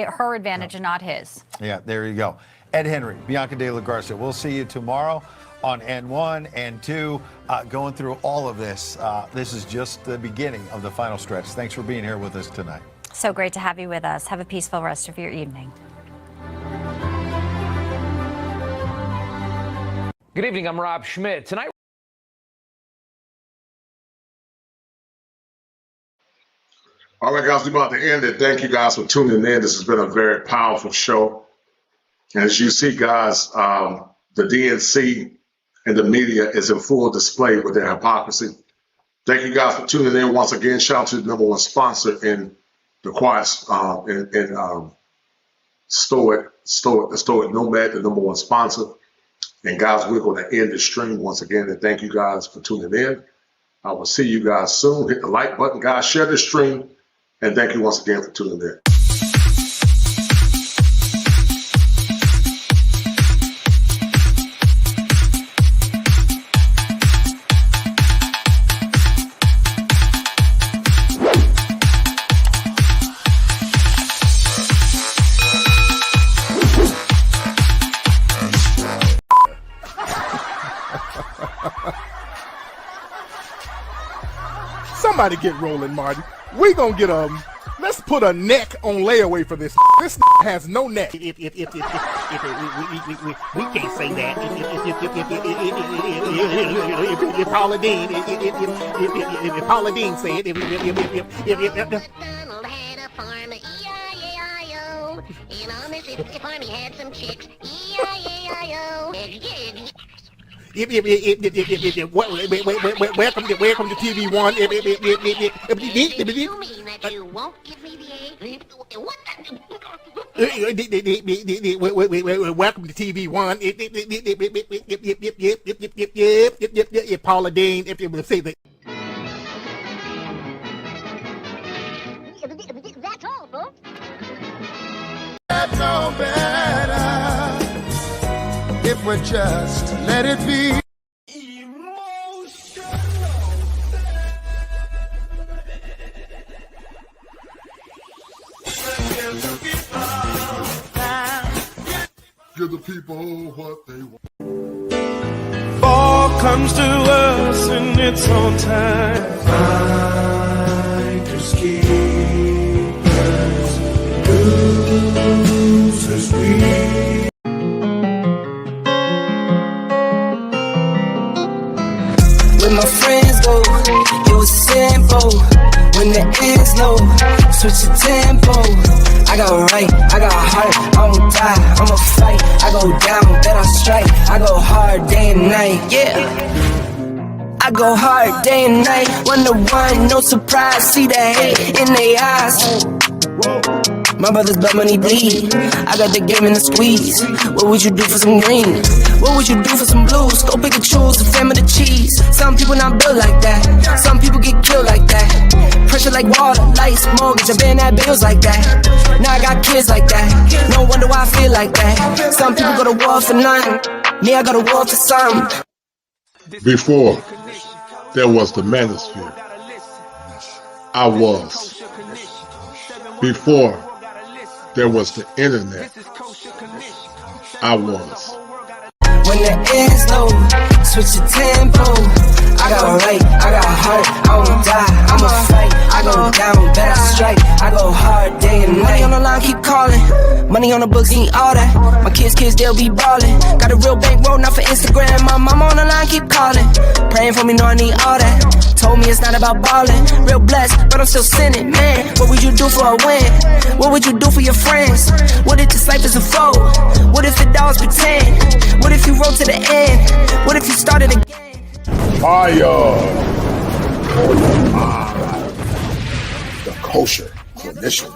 her advantage and not his. Yeah, there you go. Ed Henry, Bianca De La Garza. We'll see you tomorrow on N1 and 2, going through all of this. This is just the beginning of the final stretch. Thanks for being here with us tonight. So great to have you with us. Have a peaceful rest of your evening. Good evening, I'm Rob Schmidt. Tonight, all right, guys, we're about to end it. Thank you guys for tuning in. This has been a very powerful show. As you see, guys, the DNC and the media is in full display with their hypocrisy. Thank you guys for tuning in. Once again, shout out to the #1 sponsor in the quiet, Stoic Nomad, the #1 sponsor. And guys, we're going to end the stream once again. And thank you guys for tuning in. I will see you guys soon. Hit the like button, guys. Share the stream. And thank you once again for tuning in. Somebody get rolling, Marty. We gonna get let's put a neck on layaway for this. This has no neck. We can't say that. If Paula Dean, if Paula Dean say it, McDonald had a farm, E-I-E-I-O. And on this farm he had some chicks, E-I-E-I-O. Welcome to TV One. You mean that you won't give me the A? What Welcome to TV One. If Paula Dean, if you will say that. That's all, folks. That's all better if we just let it be. Give the people what they want. Fall comes to us in its own time. Fighters, keepers, losers, we. When my friends go, it was simple. When the ends low, switch the tempo. I go right, I got heart, I won't die, I'ma fight. I go down, then I strike. I go hard day and night, yeah. I go hard day and night. 1 to 1, no surprise. See the hate in their eyes. My brother's blood money bleed. I got the game in the squeeze. What would you do for some green? What would you do for some blues? Go pick and choose, the fam of the cheese. Some people not built like that. Some people get killed like that. Pressure like water, lights, mortgage, I'm paying that bills like that. Now I got kids like that. No wonder why I feel like that. Some people go to war for nothing. Me, I go to war for something. Before there was the manosphere, I was. Before there was the internet, I was. When the ends low, switch the tempo. I got right, I got heart, I won't die, I'ma fight. I go down, then I strike. I go hard day and night. Money on the line, keep calling. Money on the books, need all that. My kids, they'll be ballin'. Got a real bankroll, not for Instagram. My mama on the line, keep calling. Praying for me, know I need all that. Told me it's not about ballin'. Real blessed, but I'm still sinning, man. What would you do for a win? What would you do for your friends? What if this life is a foe? What if the dogs pretend? What if you rode to the end? What if you started again? The kosher clinician.